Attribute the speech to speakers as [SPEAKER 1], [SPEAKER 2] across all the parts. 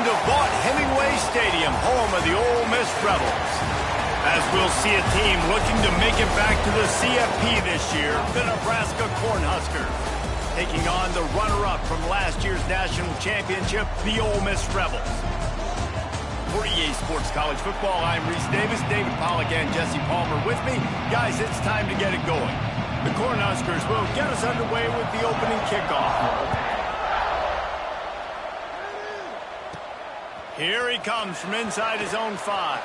[SPEAKER 1] to Vaught-Hemingway Stadium, home of the Ole Miss Rebels. As we'll see a team looking to make it back to the CFP this year, the Nebraska Cornhuskers, taking on the runner-up from last year's national championship, the Ole Miss Rebels. For EA Sports College Football, I'm Reese Davis, David Pollack, and Jesse Palmer with me. Guys, it's time to get it going. The Cornhuskers will get us underway with the opening kickoff. Here he comes from inside his own 5.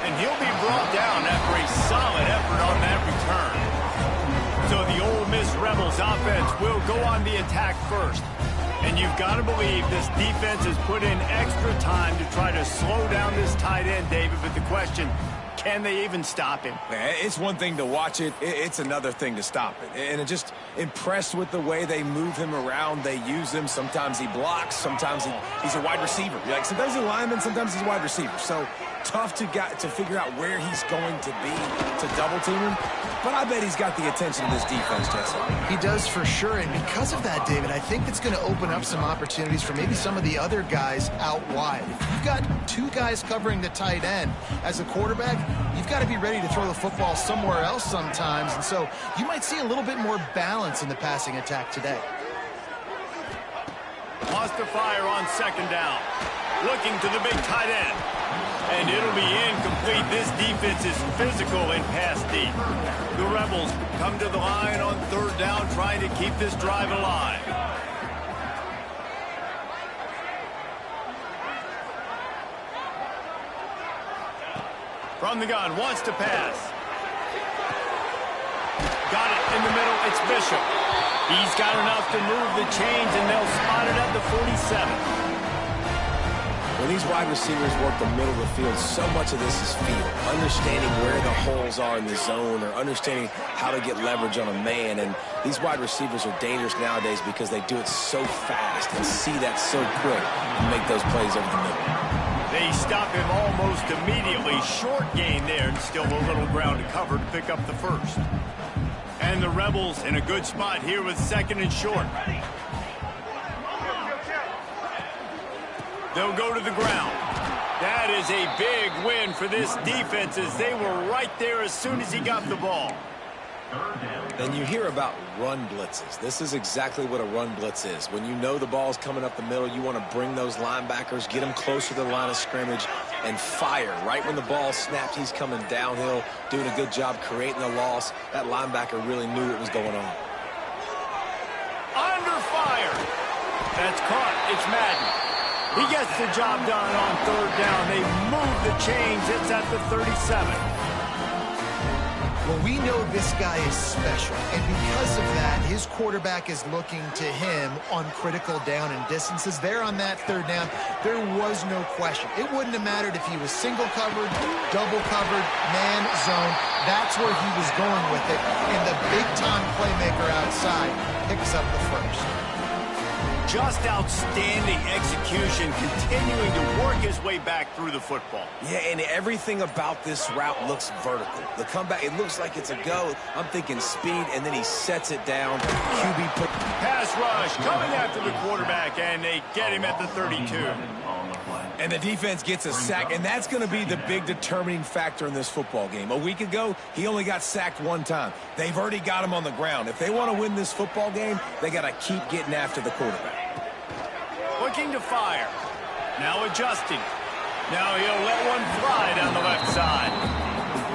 [SPEAKER 1] And he'll be brought down after a solid effort on that return. So the Ole Miss Rebels offense will go on the attack first. And you've got to believe this defense has put in extra time to try to slow down this tight end, David. But the question, can they even stop him?
[SPEAKER 2] It's one thing to watch it. It's another thing to stop it. And I'm just impressed with the way they move him around. They use him. Sometimes he blocks. Sometimes he's a wide receiver. Like sometimes he's a lineman. Sometimes he's a wide receiver. So tough to figure out where he's going to be to double team him. But I bet he's got the attention of this defense, Jesse.
[SPEAKER 3] He does for sure. And because of that, David, I think it's going to open up some opportunities for maybe some of the other guys out wide. If you've got 2 guys covering the tight end as a quarterback, you've got to be ready to throw the football somewhere else sometimes. And so you might see a little bit more balance in the passing attack today.
[SPEAKER 1] Lost to fire on second down. Looking to the big tight end. And it'll be incomplete. This defense is physical and pass deep. The Rebels come to the line on third down, trying to keep this drive alive. From the gun, wants to pass. Got it in the middle. It's Bishop. He's got enough to move the chains, and they'll spot it at the 47.
[SPEAKER 2] When these wide receivers work the middle of the field, so much of this is feel. Understanding where the holes are in the zone or understanding how to get leverage on a man. And these wide receivers are dangerous nowadays because they do it so fast and see that so quick and make those plays over the middle.
[SPEAKER 1] They stop him almost immediately. Short gain there, and still a little ground to cover to pick up the first. And the Rebels in a good spot here with second and short. They'll go to the ground. That is a big win for this defense as they were right there as soon as he got the ball.
[SPEAKER 2] And you hear about run blitzes. This is exactly what a run blitz is. When you know the ball's coming up the middle, you want to bring those linebackers, get them closer to the line of scrimmage, and fire. Right when the ball snapped, he's coming downhill, doing a good job creating the loss. That linebacker really knew what was going on.
[SPEAKER 1] Under fire. That's caught. It's Madden. He gets the job done on third down. They move the chains. It's at the 37.
[SPEAKER 3] Well, we know this guy is special, and because of that, his quarterback is looking to him on critical down and distances. There on that third down, there was no question. It wouldn't have mattered if he was single covered, double covered, man, zone. That's where he was going with it, and the big-time playmaker outside picks up the first.
[SPEAKER 1] Just outstanding execution, continuing to work his way back through the football.
[SPEAKER 2] Yeah, and everything about this route looks vertical. The comeback, it looks like it's a go. I'm thinking speed, and then he sets it down. QB put...
[SPEAKER 1] Pass rush coming after the quarterback, and they get him at the 32.
[SPEAKER 2] And the defense gets a sack, and that's going to be the big determining factor in this football game. A week ago, he only got sacked 1 time. They've already got him on the ground. If they want to win this football game, they got to keep getting after the quarterback.
[SPEAKER 1] Looking to fire. Now adjusting. Now he'll let one fly down the left side.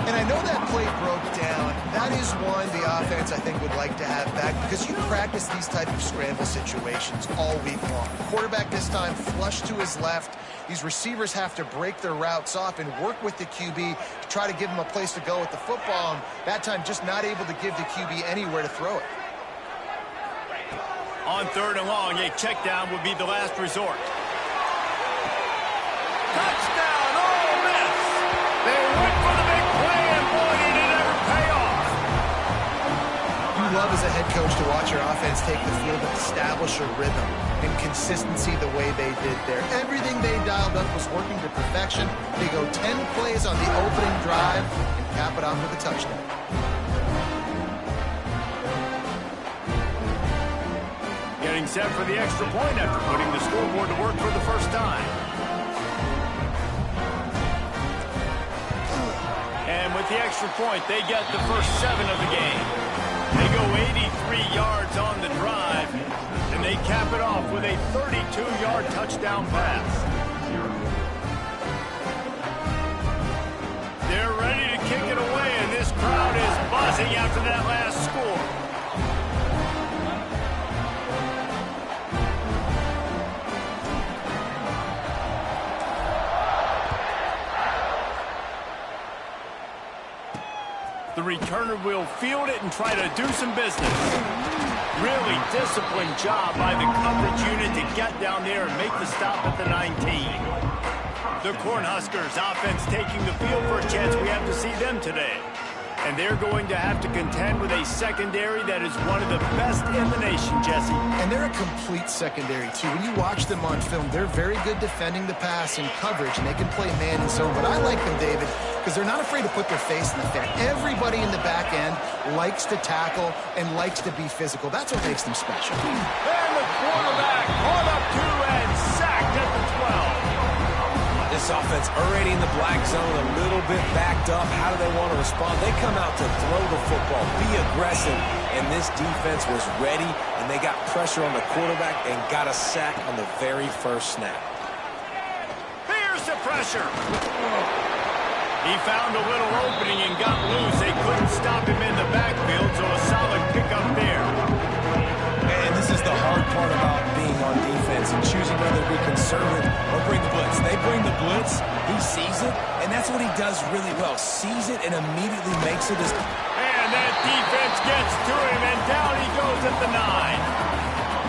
[SPEAKER 3] And I know that play broke down. That is one the offense, I think, would like to have back because you practice these type of scramble situations all week long. Quarterback this time flush to his left. These receivers have to break their routes off and work with the QB to try to give him a place to go with the football. And that time just not able to give the QB anywhere to throw it.
[SPEAKER 1] On third and long, a check down would be the last resort. Touchdown, Ole Miss! They went for the big play, and boy, did it ever pay off!
[SPEAKER 3] You love as a head coach to watch your offense take the field and establish a rhythm and consistency the way they did there. Everything they dialed up was working to perfection. They go 10 plays on the opening drive and cap it off with a touchdown.
[SPEAKER 1] set for the extra point after putting the scoreboard to work for the first time. And with the extra point, they get the first 7 of the game. They go 83 yards on the drive, and they cap it off with a 32-yard touchdown pass. They're ready to kick it away, and this crowd is buzzing after that last score. The returner will field it and try to do some business. Really disciplined job by the coverage unit to get down there and make the stop at the 19. The Cornhuskers offense taking the field for a chance we have to see them today. And they're going to have to contend with a secondary that is one of the best in the nation, Jesse.
[SPEAKER 3] And they're a complete secondary, too. When you watch them on film, they're very good defending the pass and coverage, and they can play man and zone. But I like them, David, because they're not afraid to put their face in the fan. Everybody in the back end likes to tackle and likes to be physical. That's what makes them special.
[SPEAKER 1] And the quarterback caught up to and sacked at the 12.
[SPEAKER 2] This offense already in the black zone, a little bit backed up. How do they want to respond? They come out to throw the football, be aggressive, and this defense was ready, and they got pressure on the quarterback and got a sack on the very first snap.
[SPEAKER 1] Here's the pressure. He found a little opening and got loose. They couldn't stop him in the backfield, so a solid pickup there.
[SPEAKER 2] And this is the hard part about being on defense and choosing whether to be conservative or bring the blitz. They bring the blitz, he sees it, and that's what he does really well. Sees it and immediately makes it his...
[SPEAKER 1] And that defense gets to him, and down he goes at the 9.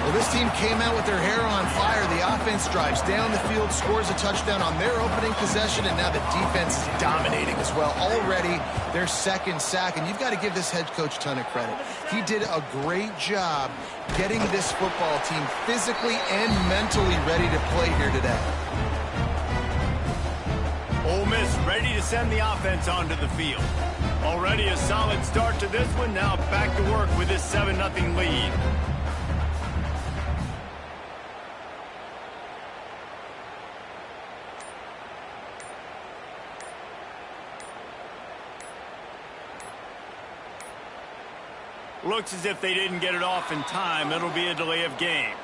[SPEAKER 3] Well, this team came out with their hair on fire. The offense drives down the field, scores a touchdown on their opening possession, and now the defense is dominating as well. Already their second sack, and you've got to give this head coach a ton of credit. He did a great job getting this football team physically and mentally ready to play here today.
[SPEAKER 1] Ole Miss ready to send the offense onto the field. Already a solid start to this one. Now back to work with this 7-0 lead. Looks as if they didn't get it off in time. It'll be a delay of game.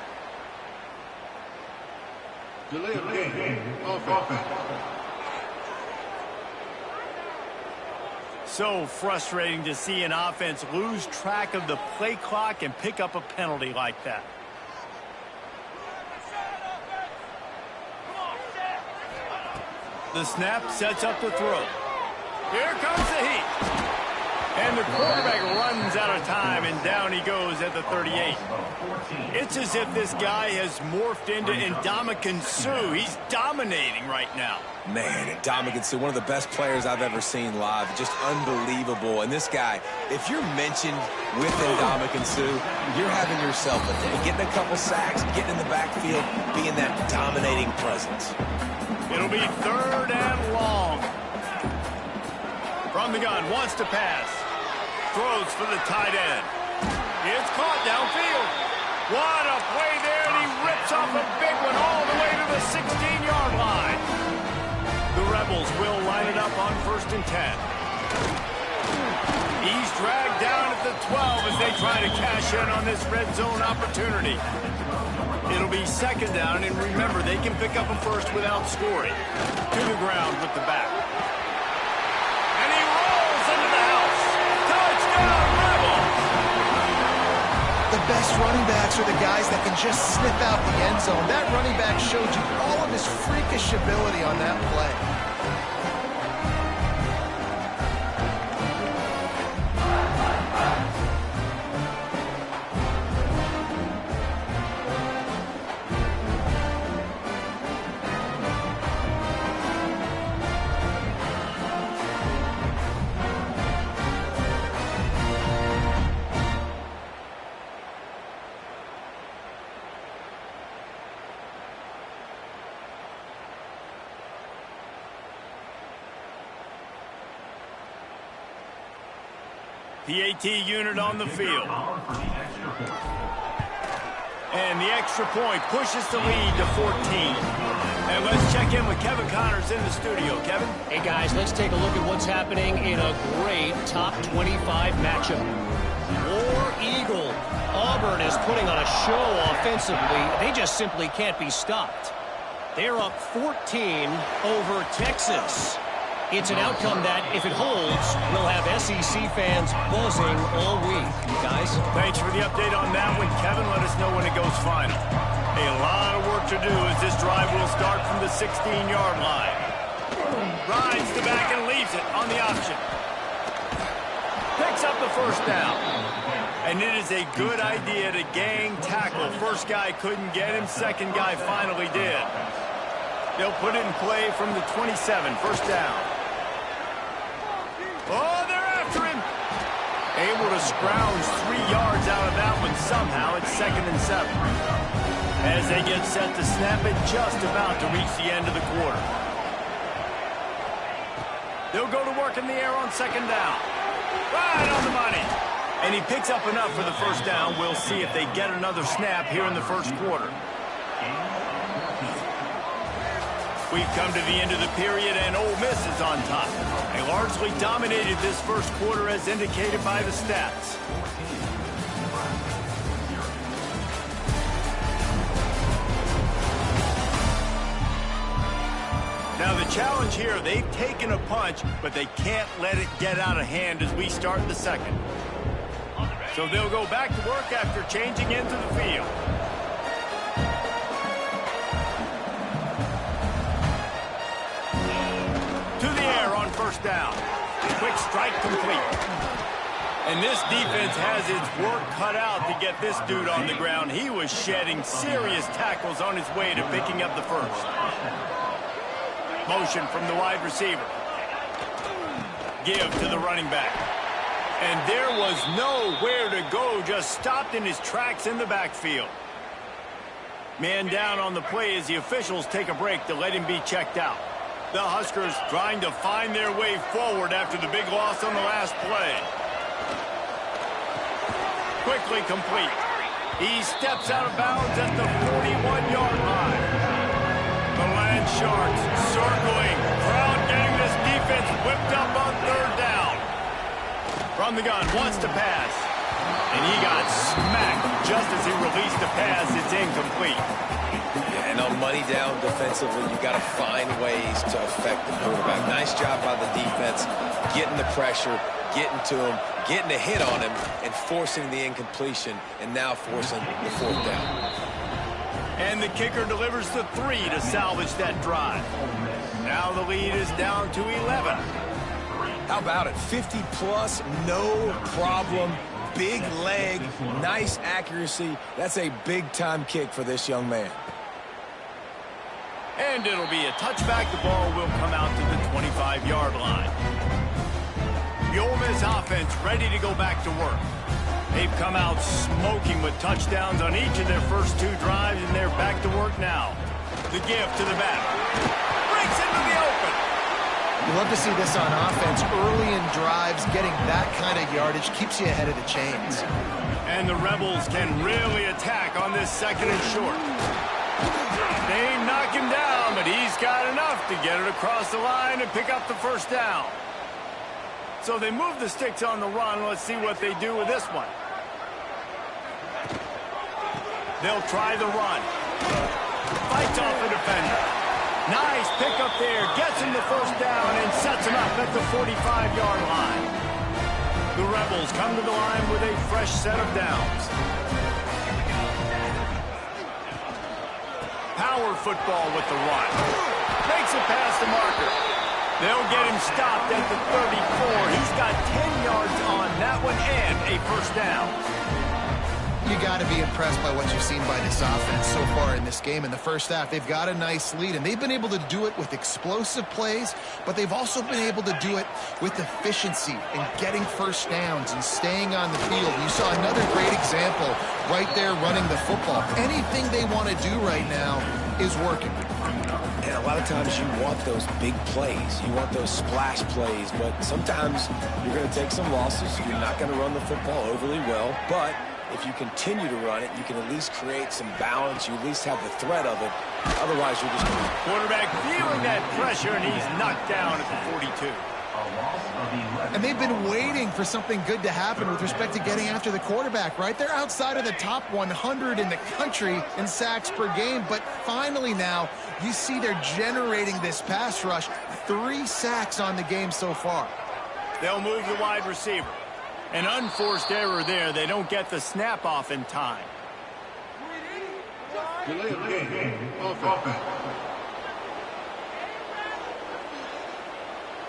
[SPEAKER 4] Delay of game. Offense.
[SPEAKER 1] So frustrating to see an offense lose track of the play clock and pick up a penalty like that. The snap sets up the throw. Here comes the heat. And the quarterback runs out of time, and down he goes at the 38. It's as if this guy has morphed into Ndamukong Suh. He's dominating right now.
[SPEAKER 2] Man, Ndamukong Suh, one of the best players I've ever seen live. Just unbelievable. And this guy, if you're mentioned with Ndamukong Suh, you're having yourself a day. Getting a couple sacks, getting in the backfield, being that dominating presence.
[SPEAKER 1] It'll be 3rd and long. From the gun, wants to pass. Throws for the tight end. It's caught downfield. What a play there, and he rips off a big one all the way to the 16-yard line. The Rebels will line it up on 1st and 10. He's dragged down at the 12 as they try to cash in on this red zone opportunity. It'll be 2nd down, and remember, they can pick up a first without scoring. To the ground with the back. And he rolls into the house. Touchdown, Rebels!
[SPEAKER 3] The best running backs are the guys that can just sniff out the end zone. That running back showed you all of his freakish ability on that play. PAT unit on the field.
[SPEAKER 1] And the extra point pushes the lead to 14. And let's check in with Kevin Connors in the studio. Kevin?
[SPEAKER 5] Hey, guys, let's take a look at what's happening in a great top 25 matchup. War Eagle. Auburn is putting on a show offensively. They just simply can't be stopped. They're up 14 over Texas. It's an outcome that, if it holds, will have SEC fans buzzing all week. Guys?
[SPEAKER 1] Thanks for the update on that one, Kevin. Let us know when it goes final. A lot of work to do as this drive will start from the 16-yard line. Rides the back and leaves it on the option. Picks up the first down. And it is a good idea to gang tackle. First guy couldn't get him. Second guy finally did. They'll put it in play from the 27. First down. Oh, they're after him. Able to scrounge 3 yards out of that one somehow. It's 2nd and 7. As they get set to snap it, just about to reach the end of the quarter. They'll go to work in the air on 2nd down. Right on the money. And he picks up enough for the first down. We'll see if they get another snap here in the first quarter. We've come to the end of the period, and Ole Miss is on top. They largely dominated this first quarter as indicated by the stats. Now the challenge here, they've taken a punch, but they can't let it get out of hand as we start the second. So they'll go back to work after changing into the field. To the air on first down. Quick strike complete. And this defense has its work cut out to get this dude on the ground. He was shedding serious tackles on his way to picking up the first. Motion from the wide receiver. Give to the running back. And there was nowhere to go, just stopped in his tracks in the backfield. Man down on the play as the officials take a break to let him be checked out. The Huskers trying to find their way forward after the big loss on the last play. Quickly complete. He steps out of bounds at the 41-yard line. The Land Sharks circling. Crowd getting this defense whipped up on 3rd down. From the gun, wants to pass. And he got smacked just as he released the pass. It's incomplete.
[SPEAKER 2] Yeah, and on money down defensively, you got to find ways to affect the quarterback. Nice job by the defense, getting the pressure, getting to him, getting a hit on him, and forcing the incompletion, and now forcing the 4th down.
[SPEAKER 1] And the kicker delivers the 3 to salvage that drive. Now the lead is down to 11.
[SPEAKER 2] How about it? 50-plus, no problem. Big leg, nice accuracy. That's a big-time kick for this young man.
[SPEAKER 1] And it'll be a touchback. The ball will come out to the 25-yard line. The Ole Miss offense ready to go back to work. They've come out smoking with touchdowns on each of their first 2 drives, and they're back to work now. The give to the back. Breaks into the open.
[SPEAKER 3] You love to see this on offense. Early in drives, getting that kind of yardage keeps you ahead of the chains.
[SPEAKER 1] And the Rebels can really attack on this 2nd and short. They knock him down, but he's got enough to get it across the line and pick up the first down. So they move the sticks on the run. Let's see what they do with this one. They'll try the run. Fights off the defender. Nice pickup there. Gets him the first down and sets him up at the 45-yard line. The Rebels come to the line with a fresh set of downs. Power football with the run. Makes it past the marker. They'll get him stopped at the 34. He's got 10 yards on that one and a first down.
[SPEAKER 3] You got to be impressed by what you've seen by this offense so far in this game. In the first half, they've got a nice lead, and they've been able to do it with explosive plays, but they've also been able to do it with efficiency and getting first downs and staying on the field. You saw another great example right there running the football. Anything they want to do right now is working.
[SPEAKER 2] And a lot of times you want those big plays. You want those splash plays, but sometimes you're going to take some losses. You're not going to run the football overly well, but If you continue to run it, you can at least create some balance. You at least have the threat of it. Otherwise, you're just going to...
[SPEAKER 1] Quarterback feeling that pressure, and he's knocked down at the 42.
[SPEAKER 3] And they've been waiting for something good to happen with respect to getting after the quarterback, right? They're outside of the top 100 in the country in sacks per game, but finally now you see they're generating this pass rush. 3 sacks on the game so far.
[SPEAKER 1] They'll move the wide receiver. An unforced error there. They don't get the snap off in time.
[SPEAKER 4] Delay of game. Offense.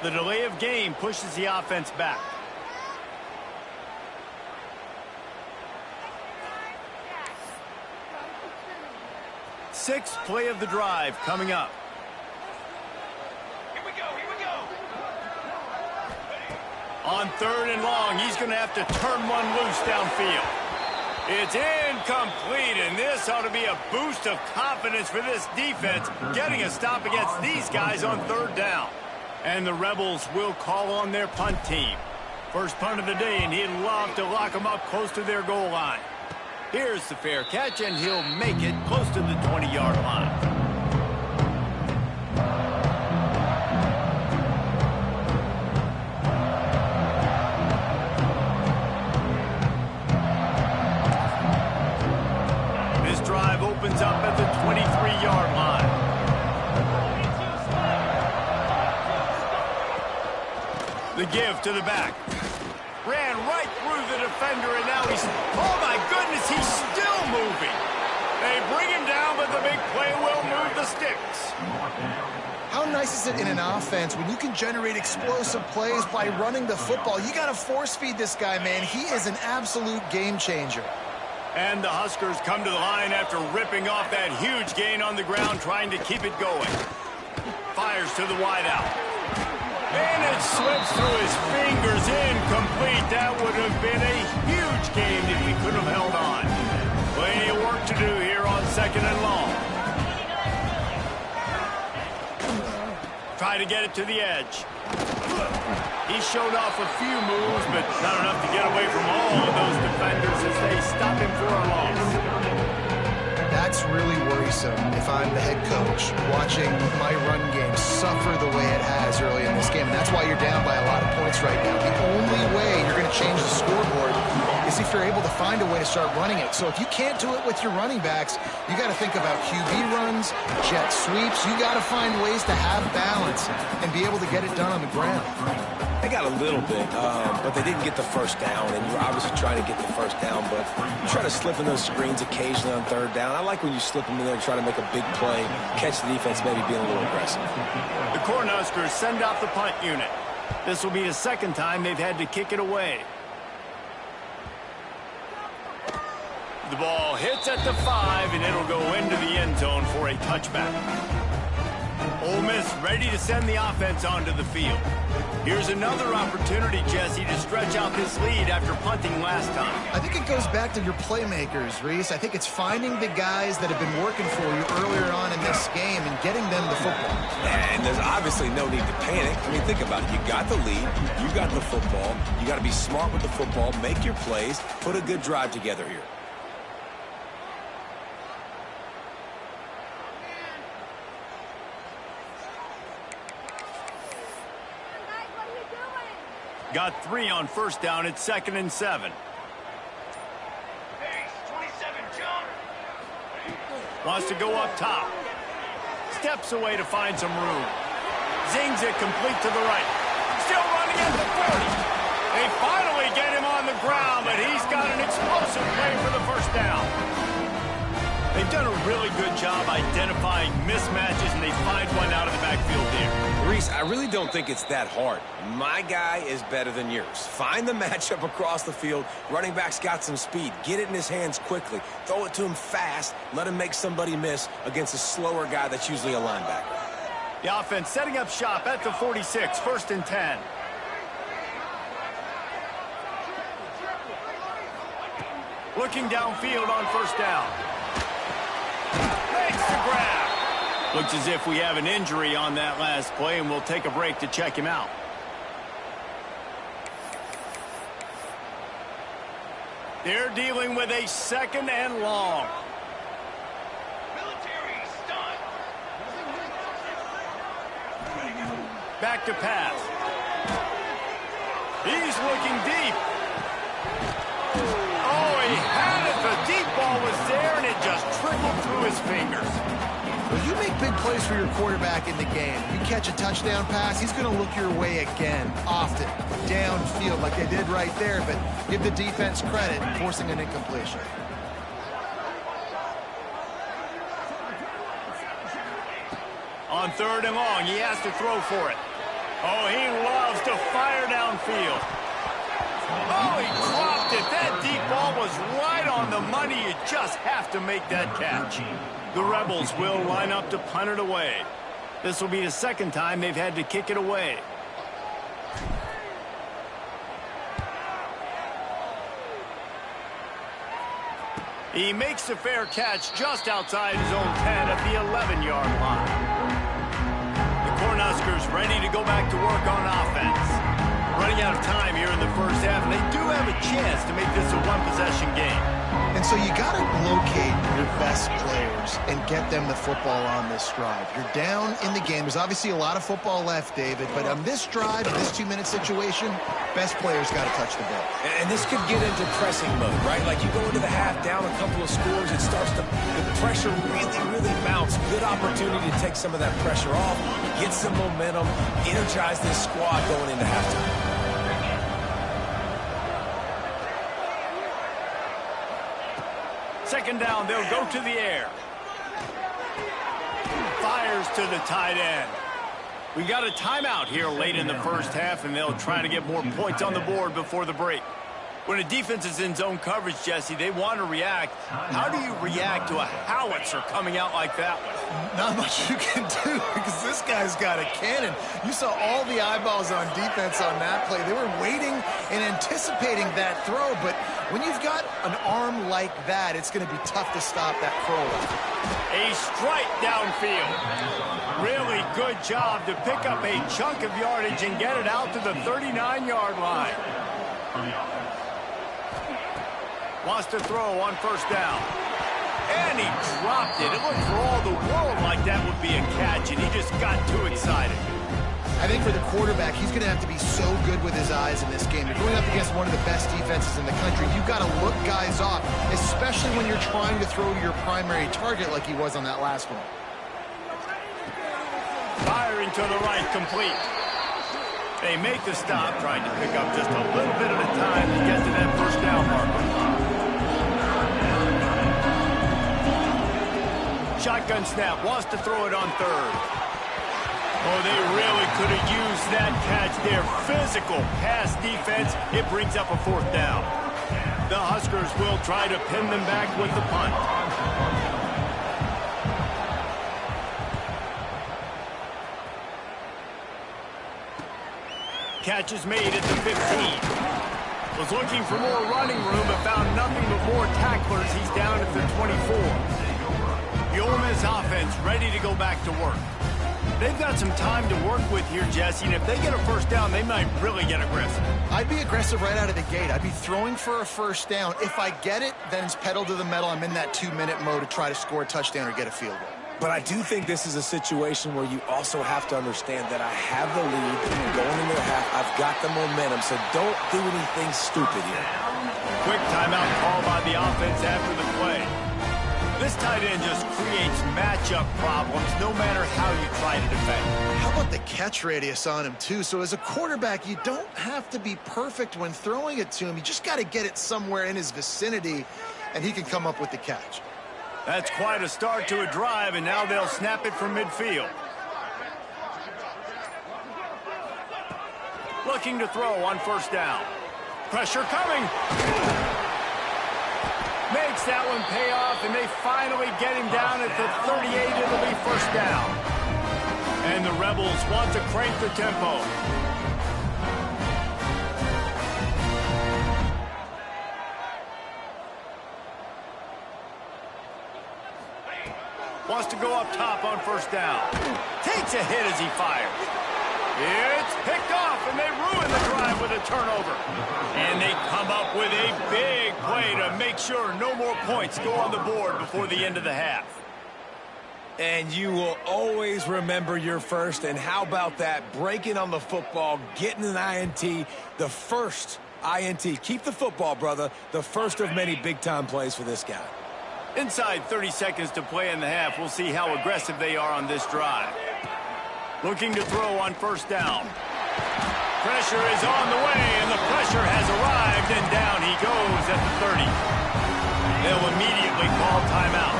[SPEAKER 1] The delay of game pushes the offense back. Sixth play of the drive coming up.
[SPEAKER 6] Here we go.
[SPEAKER 1] On 3rd and long, he's going to have to turn one loose downfield. It's incomplete, and this ought to be a boost of confidence for this defense, getting a stop against these guys on 3rd down. And the Rebels will call on their punt team. First punt of the day, and he'd love to lock them up close to their goal line. Here's the fair catch, and he'll make it close to the 20-yard line. This drive opens up at the 23-yard line. The give to the back. Ran right through the defender, and now he's... Oh, my goodness, he's still moving. They bring him down, but the big play will move the sticks.
[SPEAKER 3] How nice is it in an offense when you can generate explosive plays by running the football? You got to force feed this guy, man. He is an absolute game changer.
[SPEAKER 1] And the Huskers come to the line after ripping off that huge gain on the ground, trying to keep it going. Fires to the wideout. And it slips through his fingers, incomplete. That would have been a huge gain if he could have held on. Plenty of work to do here on 2nd and long. Try to get it to the edge. He showed off a few moves, but not enough to get away from all of those defenders as they stop him for a loss.
[SPEAKER 3] That's really worrisome if I'm the head coach watching my run game suffer the way it has early in this game. And that's why you're down by a lot of points right now. The only way you're going to change the scoreboard is if you're able to find a way to start running it. So if you can't do it with your running backs, you got to think about QB runs, jet sweeps. You got to find ways to have balance and be able to get it done on the ground.
[SPEAKER 2] They got a little bit, but they didn't get the first down, and you're obviously trying to get the first down, but you try to slip in those screens occasionally on 3rd down. I like when you slip them in there and try to make a big play, catch the defense maybe being a little aggressive.
[SPEAKER 1] The Cornhuskers send out the punt unit. This will be the 2nd time they've had to kick it away. The ball hits at the 5, and it'll go into the end zone for a touchback. Ole Miss ready to send the offense onto the field. Here's another opportunity, Jesse, to stretch out this lead after punting last time.
[SPEAKER 3] I think it goes back to your playmakers, Reese. I think it's finding the guys that have been working for you earlier on in this game and getting them the football.
[SPEAKER 2] And there's obviously no need to panic. I mean, think about it. You got the lead. You got the football. You got to be smart with the football, make your plays, put a good drive together here.
[SPEAKER 1] Got 3 on 1st down at 2nd and 7. Wants to go up top. Steps away to find some room. Zings it complete to the right. Still running at the 40. They finally get him on the ground, but he's got an explosive play for the 1st down. They've done a really good job identifying mismatches, and they find one out of the backfield there.
[SPEAKER 2] Reese, I really don't think it's that hard. My guy is better than yours. Find the matchup across the field. Running back's got some speed. Get it in his hands quickly. Throw it to him fast. Let him make somebody miss against a slower guy that's usually a linebacker.
[SPEAKER 1] The offense setting up shop at the 46, 1st and 10. Looking downfield on 1st down. Makes the grab. Looks as if we have an injury on that last play, and we'll take a break to check him out. They're dealing with a 2nd and long. Back to pass. He's looking deep. Oh, he had it. The deep ball was there, and it just trickled through his fingers.
[SPEAKER 3] Well, you make big plays for your quarterback in the game. You catch a touchdown pass, he's going to look your way again, often, downfield like they did right there, but give the defense credit, forcing an incompletion.
[SPEAKER 1] On 3rd and long, he has to throw for it. Oh, he loves to fire downfield. Oh, he dropped it. That deep ball was right on the money. You just have to make that catch. The Rebels will line up to punt it away. This will be the 2nd time they've had to kick it away. He makes the fair catch just outside his own 10 at the 11-yard line. The Cornhuskers ready to go back to work on offense. Running out of time here in the 1st half, and they do have a chance to make this a one-possession game.
[SPEAKER 3] And so you got to locate your best players and get them the football on this drive. You're down in the game. There's obviously a lot of football left, David, but on this drive, in this 2-minute situation, best players got to touch the ball.
[SPEAKER 2] And this could get into pressing mode, right? Like you go into the half, down a couple of scores, it starts to, the pressure really mounts. Good opportunity to take some of that pressure off, get some momentum, energize this squad going into halftime.
[SPEAKER 1] Second down, they'll go to the air. Fires to the tight end. We got a timeout here late in the 1st half, and they'll try to get more points on the board before the break. When a defense is in zone coverage, Jesse, they want to react. How do you react to a howitzer coming out like that one?
[SPEAKER 3] Not much you can do because this guy's got a cannon. You saw all the eyeballs on defense on that play. They were waiting and anticipating that throw, but when you've got an arm like that, it's going to be tough to stop that curler.
[SPEAKER 1] A strike downfield. Really good job to pick up a chunk of yardage and get it out to the 39-yard line. Wants to throw on 1st down. And he dropped it. It looked for all the world like that would be a catch, and he just got too excited.
[SPEAKER 3] I think for the quarterback, he's going to have to be so good with his eyes in this game. You're going up against one of the best defenses in the country. You've got to look guys off, especially when you're trying to throw to your primary target like he was on that last one.
[SPEAKER 1] Firing to the right, complete. They make the stop, trying to pick up just a little bit at a time to get to that 1st down marker. Shotgun snap, wants to throw it on 3rd. Oh, they really could have used that catch there. Physical pass defense. It brings up a 4th down. The Huskers will try to pin them back with the punt. Catch is made at the 15. Was looking for more running room, but found nothing but more tacklers. He's down at the 24. The Ole Miss offense ready to go back to work. They've got some time to work with here, Jesse, and if they get a 1st down, they might really get aggressive.
[SPEAKER 3] I'd be aggressive right out of the gate. I'd be throwing for a 1st down. If I get it, then it's pedal to the metal. I'm in that 2-minute mode to try to score a touchdown or get a field goal.
[SPEAKER 2] But I do think this is a situation where you also have to understand that I have the lead going into the half. I've got the momentum, so don't do anything stupid here.
[SPEAKER 1] Quick timeout call by the offense after the play. This tight end just creates matchup problems no matter how you try to defend.
[SPEAKER 3] How about the catch radius on him, too? So as a quarterback, you don't have to be perfect when throwing it to him. You just got to get it somewhere in his vicinity, and he can come up with the catch.
[SPEAKER 1] That's quite a start to a drive, and now they'll snap it from midfield. Looking to throw on 1st down. Pressure coming. Makes that one pay off, and they finally get him down at the 38. It'll be 1st down. And the Rebels want to crank the tempo. Wants to go up top on 1st down. Takes a hit as he fires. It's picked off, and they ruin the drive with a turnover. And they come up with a big play to make sure no more points go on the board before the end of the half.
[SPEAKER 2] And you will always remember your first. And how about that? Breaking on the football, getting an INT, the first INT. Keep the football, brother. The first of many big-time plays for this guy.
[SPEAKER 1] Inside 30 seconds to play in the half. We'll see how aggressive they are on this drive. Looking to throw on first down. Pressure is on the way, and the pressure has arrived, and down he goes at the 30. They'll immediately call timeout.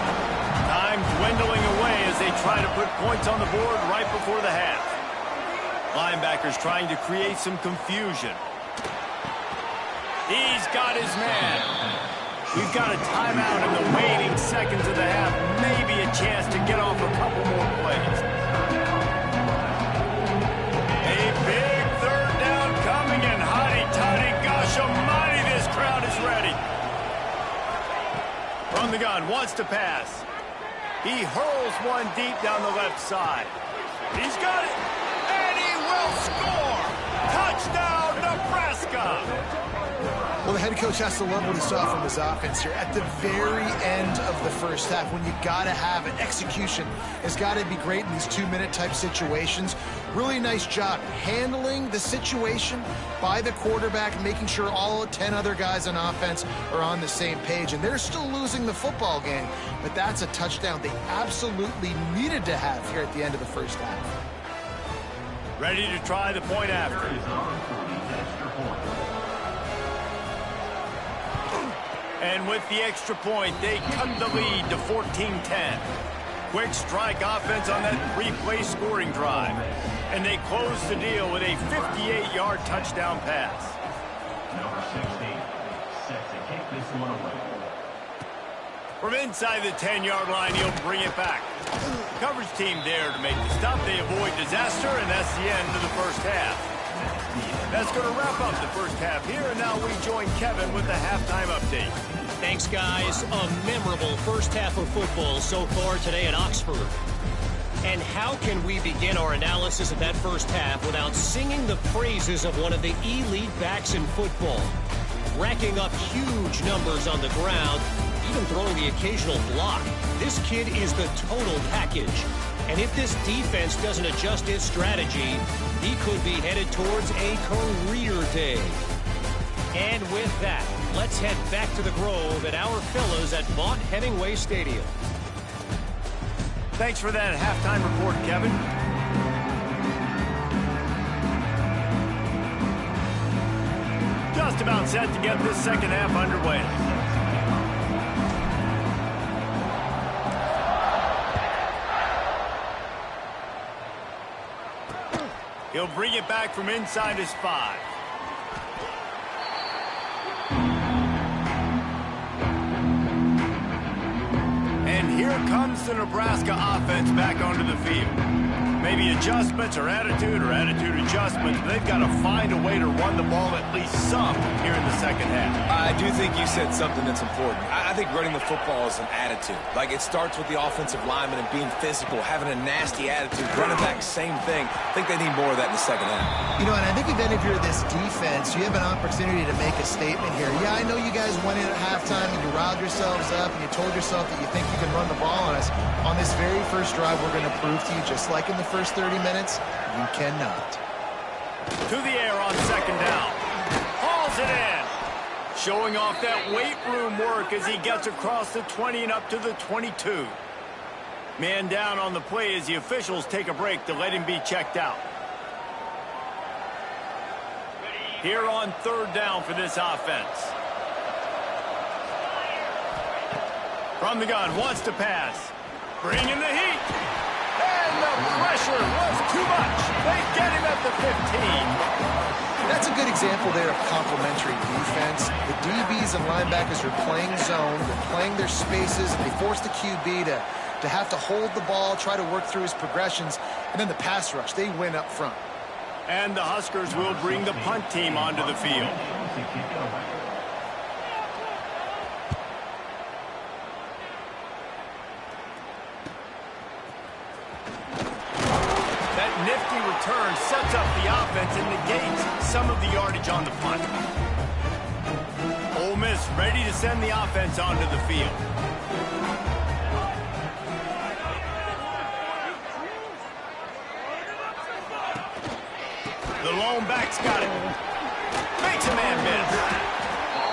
[SPEAKER 1] Time dwindling away as they try to put points on the board right before the half. Linebackers trying to create some confusion. He's got his man. We've got a timeout in the waning seconds of the half. Maybe a chance to get off a couple more plays. A big third down coming, and hotty-toddy, gosh almighty, this crowd is ready. From the gun, wants to pass. He hurls one deep down the left side. He's got it, and he will score! Touchdown, Nebraska!
[SPEAKER 3] Well, the head coach has to love what he saw from his offense here. At the very end of the first half, when you got to have it, execution has got to be great in these 2-minute type situations. Really nice job handling the situation by the quarterback, making sure all 10 other guys on offense are on the same page. And they're still losing the football game, but that's a touchdown they absolutely needed to have here at the end of the first half.
[SPEAKER 1] Ready to try the point after. And with the extra point, they cut the lead to 14-10. Quick strike offense on that 3-play scoring drive. And they close the deal with a 58-yard touchdown pass.
[SPEAKER 4] Number 16, set to kick this one away.
[SPEAKER 1] From inside the 10-yard line, he'll bring it back. Coverage team there to make the stop. They avoid disaster, and that's the end of the first half. That's going to wrap up the first half here, and now we join Kevin with the halftime update.
[SPEAKER 5] Thanks, guys. A memorable first half of football so far today at Oxford. And how can we begin our analysis of that first half without singing the praises of one of the elite backs in football? Racking up huge numbers on the ground, even throwing the occasional block. This kid is the total package. And if this defense doesn't adjust its strategy, he could be headed towards a career day. And with that, let's head back to the Grove at our fellows at Vaught Hemingway Stadium.
[SPEAKER 1] Thanks for that halftime report, Kevin. Just about set to get this second half underway. He'll bring it back from inside his 5. And here comes the Nebraska offense back onto the field. Maybe adjustments or attitude adjustments, but they've got to find a way to run the ball at least some here in the second half.
[SPEAKER 2] I do think you said something that's important. I think running the football is an attitude. Like, it starts with the offensive lineman and being physical, having a nasty attitude. Running back, same thing. I think they need more of that in the second half.
[SPEAKER 3] You know, and I think if you're this defense, you have an opportunity to make a statement here. Yeah, I know you guys went in at halftime and you riled yourselves up and you told yourself that you think you can run the ball on us. On this very first drive, we're going to prove to you, just like in the first 30 minutes, you cannot.
[SPEAKER 1] To the air on second down. Hauls it in. Showing off that weight room work as he gets across the 20 and up to the 22. Man down on the play as the officials take a break to let him be checked out. Here on third down for this offense. From the gun, wants to pass. Bringing the heat. And the pressure was too much. They get him at the 15.
[SPEAKER 3] That's a good example there of complementary defense. The DBs and linebackers are playing zone. They're playing their spaces, and they force the QB to have to hold the ball, try to work through his progressions, and then the pass rush, they win up front.
[SPEAKER 1] And the Huskers will bring the punt team onto the field. That nifty return sets up the offense and negates some of the yardage on the punt. Ole Miss this, ready to send the offense onto the field. The lone back's got it. Makes a man miss.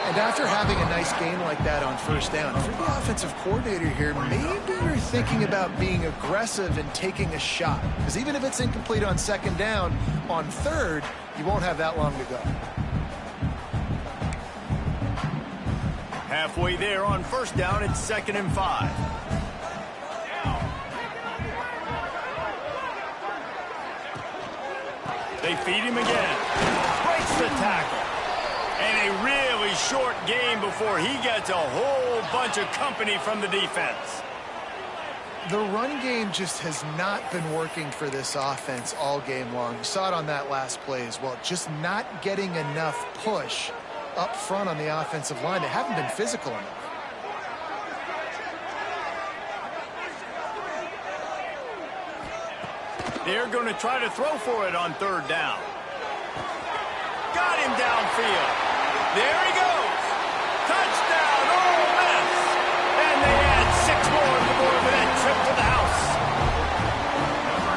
[SPEAKER 3] And after having a nice game like that on first down, if you're the offensive coordinator here, maybe you're thinking about being aggressive and taking a shot. Because even if it's incomplete on second down, on third, you won't have that long to go.
[SPEAKER 1] Halfway there on first down, it's 2nd and 5. They feed him again. Breaks the tackle. And a really short game before he gets a whole bunch of company from the defense.
[SPEAKER 3] The run game just has not been working for this offense all game long. You saw it on that last play as well. Just not getting enough push up front on the offensive line. They haven't been physical enough.
[SPEAKER 1] They're going to try to throw for it on third down. Got him downfield. There he goes. Touchdown, Ole Miss. And they add 6 more before that trip to the house.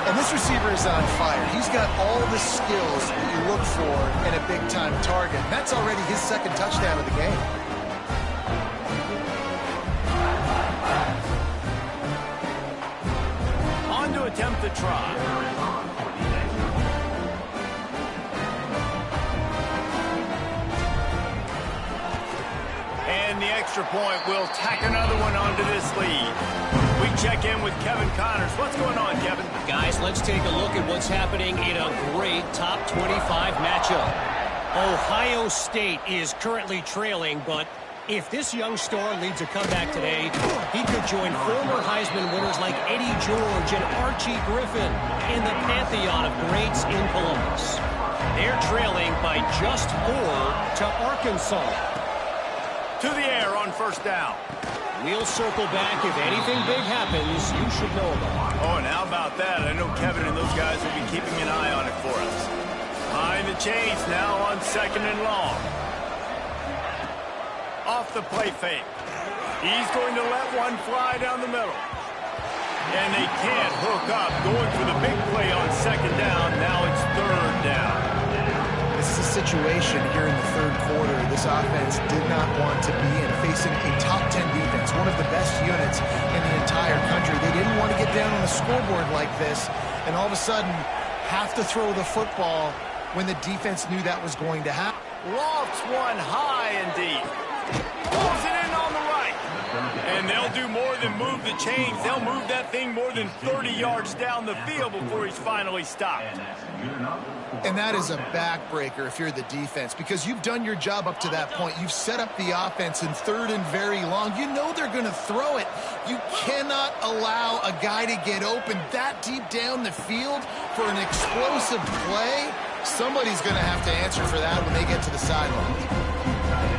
[SPEAKER 3] And this receiver is on fire. He's got all the skills that you look for in a big-time target. That's already his 2nd touchdown of the game.
[SPEAKER 1] On to attempt the try. And the extra point will tack another one onto this lead. We check in with Kevin Connors. What's going on, Kevin?
[SPEAKER 5] Guys, let's take a look at what's happening in a great top 25 matchup. Ohio State is currently trailing, but if this young star leads a comeback today, he could join former Heisman winners like Eddie George and Archie Griffin in the pantheon of greats in Columbus. They're trailing by just 4 to Arkansas.
[SPEAKER 1] To the air on first down.
[SPEAKER 5] We'll circle back. If anything big happens, you should know about it.
[SPEAKER 1] Oh, and how about that? I know Kevin and those guys will be keeping an eye on it for us. Behind the chains now on 2nd and long. Off the play fake. He's going to let one fly down the middle. And they can't hook up. Going for the big play on 2nd down. Now it's 3rd down.
[SPEAKER 3] This is a situation here in the 3rd quarter this offense did not want to be in, facing a top 10 defense, one of the best units in the entire country. They didn't want to get down on the scoreboard like this and all of a sudden have to throw the football when the defense knew that was going to happen.
[SPEAKER 1] Lofts one high and deep. Pulls it in on the right. And they'll do more than move the chains. They'll move that thing more than 30 yards down the field before he's finally stopped.
[SPEAKER 3] And that is a backbreaker if you're the defense, because you've done your job up to that point. You've set up the offense in 3rd and very long. You know they're going to throw it. You cannot allow a guy to get open that deep down the field for an explosive play. Somebody's going to have to answer for that when they get to the sideline.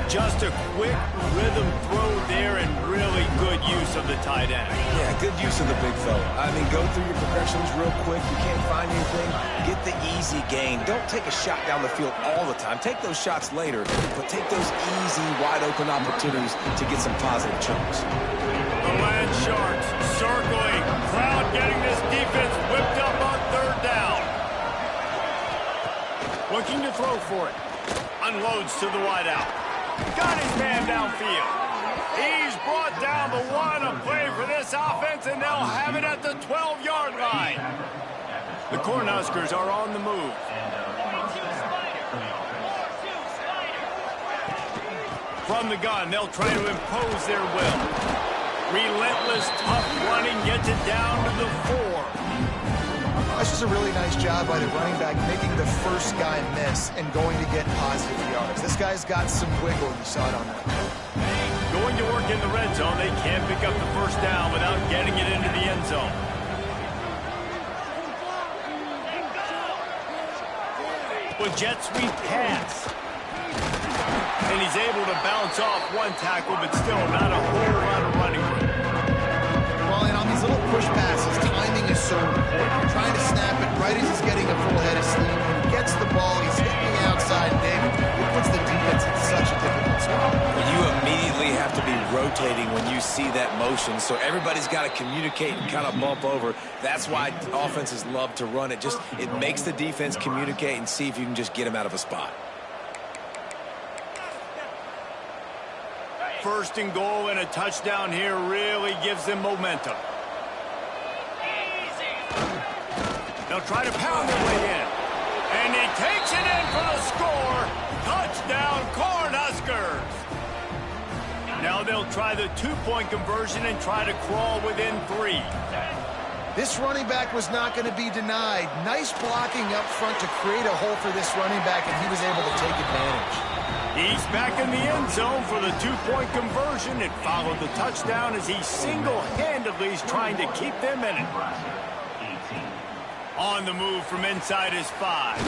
[SPEAKER 1] Just a quick rhythm throw there and really good use of the tight end.
[SPEAKER 2] Yeah, good use of the big fella. I mean, go through your progressions real quick. You can't find anything. Get the easy gain. Don't take a shot down the field all the time. Take those shots later, but take those easy, wide-open opportunities to get some positive chunks.
[SPEAKER 1] The Land Sharks circling. Crowd getting this defense whipped up on 3rd down. Looking to throw for it. Unloads to the wideout. Got his man downfield. He's brought down the one. A play for this offense, and they'll have it at the 12-yard line. The Cornhuskers are on the move. From the gun, they'll try to impose their will. Relentless, tough running gets it down to the 4.
[SPEAKER 3] That's just a really nice job by the running back, making the first guy miss and going to get positive yards. This guy's got some wiggle. You saw it on that.
[SPEAKER 1] Going to work in the red zone. They can't pick up the first down without getting it into the end zone. With jet sweep pass. And he's able to bounce off one tackle, but still not a whole lot of running room.
[SPEAKER 3] Well, and on these little push passes, timing is so important. You're trying to snap it right as he's getting a full head of steam. When he gets the ball, he's hitting the outside, David. It puts the defense in such a difficult spot.
[SPEAKER 2] You be rotating when you see that motion, so everybody's got to communicate and kind of bump over. That's why offenses love to run it. It makes the defense communicate and see if you can just get them out of a spot.
[SPEAKER 1] First and goal and a touchdown here really gives them momentum. They'll try to pound their way in. And he takes it in for the score. Touchdown, Cornhuskers. Now they'll try the two-point conversion and try to crawl within 3.
[SPEAKER 3] This running back was not going to be denied. Nice blocking up front to create a hole for this running back, and he was able to take advantage.
[SPEAKER 1] He's back in the end zone for the two-point conversion and followed the touchdown as he single-handedly is trying to keep them in it. On the move from inside his 5.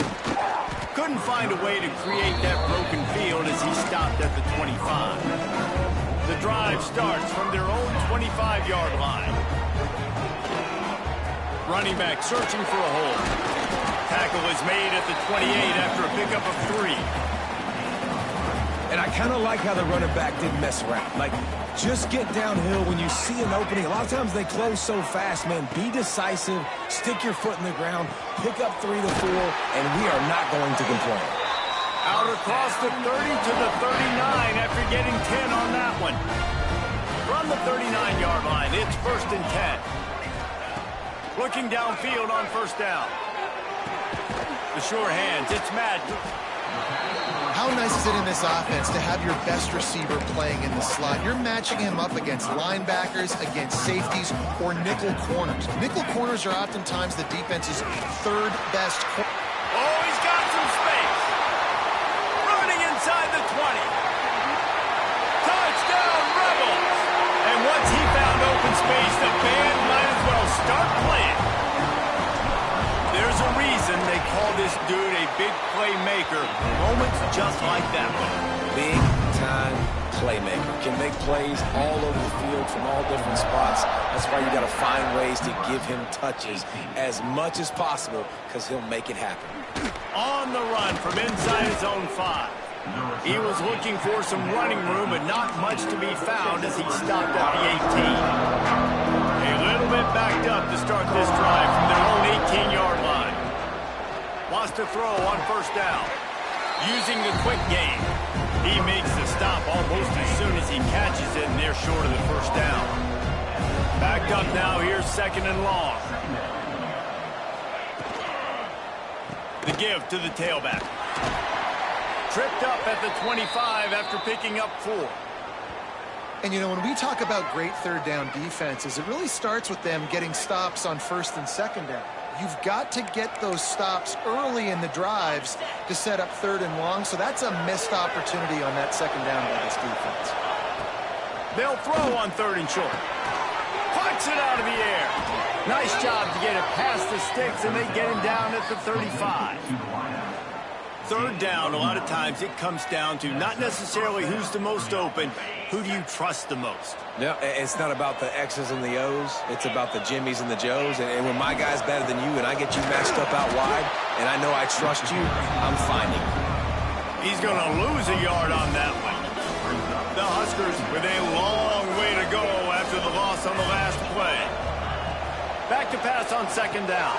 [SPEAKER 1] Couldn't find a way to create that broken field as he stopped at the 25. The drive starts from their own 25-yard line. Running back searching for a hole. Tackle is made at the 28 after a pickup of 3.
[SPEAKER 2] And I kind of like how the running back didn't mess around. Like, just get downhill when you see an opening. A lot of times they close so fast, man. Be decisive, stick your foot in the ground, pick up 3 to 4, and we are not going to complain.
[SPEAKER 1] Out across the 30 to the 39 after getting 10 on that one. From the 39-yard line, it's 1st and 10. Looking downfield on 1st down. The sure hands, it's Madden.
[SPEAKER 3] How nice is it in this offense to have your best receiver playing in the slot? You're matching him up against linebackers, against safeties, or nickel corners. Nickel corners are oftentimes the defense's 3rd best.
[SPEAKER 1] Oh, he's got some space. Running inside the 20. Touchdown, Rebels. And once he found open space, the band might as well start playing. There's a reason they call this dude a big playmaker. Moments just like that one.
[SPEAKER 2] Big-time playmaker. Can make plays all over the field from all different spots. That's why you got to find ways to give him touches as much as possible because he'll make it happen.
[SPEAKER 1] On the run from inside his own 5. He was looking for some running room, but not much to be found as he stopped at the 18. A little bit backed up to start this drive from their own 18-yard line. Wants to throw on 1st down. Using the quick game. He makes the stop almost as soon as he catches it, and they're short of the 1st down. Backed up now, here's 2nd and long. The give to the tailback. Tripped up at the 25 after picking up 4.
[SPEAKER 3] And, you know, when we talk about great 3rd down defenses, it really starts with them getting stops on 1st and 2nd down. You've got to get those stops early in the drives to set up 3rd and long, so that's a missed opportunity on that 2nd down by this defense.
[SPEAKER 1] They'll throw on 3rd and short. Puts it out of the air. Nice job to get it past the sticks, and they get him down at the 35. 3rd down, a lot of times it comes down to not necessarily who's the most open, who do you trust the most?
[SPEAKER 2] Yeah, it's not about the X's and the O's. It's about the Jimmies and the Joes. And when my guy's better than you and I get you matched up out wide and I know I trust you, I'm finding.
[SPEAKER 1] He's going to lose a yard on that one. The Huskers with a long way to go after the loss on the last play. Back to pass on 2nd down.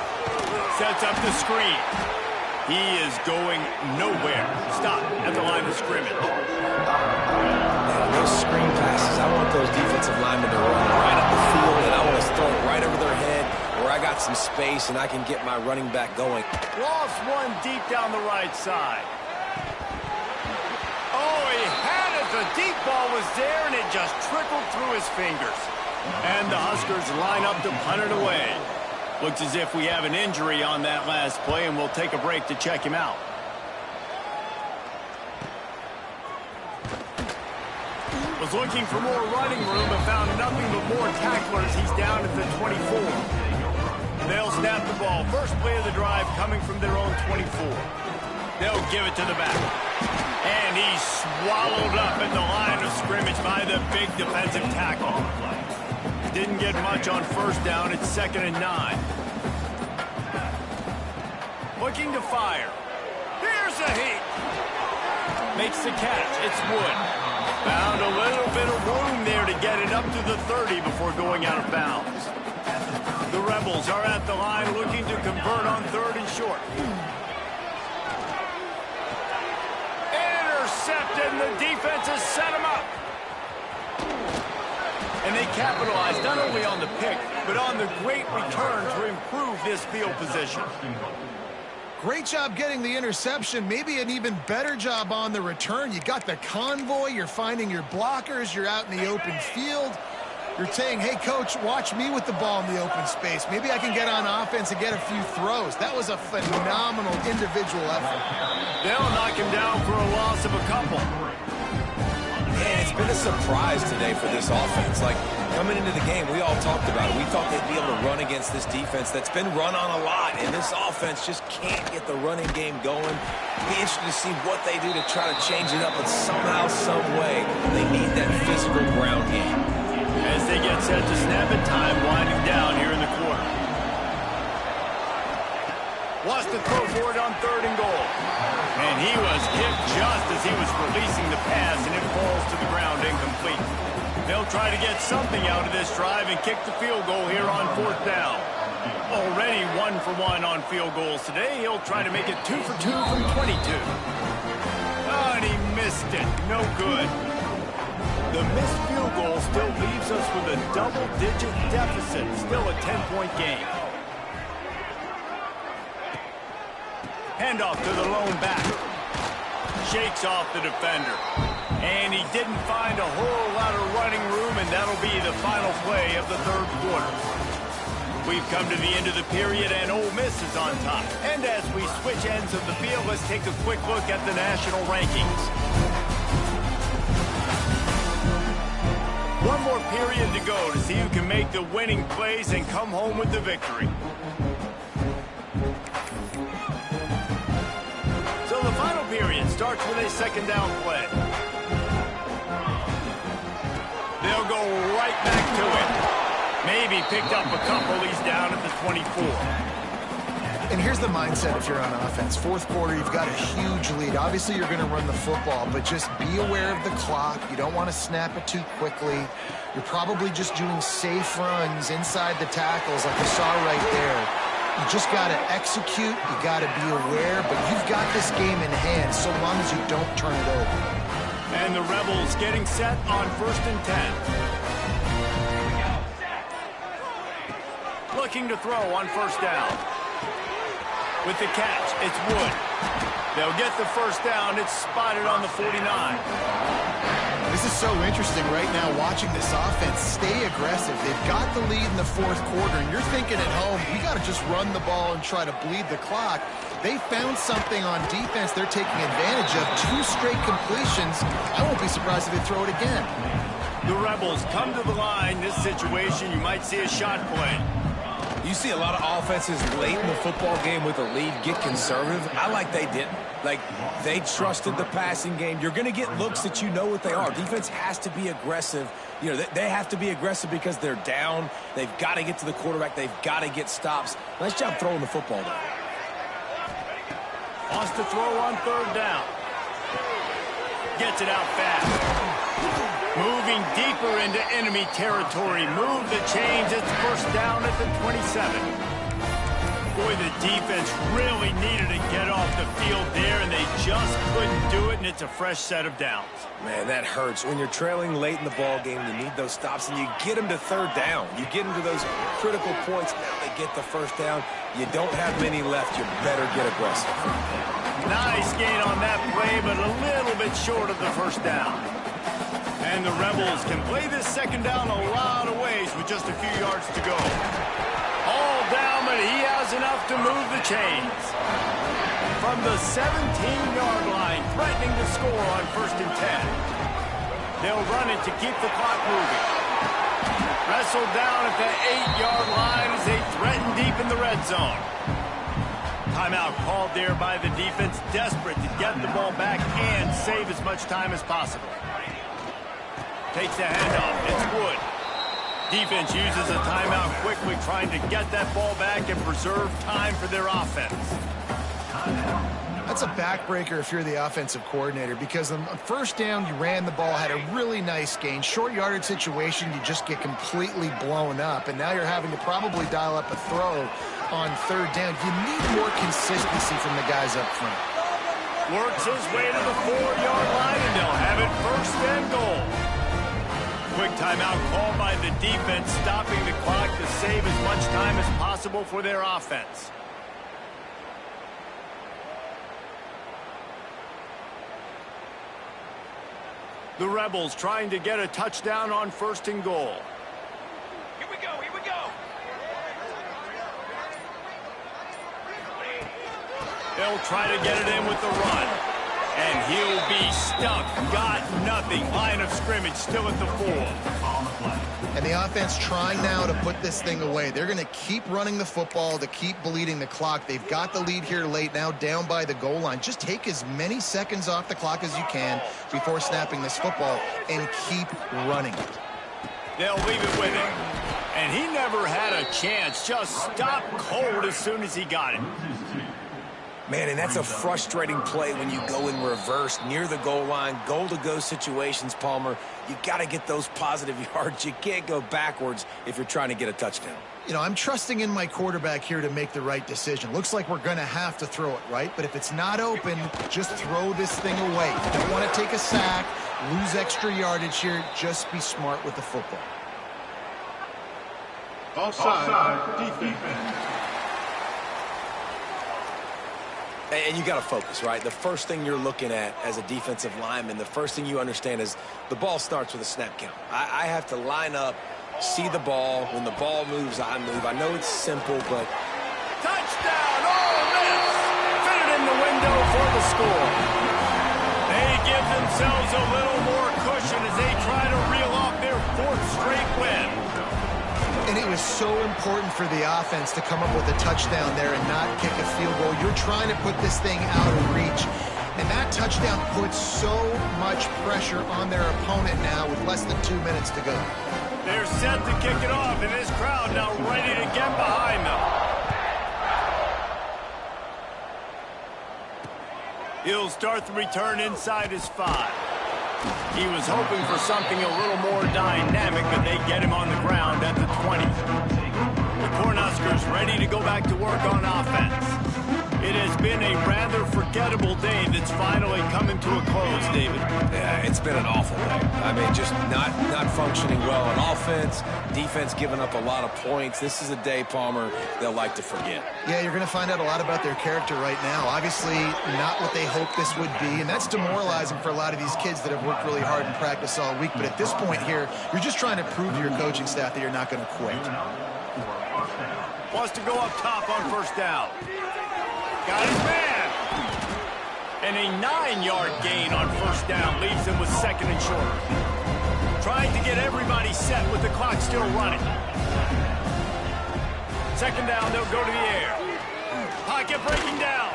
[SPEAKER 1] Sets up the screen. He is going nowhere. Stop at the line of scrimmage.
[SPEAKER 2] Yeah, those screen passes, I want those defensive linemen to run right up the field, and I want to throw it right over their head where I got some space and I can get my running back going.
[SPEAKER 1] Lost one deep down the right side. Oh, he had it. The deep ball was there, and it just trickled through his fingers. And the Huskers line up to punt it away. Looks as if we have an injury on that last play, and we'll take a break to check him out. Was looking for more running room and found nothing but more tacklers. He's down at the 24. They'll snap the ball. First play of the drive coming from their own 24. They'll give it to the back. And he's swallowed up at the line of scrimmage by the big defensive tackle. Didn't get much on 1st down. It's 2nd and 9. Looking to fire. Here's a heat. Makes the catch. It's Wood. Found a little bit of room there to get it up to the 30 before going out of bounds. The Rebels are at the line looking to convert on 3rd and short. Intercepted, and the defense has set him up. And they capitalized not only on the pick, but on the great return to improve this field position.
[SPEAKER 3] Great job getting the interception, maybe an even better job on the return. You got the convoy, you're finding your blockers, you're out in the open field. You're saying, hey, coach, watch me with the ball in the open space. Maybe I can get on offense and get a few throws. That was a phenomenal individual effort.
[SPEAKER 1] They'll knock him down for a loss of a couple.
[SPEAKER 2] Man, it's been a surprise today for this offense. Like, coming into the game, we all talked about it. We thought they'd be able to run against this defense that's been run on a lot, and this offense just can't get the running game going. Be interested to see what they do to try to change it up, but somehow, some way, they need that physical ground game.
[SPEAKER 1] As they get set to snap it, time winding down here in the quarter. Wants to throw for it on 3rd and goal. And he was hit just as he was releasing the pass, and it falls to the ground incomplete. They'll try to get something out of this drive and kick the field goal here on 4th down. Already 1 for 1 on field goals today. He'll try to make it 2 for 2 from 22. Oh, and he missed it. No good. The missed field goal still leaves us with a double-digit deficit. Still a 10-point game. Handoff to the lone back. Shakes off the defender. And he didn't find a whole lot of running room, and that'll be the final play of the 3rd quarter. We've come to the end of the period, and Ole Miss is on top. And as we switch ends of the field, let's take a quick look at the national rankings. One more period to go to see who can make the winning plays and come home with the victory. So the final period starts with a 2nd down play. They'll go right back to it. Maybe picked up a couple. He's down at the 24.
[SPEAKER 3] And here's the mindset if you're on offense. 4th quarter, you've got a huge lead. Obviously, you're going to run the football, but just be aware of the clock. You don't want to snap it too quickly. You're probably just doing safe runs inside the tackles like you saw right there. You just got to execute. You got to be aware, but you've got this game in hand so long as you don't turn it over.
[SPEAKER 1] And the Rebels getting set on 1st and 10. Looking to throw on 1st down. With the catch, it's Wood. They'll get the 1st down. It's spotted on the 49.
[SPEAKER 3] This is so interesting right now watching this offense stay aggressive. They've got the lead in the 4th quarter, and you're thinking at home, we got to just run the ball and try to bleed the clock. They found something on defense they're taking advantage of. 2 straight completions. I won't be surprised if they throw it again.
[SPEAKER 1] The Rebels come to the line. This situation, you might see a shot play.
[SPEAKER 2] You see a lot of offenses late in the football game with a lead get conservative. I like they didn't. Like, they trusted the passing game. You're going to get looks that you know what they are. Defense has to be aggressive. You know, they have to be aggressive because they're down. They've got to get to the quarterback. They've got to get stops. Nice job throwing the football, though.
[SPEAKER 1] Wants to throw on 3rd down. Gets it out fast. Moving deeper into enemy territory. Move the chains. It's 1st down at the 27. Boy, the defense really needed to get off the field there, and they just couldn't do it, and it's a fresh set of downs.
[SPEAKER 2] Man, that hurts. When you're trailing late in the ball game, you need those stops, and you get them to 3rd down. You get them to those critical points. Now they get the 1st down. You don't have many left. You better get aggressive.
[SPEAKER 1] Nice gain on that play, but a little bit short of the 1st down. And the Rebels can play this 2nd down a lot of ways with just a few yards to go. All down, but he has enough to move the chains. From the 17-yard line, threatening to score on 1st and 10. They'll run it to keep the clock moving. Wrestled down at the 8-yard line as they threaten deep in the red zone. Timeout called there by the defense, desperate to get the ball back and save as much time as possible. Takes the handoff. It's Wood. Defense uses a timeout quickly, trying to get that ball back and preserve time for their offense.
[SPEAKER 3] That's a backbreaker if you're the offensive coordinator, because on first down, you ran the ball, had a really nice gain. Short yardage situation, you just get completely blown up, and now you're having to probably dial up a throw on third down. You need more consistency from the guys up front.
[SPEAKER 1] Works his way to the 4-yard line, and they'll have it first and goal. Quick timeout called by the defense, stopping the clock to save as much time as possible for their offense. The Rebels trying to get a touchdown on first and goal.
[SPEAKER 6] Here we go, here we go.
[SPEAKER 1] They'll try to get it in with the run. And he'll be stuck. Got nothing. Line of scrimmage still at the 4.
[SPEAKER 3] And the offense trying now to put this thing away. They're going to keep running the football to keep bleeding the clock. They've got the lead here late, now down by the goal line. Just take as many seconds off the clock as you can before snapping this football and keep running it.
[SPEAKER 1] They'll leave it with him. And he never had a chance. Just stopped cold as soon as he got it.
[SPEAKER 2] Man, and that's a frustrating play when you go in reverse near the goal line, goal-to-go situations, Palmer. You got to get those positive yards. You can't go backwards if you're trying to get a touchdown.
[SPEAKER 3] You know, I'm trusting in my quarterback here to make the right decision. Looks like we're going to have to throw it, right? But if it's not open, just throw this thing away. You don't want to take a sack, lose extra yardage here. Just be smart with the football.
[SPEAKER 6] Offside, defense.
[SPEAKER 2] And you got to focus, right? The first thing you're looking at as a defensive lineman, the first thing you understand is the ball starts with a snap count. I have to line up, see the ball. When the ball moves, I move. I know it's simple, but...
[SPEAKER 1] Touchdown! Ole Miss! Fit it in the window for the score. They give themselves a little more cushion as they try to reel off their 4th straight win.
[SPEAKER 3] And it was so important for the offense to come up with a touchdown there and not kick a field goal. You're trying to put this thing out of reach. And that touchdown puts so much pressure on their opponent now with less than 2 minutes to go.
[SPEAKER 1] They're set to kick it off, and this crowd now ready to get behind them. He'll start the return inside his 5. He was hoping for something a little more dynamic, but they get him on the ground at the 20. The Cornhuskers ready to go back to work on offense. It has been a rather forgettable day that's finally coming to a close, David.
[SPEAKER 2] Yeah, it's been an awful day. I mean, just not functioning well on offense, defense giving up a lot of points. This is a day, Palmer, they'll like to forget.
[SPEAKER 3] Yeah, you're going to find out a lot about their character right now. Obviously, not what they hoped this would be, and that's demoralizing for a lot of these kids that have worked really hard in practice all week. But at this point here, you're just trying to prove to your coaching staff that you're not going to quit.
[SPEAKER 1] Wants to go up top on first down. Got his man. And a 9-yard gain on first down leaves him with 2nd and short. Trying to get everybody set with the clock still running. 2nd down, they'll go to the air. Pocket breaking down.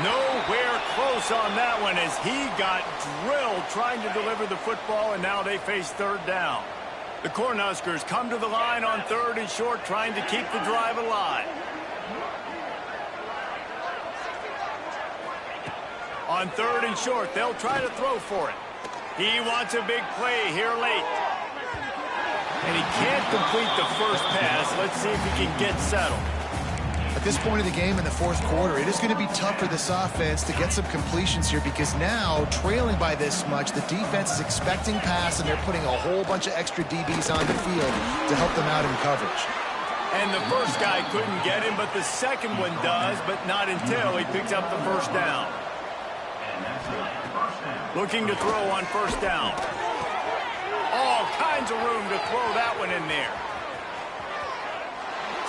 [SPEAKER 1] Nowhere close on that one as he got drilled trying to deliver the football, and now they face 3rd down. The Cornhuskers come to the line on 3rd and short, trying to keep the drive alive. On 3rd and short, they'll try to throw for it. He wants a big play here late. And he can't complete the first pass. Let's see if he can get settled.
[SPEAKER 3] At this point of the game in the 4th quarter, it is going to be tough for this offense to get some completions here because now, trailing by this much, the defense is expecting pass, and they're putting a whole bunch of extra DBs on the field to help them out in coverage.
[SPEAKER 1] And the first guy couldn't get him, but the second one does, but not until he picks up the first down. Looking to throw on first down. All kinds of room to throw that one in there.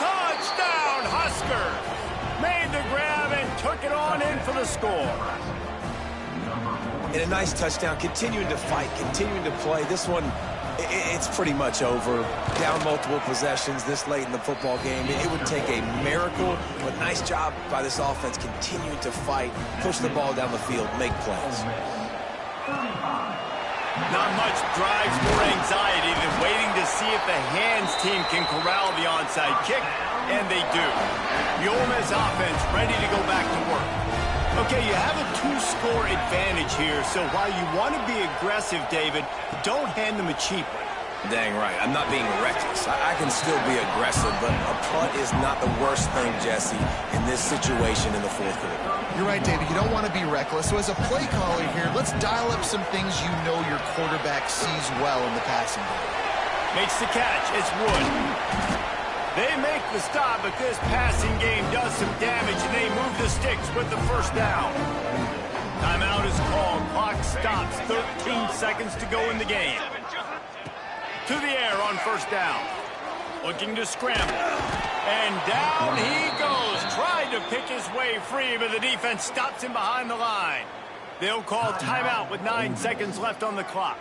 [SPEAKER 1] Touchdown, Huskers! Made the grab and took it on in for the score.
[SPEAKER 2] And a nice touchdown, continuing to fight, continuing to play. This one, it's pretty much over. Down multiple possessions this late in the football game. It would take a miracle, but nice job by this offense continuing to fight, push the ball down the field, make plays.
[SPEAKER 1] Not much drives more anxiety than waiting to see if the hands team can corral the onside kick, and they do. The Ole Miss offense ready to go back to work. Okay, you have a 2-score advantage here, so while you want to be aggressive, David, don't hand them a cheap one.
[SPEAKER 2] Dang right. I'm not being reckless. I can still be aggressive, but a punt is not the worst thing, Jesse, in this situation in the fourth quarter.
[SPEAKER 3] You're right, David. You don't want to be reckless. So as a play caller here, let's dial up some things you know your quarterback sees well in the passing game.
[SPEAKER 1] Makes the catch. It's Wood. They make the stop, but this passing game does some damage, and they move the sticks with the first down. Timeout is called. Clock stops. 13 seconds to go in the game. To the air on first down. Looking to scramble. And down he goes. Tried to pick his way free, but the defense stops him behind the line. They'll call timeout with 9 seconds left on the clock.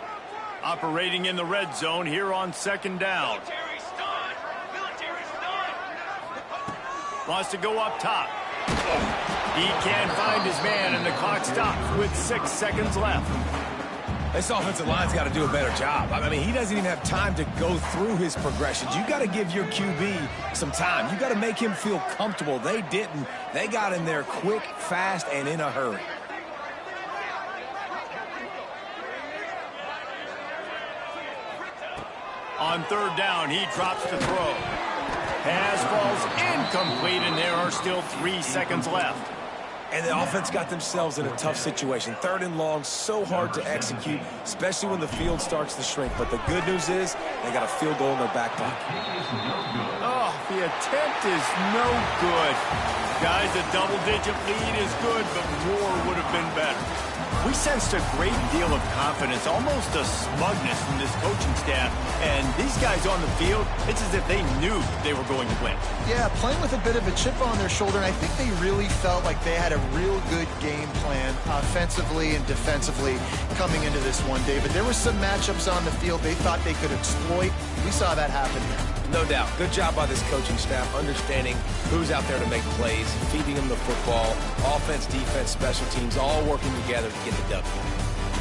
[SPEAKER 1] Operating in the red zone here on second down. Wants to go up top. He can't find his man, and the clock stops with 6 seconds left.
[SPEAKER 2] This offensive line's got to do a better job. I mean, he doesn't even have time to go through his progressions. You got to give your QB some time. You got to make him feel comfortable. They didn't. They got in there quick, fast, and in a hurry.
[SPEAKER 1] On third down, he drops to throw. Pass falls incomplete, and there are still 3 seconds left.
[SPEAKER 2] And the offense got themselves in a tough situation. Third and long, so hard to execute, especially when the field starts to shrink. But the good news is they got a field goal in their back pocket.
[SPEAKER 1] Oh, the attempt is no good. Guys, a double-digit lead is good, but more would have been better. We sensed a great deal of confidence, almost a smugness from this coaching staff. And these guys on the field, it's as if they knew they were going to win.
[SPEAKER 3] Yeah, playing with a bit of a chip on their shoulder, and I think they really felt like they had a real good game plan offensively and defensively coming into this one, David. There were some matchups on the field they thought they could exploit. We saw that happen here.
[SPEAKER 2] No doubt. Good job by this coaching staff understanding who's out there to make plays, feeding them the football, offense, defense, special teams, all working together to get the W.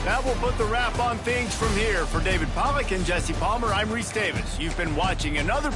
[SPEAKER 1] That will put the wrap on things from here. For David Pollack and Jesse Palmer, I'm Reese Davis. You've been watching another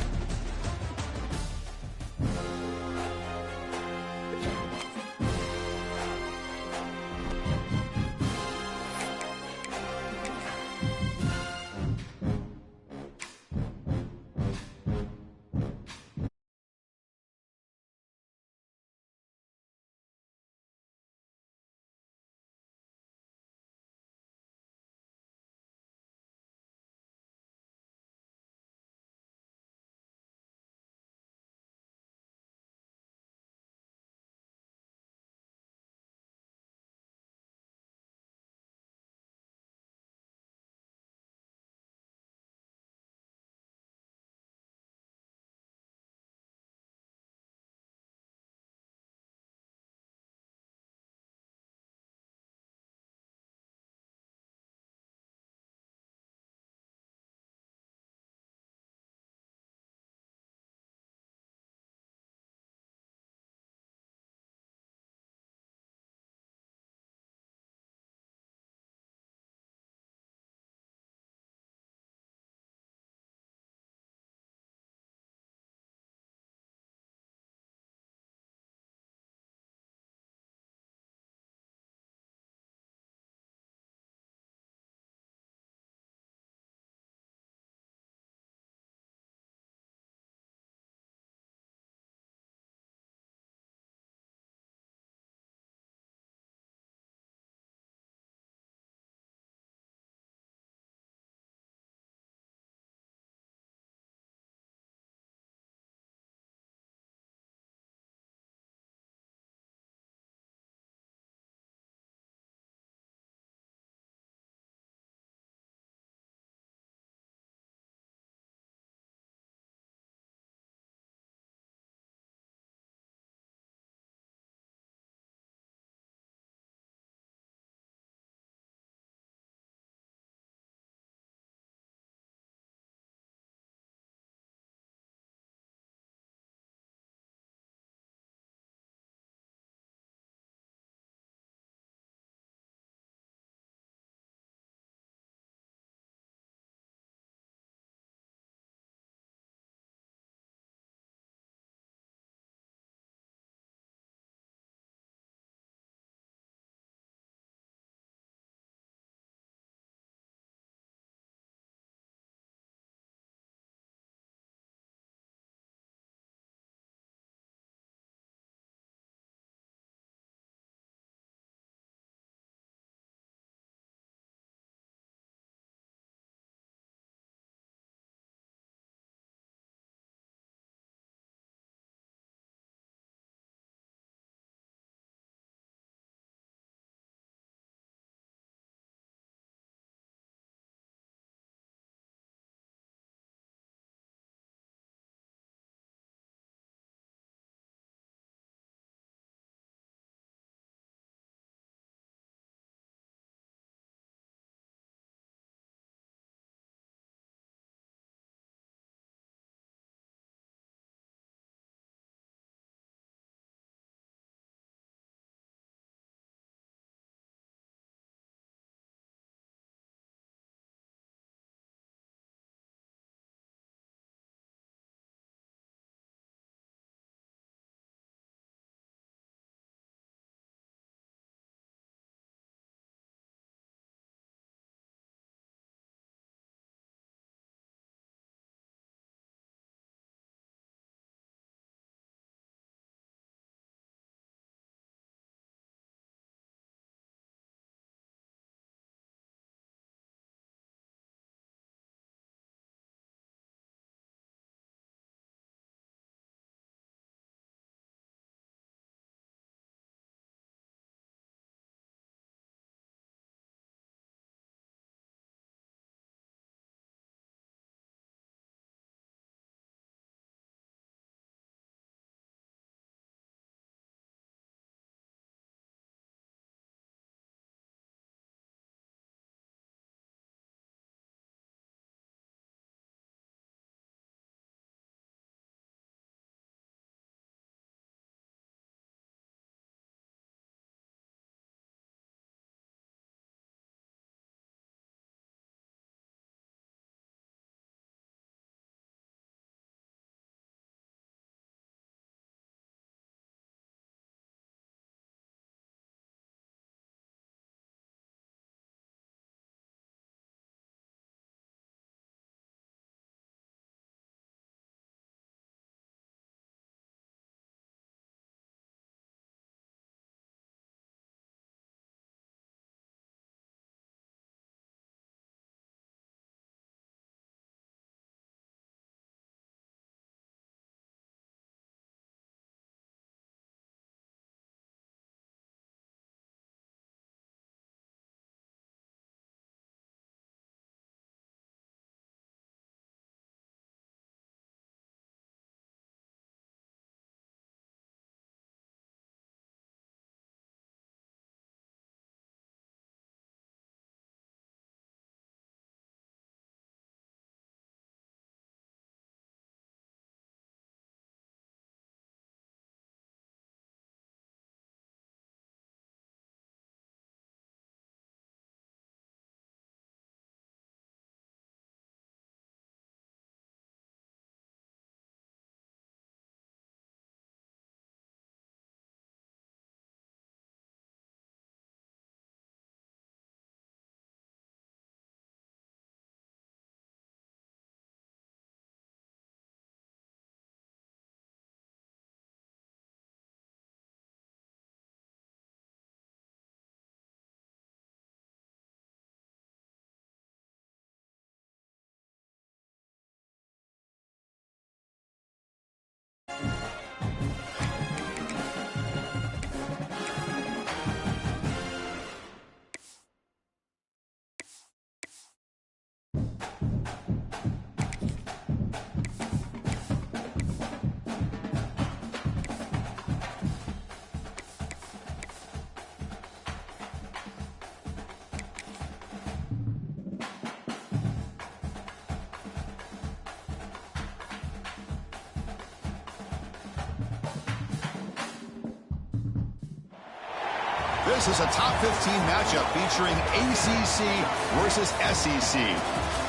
[SPEAKER 7] This is a top 15 matchup featuring ACC versus SEC.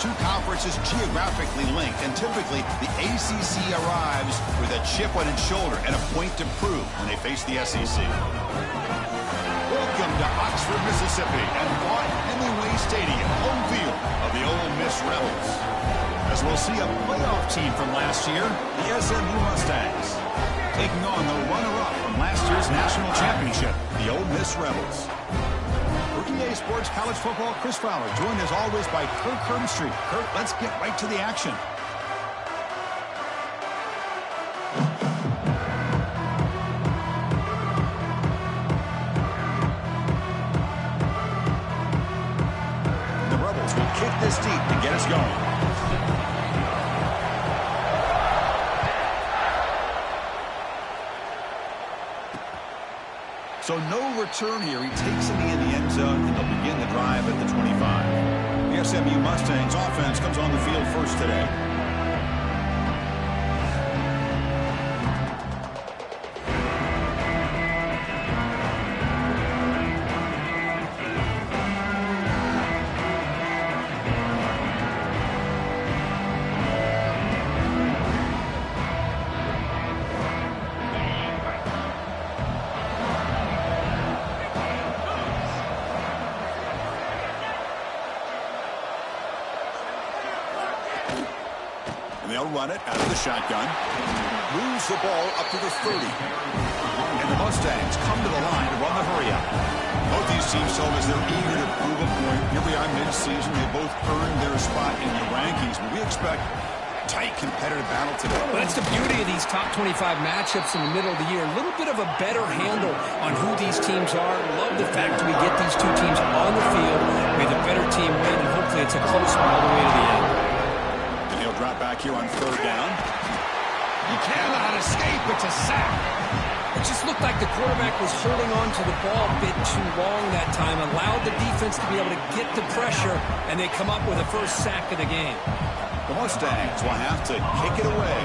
[SPEAKER 7] Two conferences geographically linked, and typically the ACC arrives with a chip on its shoulder and a point to prove when they face the SEC. Welcome to Oxford, Mississippi, and Vaught-Hemingway Stadium, home field of the Ole Miss Rebels. As we'll see a playoff team from last year, the SMU Mustangs, taking on the runner-up from last year's national championship, the Ole Miss Rebels. For EA Sports College Football, Chris Fowler, joined as always by Kirk Herbstreit. Kirk, let's get right to the action. The Rebels will kick this deep to get us going. So no return here. He takes it in the end zone, and they'll begin the drive at the 25. The SMU Mustangs offense comes on the field first today. They'll run it out of the shotgun. Moves the ball up to the 30. And the Mustangs come to the line to run the hurry-up. Both these teams tell us they're eager to prove a point. Here we are mid-season. They both earned their spot in the rankings. But we expect a tight, competitive battle today.
[SPEAKER 8] Well, that's the beauty of these top 25 matchups in the middle of the year. A little bit of a better handle on who these teams are. Love the fact we get these two teams on the field. May the better team win, and hopefully it's a close one all the way to the end.
[SPEAKER 7] Drop back here on third down. He cannot escape. It's a sack.
[SPEAKER 8] It just looked like the quarterback was holding on to the ball a bit too long that time, allowed the defense to be able to get the pressure, and they come up with the first sack of the game.
[SPEAKER 7] The Mustangs will have to kick it away.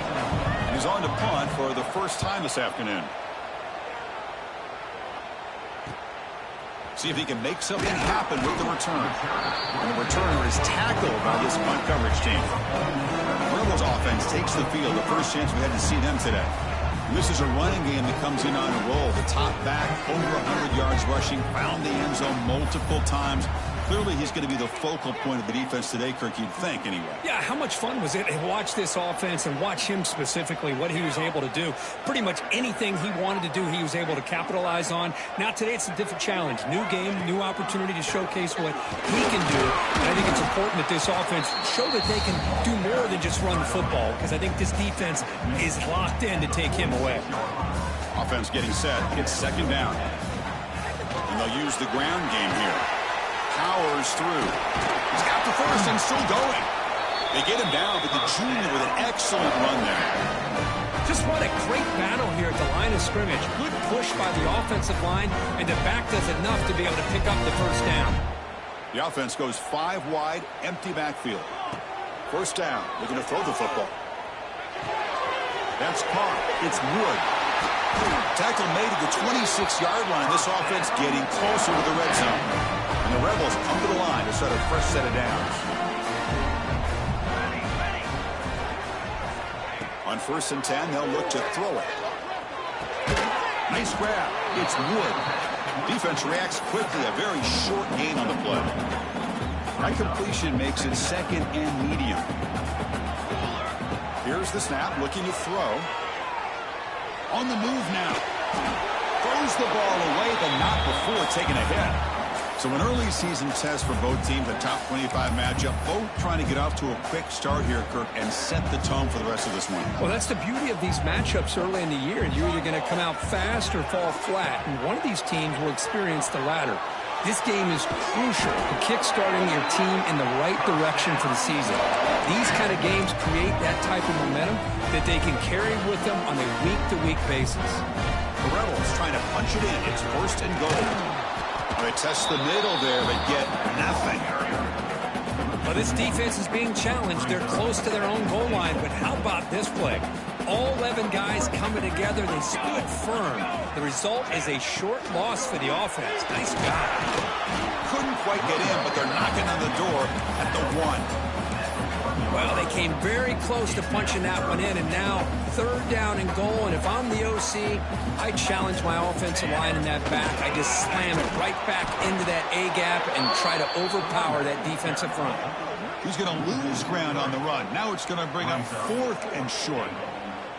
[SPEAKER 7] And he's on to punt for the first time this afternoon. See if he can make something happen with the return. And the returner is tackled by this punt coverage team. Rebels offense takes the field. The first chance we had to see them today. And this is a running game that comes in on a roll. The top back, over 100 yards rushing, found the end zone multiple times. Clearly, he's going to be the focal point of the defense today, Kirk, you'd think, anyway.
[SPEAKER 8] Yeah, how much fun was it to watch this offense and watch him specifically, what he was able to do. Pretty much anything he wanted to do, he was able to capitalize on. Now, today, it's a different challenge. New game, new opportunity to showcase what he can do. And I think it's important that this offense show that they can do more than just run the football, because I think this defense is locked in to take him away.
[SPEAKER 7] Offense getting set. It's second down. And they'll use the ground game here. Powers through. He's got the first and still going. They get him down, but the junior with an excellent run there.
[SPEAKER 8] Just what a great battle here at the line of scrimmage. Good push by the offensive line, and the back does enough to be able to pick up the first down.
[SPEAKER 7] The offense goes 5 wide, empty backfield. First down, looking to throw the football. That's caught. It's Wood. Tackle made at the 26-yard line. This offense getting closer to the red zone. And the Rebels come to the line to start a fresh set of downs. On 1st and 10, they'll look to throw it. Nice grab. It's Wood. Defense reacts quickly. A very short gain on the play. That completion makes it second and medium. Here's the snap, looking to throw. On the move now. Throws the ball away, but not before taking a hit. So an early season test for both teams, a top 25 matchup. Both trying to get off to a quick start here, Kirk, and set the tone for the rest of this one.
[SPEAKER 8] Well, that's the beauty of these matchups early in the year. You're either going to come out fast or fall flat, and one of these teams will experience the latter. This game is crucial to kick-starting your team in the right direction for the season. These kind of games create that type of momentum that they can carry with them on a week-to-week basis.
[SPEAKER 7] The Rebels trying to punch it in. It's 1st and goal. They test the middle there, but get nothing.
[SPEAKER 8] Well, this defense is being challenged. They're close to their own goal line, but how about this play? All 11 guys coming together. They stood firm. The result is a short loss for the offense. Nice job.
[SPEAKER 7] Couldn't quite get in, but they're knocking on the door at the 1.
[SPEAKER 8] Well, they came very close to punching that one in, and now 3rd down and goal. And if I'm the OC, I challenge my offensive line in that back. I just slam it right back into that A-gap and try to overpower that defensive front.
[SPEAKER 7] He's going to lose ground on the run. Now it's going to bring up 4th and short.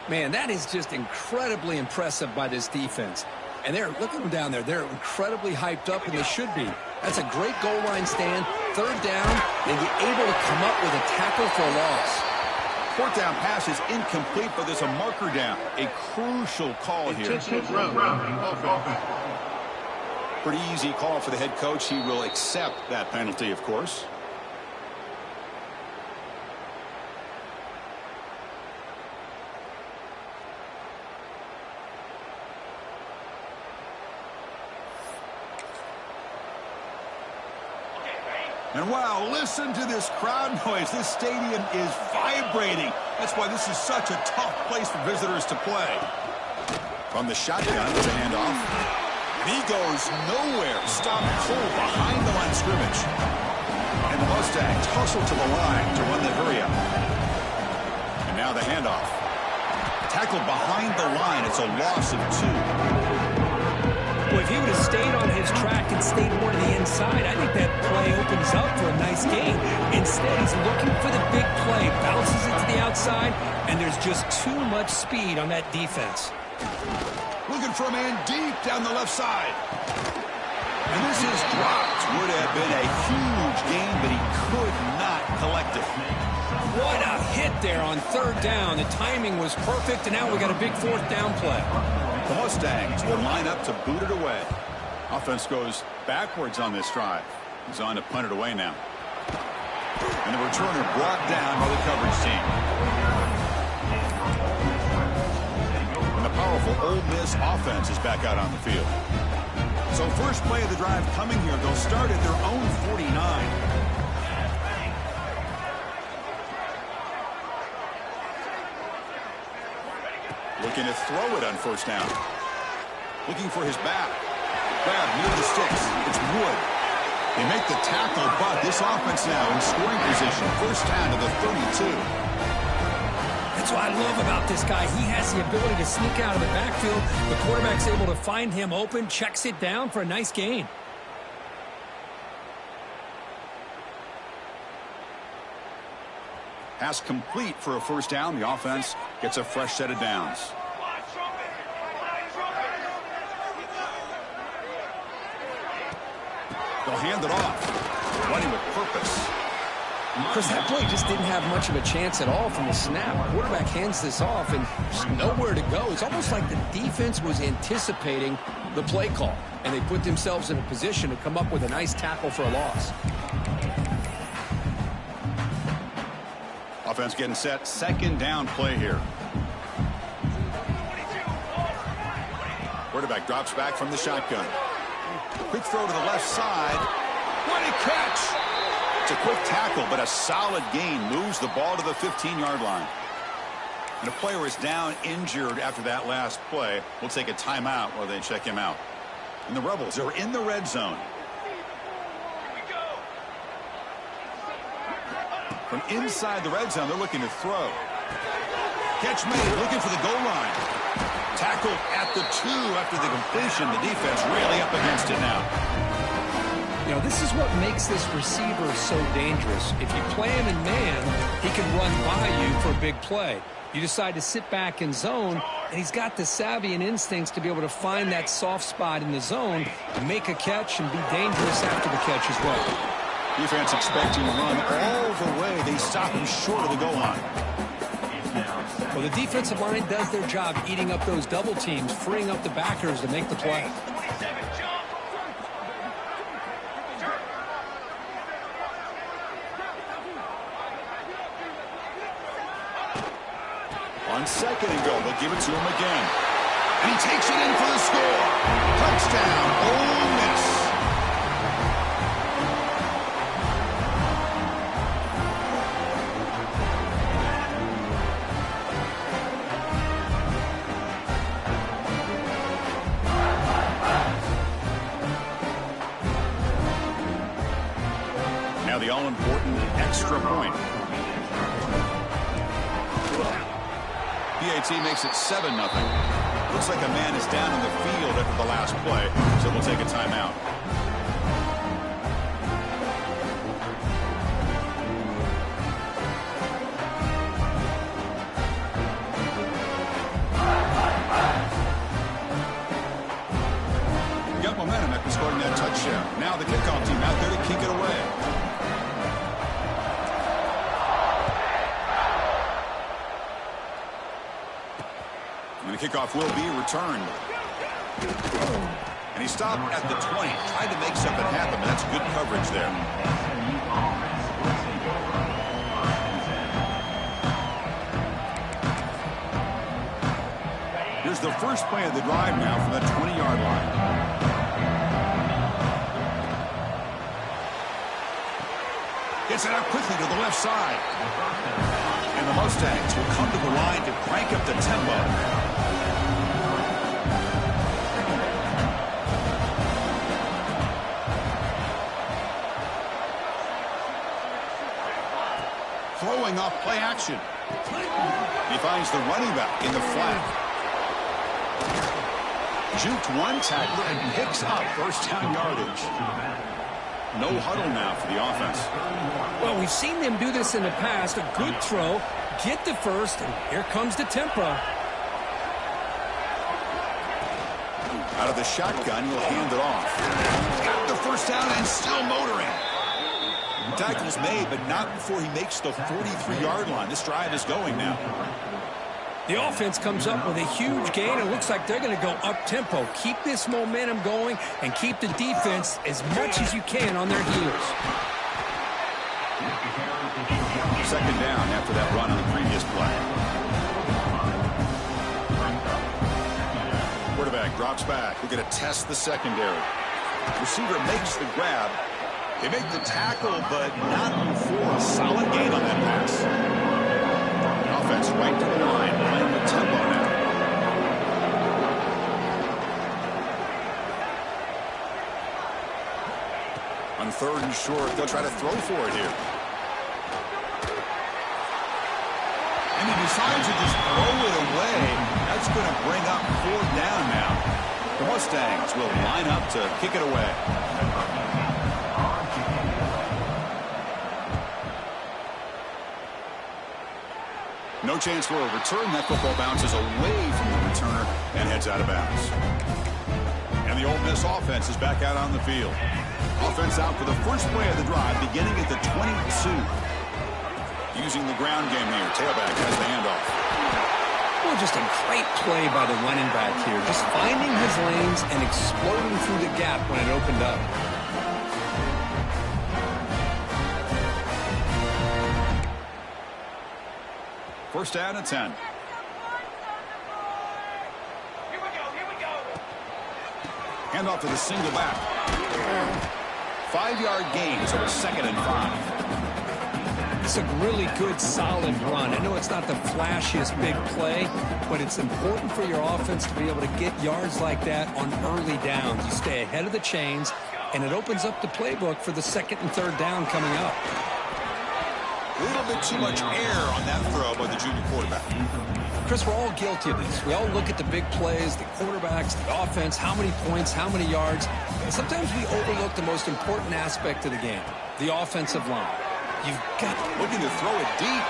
[SPEAKER 8] Man, that is just incredibly impressive by this defense. And look at them down there. They're incredibly hyped up, and they should be. That's a great goal line stand. 3rd down, and you're able to come up with a tackle for a loss.
[SPEAKER 7] 4th down pass is incomplete, but there's a marker down. A crucial call here. Pretty easy call for the head coach. He will accept that penalty, of course. And wow, listen to this crowd noise. This stadium is vibrating. That's why this is such a tough place for visitors to play. From the shotgun, it's a handoff. And he goes nowhere. Stop cold behind the line of scrimmage. And the Mustangs hustle to the line to run the hurry up. And now the handoff. Tackled behind the line. It's a loss of 2.
[SPEAKER 8] Well, if he would have stayed on his track and stayed more to the inside, I think that play opens up for a nice gain. Instead, he's looking for the big play, bounces it to the outside, and there's just too much speed on that defense.
[SPEAKER 7] Looking for a man deep down the left side. And this is dropped. Would have been a huge gain, but he could not collect it.
[SPEAKER 8] What a hit there on 3rd down. The timing was perfect, and now we got a big 4th down play.
[SPEAKER 7] The Mustangs will line up to boot it away. Offense goes backwards on this drive. He's on to punt it away now. And the returner brought down by the coverage team. And the powerful Ole Miss offense is back out on the field. So first play of the drive coming here. They'll start at their own 49. Looking to throw it on 1st down. Looking for his back. Grab near the sticks. It's Wood. They make the tackle, but this offense now in scoring position. 1st down to the 32.
[SPEAKER 8] That's what I love about this guy. He has the ability to sneak out of the backfield. The quarterback's able to find him open, checks it down for a nice gain.
[SPEAKER 7] Pass complete for a 1st down. The offense gets a fresh set of downs. They'll hand it off. Running with purpose.
[SPEAKER 8] Because that play just didn't have much of a chance at all from the snap. The quarterback hands this off and just nowhere to go. It's almost like the defense was anticipating the play call, and they put themselves in a position to come up with a nice tackle for a loss.
[SPEAKER 7] Offense getting set. 2nd down play here. Quarterback drops back from the shotgun. Quick throw to the left side. What a catch! It's a quick tackle, but a solid gain. Moves the ball to the 15-yard line. And a player is down injured after that last play. We'll take a timeout while they check him out. And the Rebels are in the red zone. From inside the red zone, they're looking to throw. Catch made, looking for the goal line. Tackled at the 2 after the completion. The defense really up against it now.
[SPEAKER 8] You know, this is what makes this receiver so dangerous. If you play him in man, he can run by you for a big play. You decide to sit back in zone, and he's got the savvy and instincts to be able to find that soft spot in the zone, make a catch, and be dangerous after the catch as well.
[SPEAKER 7] Defense expecting to run all the way. They stop him short of the goal line.
[SPEAKER 8] Well, the defensive line does their job eating up those double teams, freeing up the backers to make the play.
[SPEAKER 7] On 2nd and goal, they'll give it to him again. And he takes it in for the score. Touchdown, Ole Miss. extra point. PAT makes it 7-0. Looks like a man is down in the field after the last play, so we'll take a timeout. Got momentum after scoring that touchdown. Now the kickoff team out there to kick it away. And the kickoff will be returned. And he stopped at the 20. Tried to make something happen, but that's good coverage there. Here's the first play of the drive now from the 20-yard line. Gets it out quickly to the left side. And the Mustangs will come to the line to crank up the tempo. Throwing off play action. He finds the running back in the flat. Juked one tackler and picks up first down yardage. No huddle now for the offense.
[SPEAKER 8] Well, we've seen them do this in the past. A good throw, get the first, and here comes the tempo.
[SPEAKER 7] Out of the shotgun, he'll hand it off. Got the first down and still motoring. Tackle's made, but not before he makes the 43-yard line. This drive is going now.
[SPEAKER 8] The offense comes up with a huge gain. It looks like they're going to go up-tempo. Keep this momentum going and keep the defense as much as you can on their heels.
[SPEAKER 7] Second down after that run on the previous play. Quarterback drops back. We're going to test the secondary. Receiver makes the grab. They make the tackle, but not before a solid gain on that pass. Offense right to the line, playing with tempo now. On third and short, they'll try to throw for it here. And he decides to just throw it away. That's going to bring up fourth down now. The Mustangs will line up to kick it away. No chance for a return. That football bounces away from the returner and heads out of bounds. And the Ole Miss offense is back out on the field. Offense out for the first play of the drive, beginning at the 22. Using the ground game here. Tailback has the handoff.
[SPEAKER 8] Well, just a great play by the running back here. Just finding his lanes and exploding through the gap when it opened up.
[SPEAKER 7] First down and 10.
[SPEAKER 6] Here we go.
[SPEAKER 7] Handoff to the single back. 5-yard gain, so it's 2nd and 5.
[SPEAKER 8] It's a really good, solid run. I know it's not the flashiest big play, but it's important for your offense to be able to get yards like that on early downs. You stay ahead of the chains, and it opens up the playbook for the 2nd and 3rd down coming up.
[SPEAKER 7] A little bit too much air on that throw by the junior quarterback.
[SPEAKER 8] Chris, we're all guilty of this. We all look at the big plays, the quarterbacks, the offense, how many points, how many yards. And sometimes we overlook the most important aspect of the game, the offensive line. You've got
[SPEAKER 7] looking to throw it deep.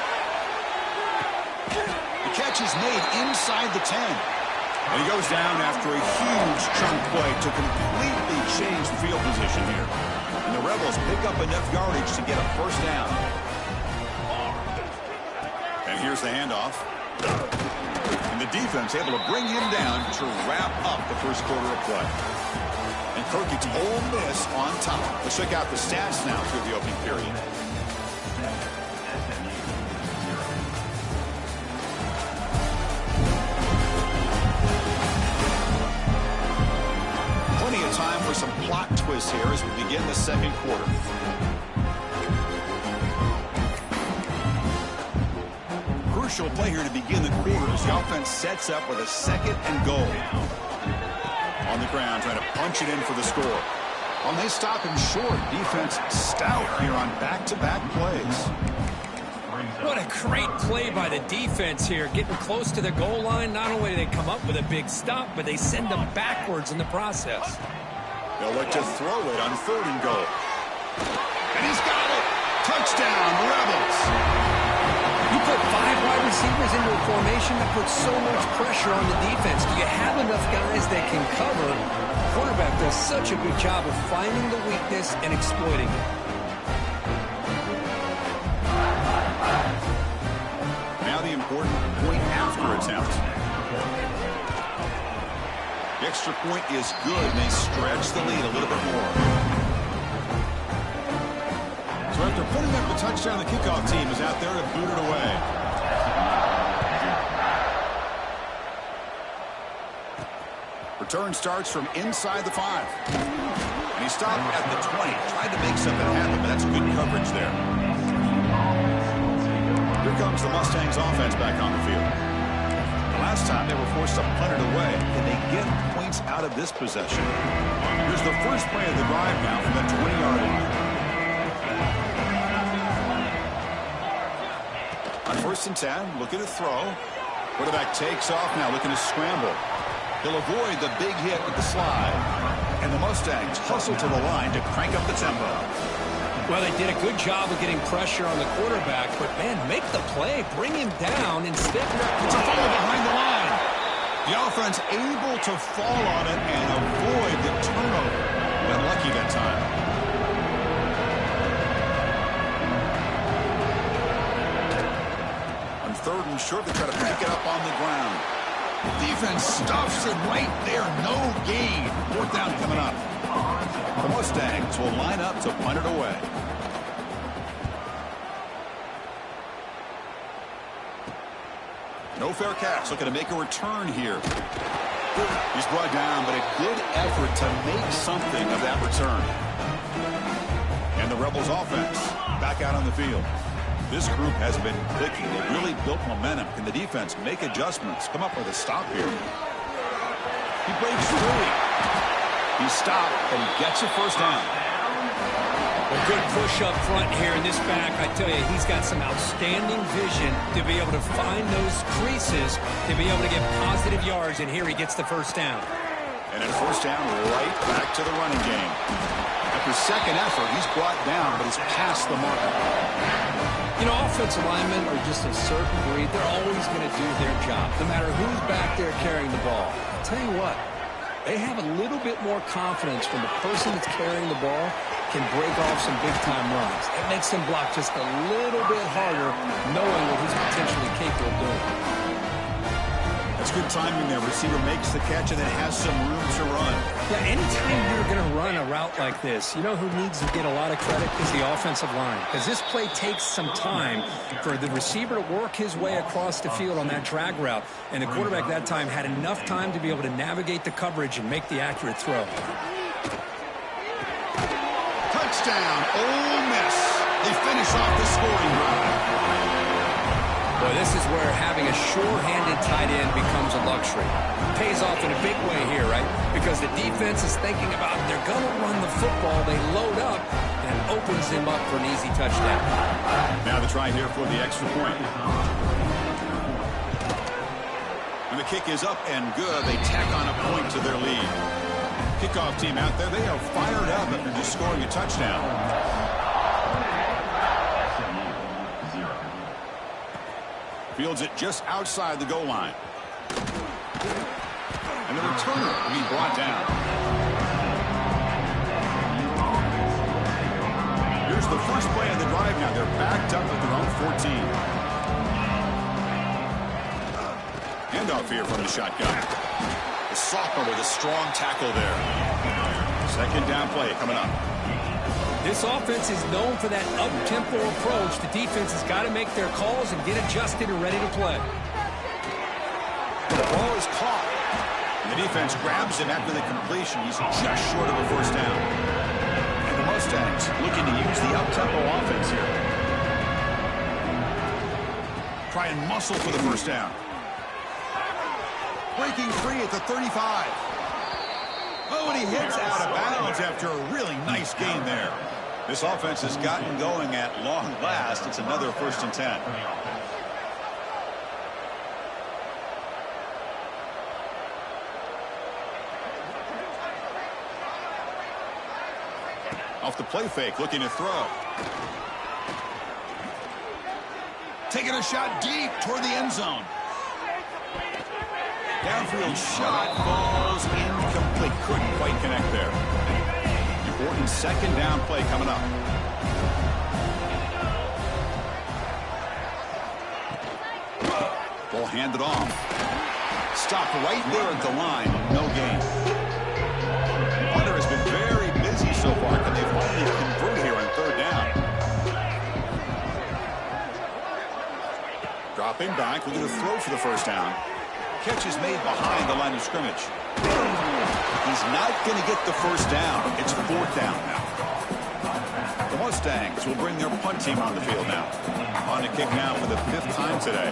[SPEAKER 7] The catch is made inside the 10. And he goes down after a huge chunk play to completely change field position here. And the Rebels pick up enough yardage to get a first down. And here's the handoff. And the defense able to bring him down to wrap up the first quarter of play. And Kirk gets Ole Miss on top. Let's check out the stats now through the opening period. Plenty of time for some plot twists here as we begin the second quarter. Crucial play here to begin the quarter as the offense sets up with a 2nd and goal. On the ground, trying to punch it in for the score. Well, they stop him short. Defense stout here on back-to-back plays.
[SPEAKER 8] What a great play by the defense here. Getting close to the goal line, not only do they come up with a big stop, but they send them backwards in the process.
[SPEAKER 7] They'll look to throw it on 3rd and goal. And he's got it. Touchdown, Rebels.
[SPEAKER 8] You put 5 wide receivers into a formation that puts so much pressure on the defense. Do you have enough guys that can cover? The quarterback does such a good job of finding the weakness and exploiting it.
[SPEAKER 7] Now the important point after attempt. The extra point is good, and they stretch the lead a little bit more. So after putting up the touchdown, the kickoff team is out there to boot it away. Return starts from inside the 5. And he stopped at the 20. Tried to make something happen, but that's good coverage there. Here comes the Mustangs offense back on the field. Last time they were forced to punt it away. Can they get points out of this possession? Here's the first play of the drive now from the 20-yard line. On 1st and 10, looking to throw. Quarterback takes off now, looking to scramble. He'll avoid the big hit with the slide. And the Mustangs hustle to the line to crank up the tempo.
[SPEAKER 8] Well, they did a good job of getting pressure on the quarterback, but, man, make the play. Bring him down instead.
[SPEAKER 7] It's a fumble behind the line. The offense able to fall on it and avoid the turnover. Got lucky that time. On 3rd and short, they try to pick it up on the ground. Defense stuffs it right there. No gain. 4th down coming up. The Mustangs will line up to punt it away. No fair catch. Looking to make a return here. He's brought down, but a good effort to make something of that return. And the Rebels offense back out on the field. This group has been clicking. They've really built momentum. Can the defense make adjustments? Come up with a stop here. He breaks free. He stopped and gets a 1st down.
[SPEAKER 8] A good push up front here in this back. I tell you, he's got some outstanding vision to be able to find those creases, to be able to get positive yards, and here he gets the 1st down.
[SPEAKER 7] And a 1st down right back to the running game. After second effort, he's brought down, but he's past the mark.
[SPEAKER 8] You know, offensive linemen are just a certain breed. They're always going to do their job, no matter who's back there carrying the ball. I'll tell you what, they have a little bit more confidence when the person that's carrying the ball can break off some big-time runs. It makes them block just a little bit harder, knowing what he's potentially capable of doing.
[SPEAKER 7] That's good timing there. Receiver makes the catch and then has some room to run.
[SPEAKER 8] Yeah, anytime you're going to run a route like this, you know who needs to get a lot of credit is the offensive line. Because this play takes some time for the receiver to work his way across the field on that drag route. And the quarterback that time had enough time to be able to navigate the coverage and make the accurate throw.
[SPEAKER 7] Touchdown, Ole Miss. They finish off the scoring drive.
[SPEAKER 8] Boy, this is where having a sure-handed tight end becomes a luxury. Pays off in a big way here, right? Because the defense is thinking about they're going to run the football. They load up and opens them up for an easy touchdown.
[SPEAKER 7] Now the try here for the extra point. And the kick is up and good. They tack on a point to their lead. Kickoff team out there, they are fired up after just scoring a touchdown. Fields it just outside the goal line. And the returner will be brought down. Here's the first play of the drive now. They're backed up at their own 14. Handoff here from the shotgun. The sophomore with a strong tackle there. Second down play coming up.
[SPEAKER 8] This offense is known for that up-tempo approach. The defense has got to make their calls and get adjusted and ready to play.
[SPEAKER 7] The ball is caught. And the defense grabs him after the completion. He's just short of a 1st down. And the Mustangs looking to use the up-tempo offense here. Try and muscle for the 1st down. Breaking free at the 35. Oh, and he hits out of bounds after a really nice gain there. This offense has gotten going at long last. It's another 1st and 10. Off the play fake, looking to throw. Taking a shot deep toward the end zone. Downfield shot falls incomplete. Couldn't quite connect there. Important 2nd down play coming up. Ball handed off. Stopped right there at the line. No gain. Hunter has been very busy so far. Can they finally convert here on 3rd down? Dropping back. We're going to throw for the 1st down. Catch is made behind the line of scrimmage. He's not going to get the 1st down. It's 4th down now. The Mustangs will bring their punt team on the field now. On to kick now for the 5th time today.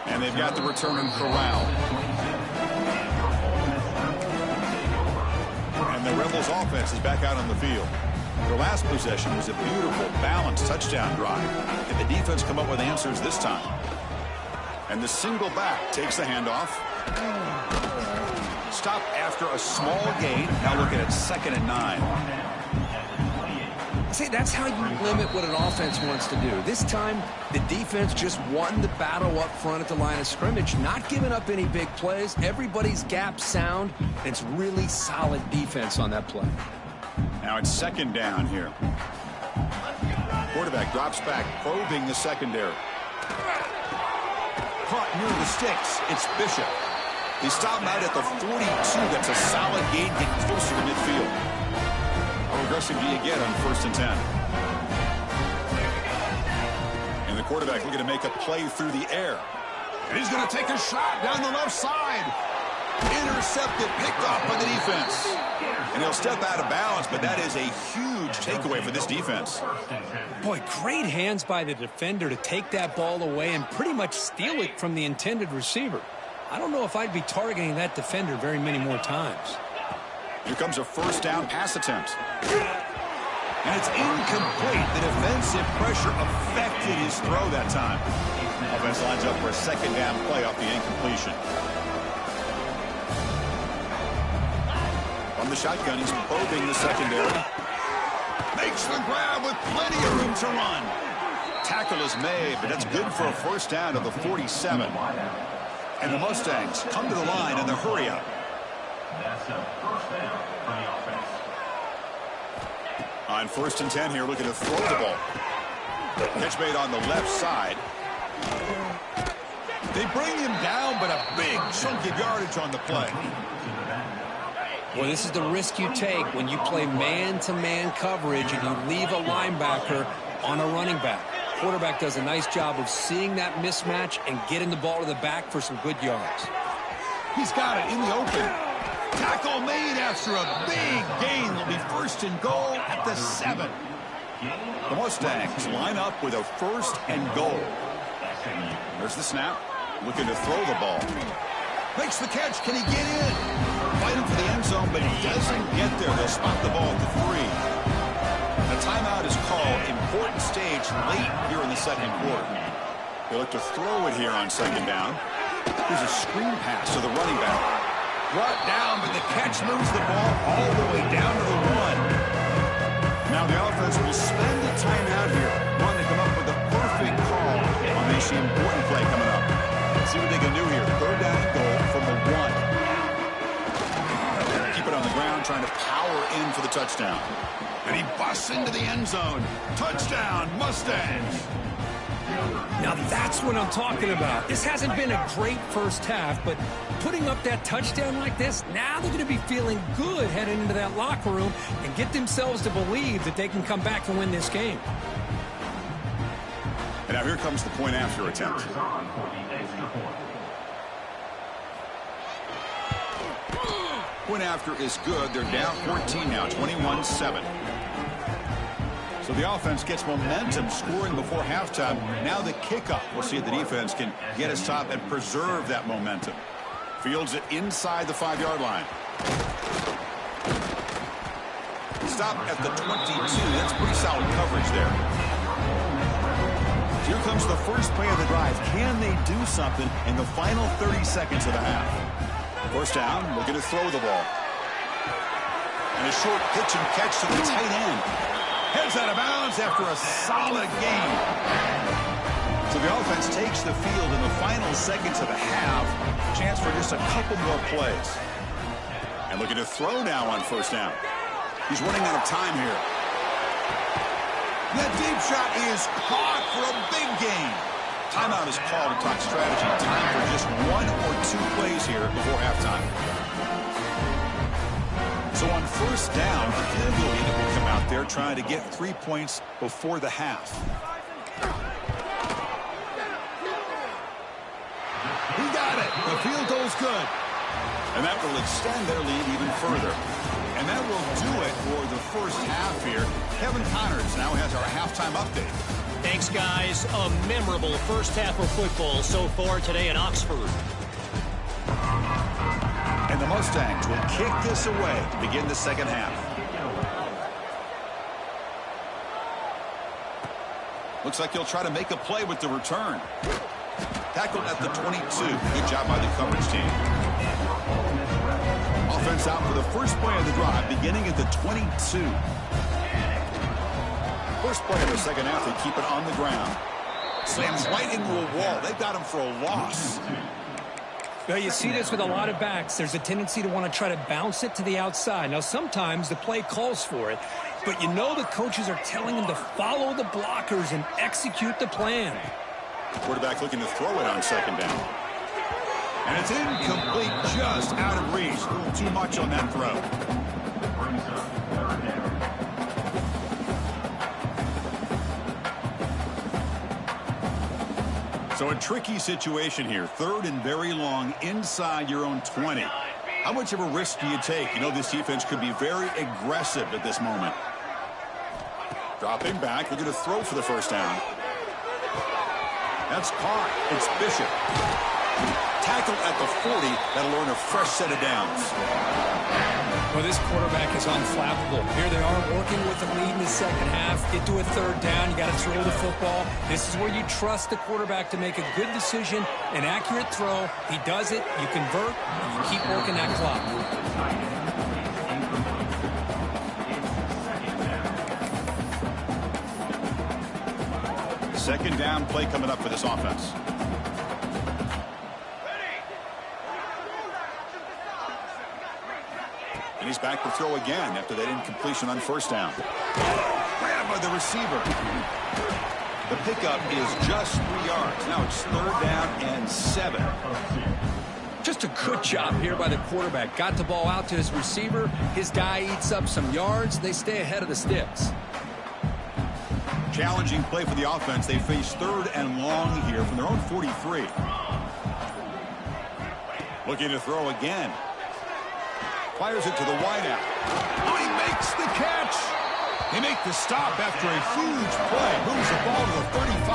[SPEAKER 7] And they've got the returning corral. And the Rebels offense is back out on the field. Their last possession was a beautiful, balanced touchdown drive. Can the defense come up with answers this time? And the single back takes the handoff. Stop after a small gain. Now looking at 2nd and 9.
[SPEAKER 8] See, that's how you limit what an offense wants to do. This time, the defense just won the battle up front at the line of scrimmage, not giving up any big plays. Everybody's gap sound. It's really solid defense on that play.
[SPEAKER 7] Now it's 2nd down here. Quarterback drops back, probing the secondary. Caught near the sticks. It's Bishop. They stop him out at the 42. That's a solid gain, getting closer to midfield. How aggressive do you get on 1st and 10? And the quarterback looking to make a play through the air. And he's going to take a shot down the left side. Intercepted, picked off by the defense. And he'll step out of bounds, but that is a huge takeaway for this defense.
[SPEAKER 8] Boy, great hands by the defender to take that ball away and pretty much steal it from the intended receiver. I don't know if I'd be targeting that defender very many more times.
[SPEAKER 7] Here comes a 1st down pass attempt. And it's incomplete. The defensive pressure affected his throw that time. Offense lines up for a 2nd down play off the incompletion. From the shotgun, he's probing the secondary. Makes the grab with plenty of room to run. Tackle is made, but that's good for a 1st down to the 47. And the Mustangs come to the line in the hurry up.
[SPEAKER 4] That's a 1st down for the offense.
[SPEAKER 7] On 1st and 10 here, looking to throw the ball. Catch made on the left side. They bring him down, but a big chunk of yardage on the play.
[SPEAKER 8] Well, this is the risk you take when you play man-to-man coverage and you leave a linebacker on a running back. Quarterback does a nice job of seeing that mismatch and getting the ball to the back for some good yards.
[SPEAKER 7] He's got it in the open. Tackle made after a big gain. Will be 1st and goal at the 7. The Mustangs line up with a 1st and goal. There's the snap. Looking to throw the ball. Makes the catch. Can he get in? Fighting for the end zone, but he doesn't get there. They'll spot the ball at the 3. A timeout is called. Important stage late here in the 2nd quarter. They look to throw it here on 2nd down. Here's a screen pass to the running back. Brought down, but the catch moves the ball all the way down to the 1. Now the offense will spend a timeout here. Want to come up with a perfect call on this important play coming up. Let's see what they can do here. 3rd down and goal from the 1. Keep it on the ground, trying to power in for the touchdown. And he busts into the end zone. Touchdown, Mustangs.
[SPEAKER 8] Now that's what I'm talking about. This hasn't been a great 1st half, but putting up that touchdown like this, now they're going to be feeling good heading into that locker room and get themselves to believe that they can come back and win this game.
[SPEAKER 7] And now here comes the point after attempt. Point after is good. They're down 14 now, 21-7. So the offense gets momentum scoring before halftime. Now the kickoff. We'll see if the defense can get a stop and preserve that momentum. Fields it inside the 5-yard line. Stop at the 22. That's pretty solid coverage there. Here comes the first play of the drive. Can they do something in the final 30 seconds of the half? First down, looking to throw the ball. And a short pitch and catch to the tight end. Heads out of bounds after a solid gain. So the offense takes the field in the final seconds of the half. Chance for just a couple more plays. And looking to throw now on first down. He's running out of time here. That deep shot is caught for a big gain. Timeout is called to talk strategy. Time for just 1 or 2 plays here before halftime. So on first down, the field goal unit will come out there trying to get 3 points before the half. He got it. The field goal's good. And that will extend their lead even further. And that will do it for the first half here. Kevin Connors now has our halftime update.
[SPEAKER 5] Thanks, guys. A memorable first half of football so far today in Oxford.
[SPEAKER 7] And the Mustangs will kick this away to begin the second half. Looks like he'll try to make a play with the return. Tackled at the 22. Good job by the coverage team. Offense out for the first play of the drive, beginning at the 22. First play of the second half, they keep it on the ground. Slams right into a wall. They've got him for a loss.
[SPEAKER 8] Well, you see this with a lot of backs. There's a tendency to want to try to bounce it to the outside. Now, sometimes the play calls for it, but you know the coaches are telling them to follow the blockers and execute the plan.
[SPEAKER 7] Quarterback looking to throw it on second down. And it's incomplete, just out of reach. A little too much on that throw. So a tricky situation here. 3rd and very long inside your own 20. How much of a risk do you take? You know this defense could be very aggressive at this moment. Dropping back, looking to throw for the first down. That's caught. It's Bishop. Tackled at the 40. That'll earn a fresh set of downs.
[SPEAKER 8] Well, this quarterback is unflappable. Here they are working with the lead in the second half. Get to a 3rd down. You got to throw the football. This is where you trust the quarterback to make a good decision, an accurate throw. He does it. You convert, and you keep working that clock.
[SPEAKER 7] Second down play coming up for this offense. And he's back to throw again after that incompletion on first down. Grabbed by the receiver. The pickup is just 3 yards. Now it's 3rd down and 7.
[SPEAKER 8] Just a good job here by the quarterback. Got the ball out to his receiver. His guy eats up some yards. They stay ahead of the sticks.
[SPEAKER 7] Challenging play for the offense. They face 3rd and long here from their own 43. Looking to throw again. Fires it to the wideout. Oh, he makes the catch. They make the stop after a huge play. Moves the ball to the 35.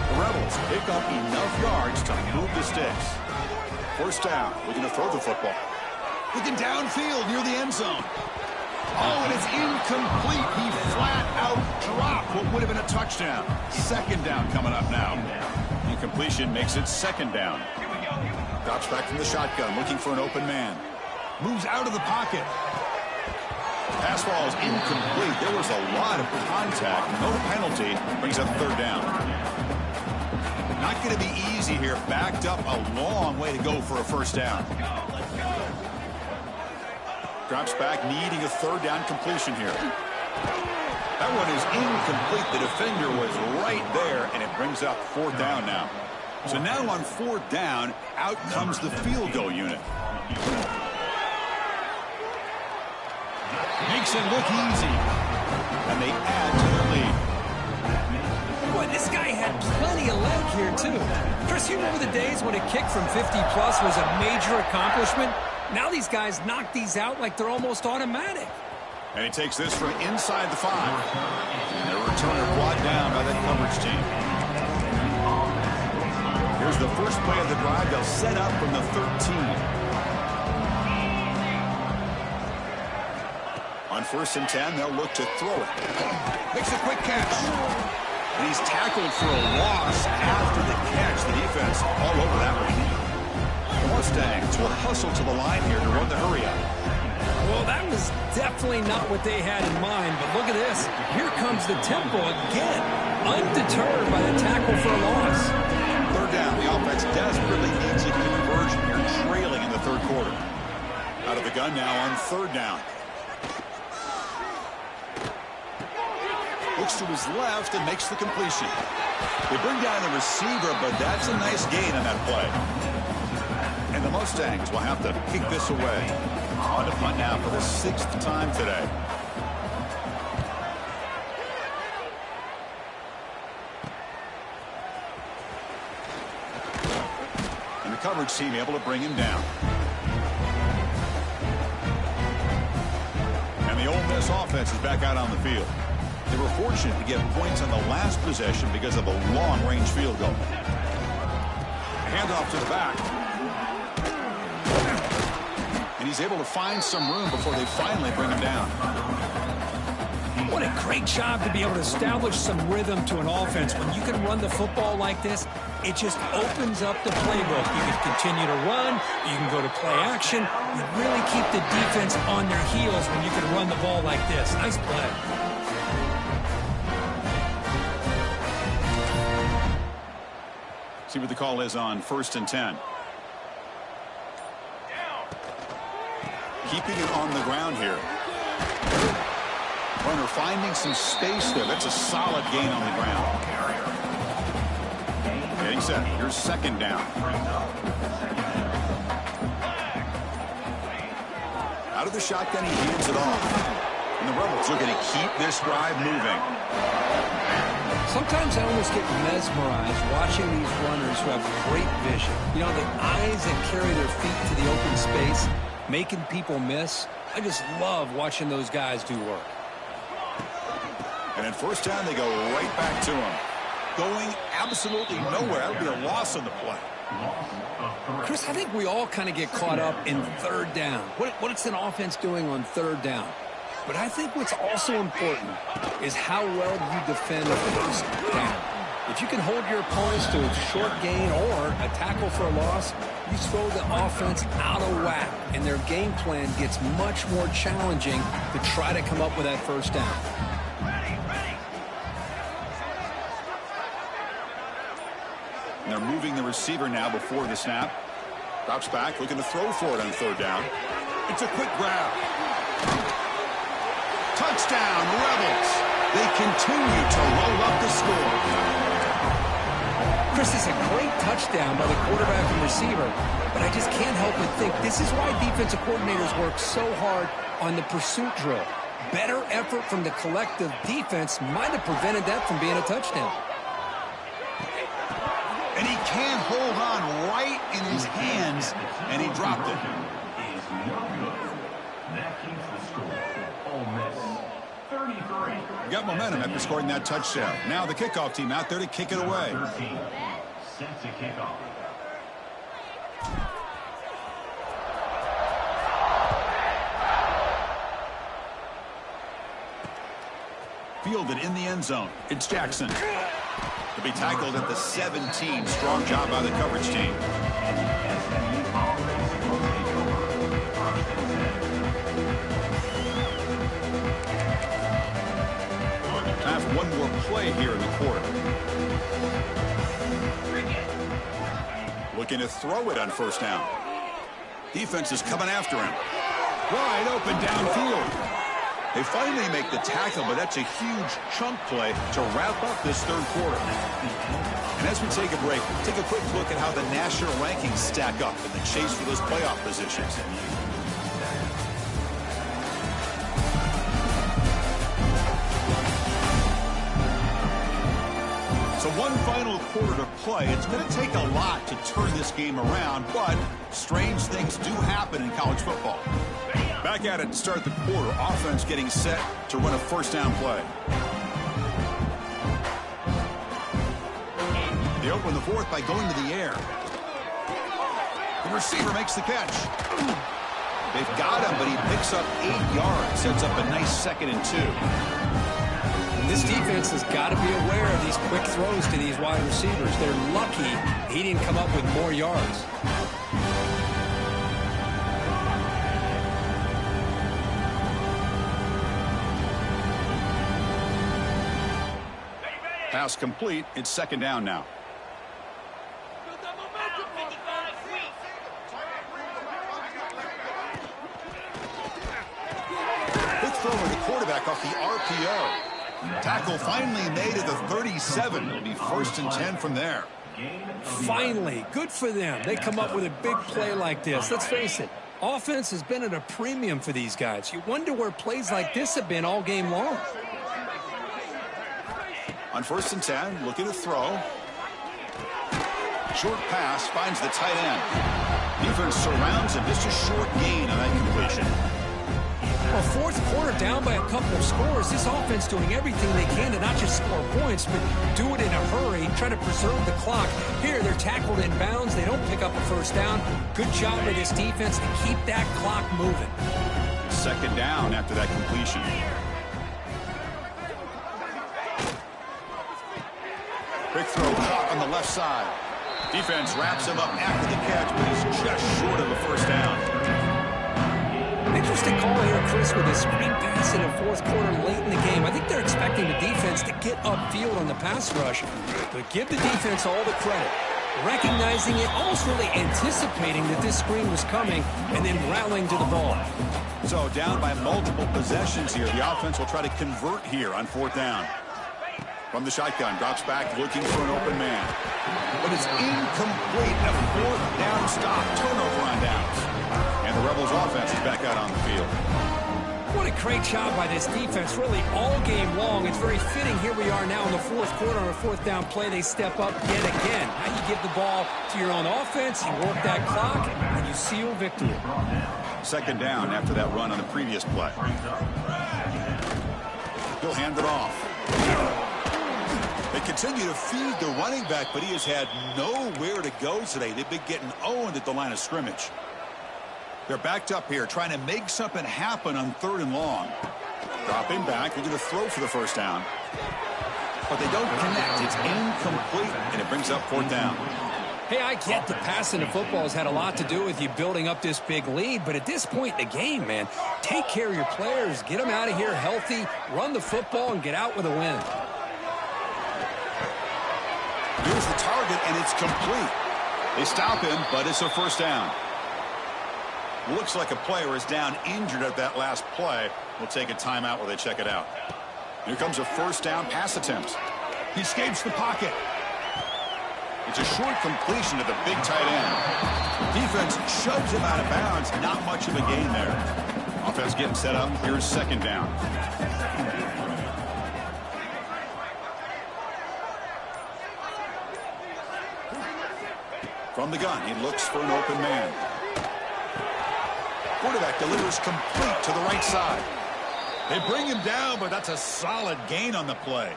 [SPEAKER 7] The Rebels pick up enough yards to move the sticks. First down. Looking to throw the football. Looking downfield near the end zone. Oh, and it's incomplete. He flat out dropped what would have been a touchdown. Second down coming up now. Incompletion makes it 2nd down. Drops back from the shotgun, looking for an open man. Moves out of the pocket. Pass ball is incomplete. There was a lot of contact. No penalty. Brings up 3rd down. Not going to be easy here. Backed up a long way to go for a first down. Drops back, needing a 3rd down completion here. That one is incomplete. The defender was right there, and it brings up 4th down now. So now on 4th down, out comes the field goal unit. Makes it look easy. And they add to the lead.
[SPEAKER 8] Boy, this guy had plenty of leg here, too. Chris, you remember the days when a kick from 50-plus was a major accomplishment? Now these guys knock these out like they're almost automatic.
[SPEAKER 7] And he takes this from inside the 5. And a returner brought down by that coverage team. Here's the first play of the drive. They'll set up from the 13. On 1st and 10, they'll look to throw it. Makes a quick catch. And he's tackled for a loss after the catch. The defense all over that one. The Mustangs will hustle to the line here to run the hurry up.
[SPEAKER 8] Well, that was definitely not what they had in mind, but look at this. Here comes the tempo again, undeterred by the tackle for a loss.
[SPEAKER 7] 3rd down, the offense desperately needs a conversion here, trailing in the 3rd quarter. Out of the gun now on 3rd down. Looks to his left and makes the completion. They bring down the receiver, but that's a nice gain on that play. And the Mustangs will have to kick this away. On to punt now for the 6th time today. And the coverage team able to bring him down. And the Ole Miss offense is back out on the field. They were fortunate to get points on the last possession because of a long-range field goal. Handoff to the back. And he's able to find some room before they finally bring him down.
[SPEAKER 8] What a great job to be able to establish some rhythm to an offense. When you can run the football like this, it just opens up the playbook. You can continue to run. You can go to play action. You really keep the defense on their heels when you can run the ball like this. Nice play.
[SPEAKER 7] See what the call is on 1st and 10. Keeping it on the ground here. Runner finding some space there. That's a solid gain on the ground. Getting set. Here's 2nd down. Out of the shotgun, he hands it off. And the Rebels looking to keep this drive moving.
[SPEAKER 8] Sometimes I almost get mesmerized watching these runners who have great vision. You know, the eyes that carry their feet to the open space, making people miss. I just love watching those guys do work.
[SPEAKER 7] And in 1st down, they go right back to him. Going absolutely nowhere. That would be a loss on the play.
[SPEAKER 8] Chris, I think we all kind of get caught up in 3rd down. What's an offense doing on 3rd down? But I think what's also important is how well you defend a 1st down. If you can hold your opponents to a short gain or a tackle for a loss, you throw the offense out of whack, and their game plan gets much more challenging to try to come up with that 1st down.
[SPEAKER 7] And they're moving the receiver now before the snap. Drops back, looking to throw for it on 3rd down. It's a quick grab. Touchdown, Rebels. They continue to roll up the score.
[SPEAKER 8] Chris, it's a great touchdown by the quarterback and receiver, but I just can't help but think this is why defensive coordinators work so hard on the pursuit drill. Better effort from the collective defense might have prevented that from being a touchdown.
[SPEAKER 7] And he can't hold on right in his hands, and he dropped it.
[SPEAKER 4] That keeps the score. Ole Miss 33.
[SPEAKER 7] Got momentum after scoring that touchdown. Now the kickoff team out there to kick it away.
[SPEAKER 4] 13. Set to kick off.
[SPEAKER 7] Fielded in the end zone. It's Jackson. To be tackled at the 17. Strong job by the coverage team. Time for one more play here in the quarter. Looking to throw it on 1st down. Defense is coming after him. Wide open downfield. They finally make the tackle, but that's a huge chunk play to wrap up this 3rd quarter. And as we take a break, take a quick look at how the national rankings stack up in the chase for those playoff positions. So one final quarter to play. It's going to take a lot to turn this game around, but strange things do happen in college football. Back at it to start the quarter. Offense getting set to run a first down play. They open the fourth by going to the air. The receiver makes the catch. They've got him, but he picks up 8 yards. Sets up a nice 2nd and 2.
[SPEAKER 8] This defense has got to be aware of these quick throws to these wide receivers. They're lucky he didn't come up with more yards.
[SPEAKER 7] Pass complete. It's 2nd down now. Quick throw to the quarterback off the RPO. Tackle finally made at the 37. It'll be 1st and 10 from there.
[SPEAKER 8] Finally, good for them. They come up with a big play like this. Let's face it, offense has been at a premium for these guys. You wonder where plays like this have been all game long.
[SPEAKER 7] On 1st and 10, looking to throw. Short pass finds the tight end. Defense surrounds him. Just a short gain on that completion.
[SPEAKER 8] Well, 4th quarter down by a couple of scores. This offense doing everything they can to not just score points, but do it in a hurry, try to preserve the clock. Here, they're tackled in bounds. They don't pick up a first down. Good job by this defense to keep that clock moving.
[SPEAKER 7] 2nd down after that completion. Quick throw caught on the left side. Defense wraps him up after the catch, but he's just short of a first down.
[SPEAKER 8] Interesting call here, Chris, with a screen pass in the 4th quarter late in the game. I think they're expecting the defense to get upfield on the pass rush, but give the defense all the credit. Recognizing it, almost really anticipating that this screen was coming, and then rallying to the ball.
[SPEAKER 7] So down by multiple possessions here. The offense will try to convert here on 4th down. From the shotgun, drops back, looking for an open man. But it's incomplete. A 4th down stop. Turnover on downs. And the Rebels offense is back out on the field.
[SPEAKER 8] What a great job by this defense, really all game long. It's very fitting. Here we are now in the 4th quarter on a 4th down play. They step up yet again. Now you give the ball to your own offense, you work that clock, and you seal victory.
[SPEAKER 7] 2nd down after that run on the previous play. He'll hand it off. They continue to feed the running back, but he has had nowhere to go today. They've been getting owned at the line of scrimmage. They're backed up here, trying to make something happen on 3rd and long. Dropping back, looking to throw for the first down. But they don't connect. It's incomplete, and it brings up 4th down.
[SPEAKER 8] Hey, I get the passing of football has had a lot to do with you building up this big lead, but at this point in the game, man, take care of your players, get them out of here healthy, run the football, and get out with a win.
[SPEAKER 7] Here's the target, and it's complete. They stop him, but it's a first down. Looks like a player is down injured at that last play. We'll take a timeout while they check it out. Here comes a first down pass attempt. He escapes the pocket. It's a short completion to the big tight end. Defense shoves him out of bounds. Not much of a gain there. Offense getting set up. Here's 2nd down. From the gun, he looks for an open man. Quarterback delivers complete to the right side. They bring him down, but that's a solid gain on the play.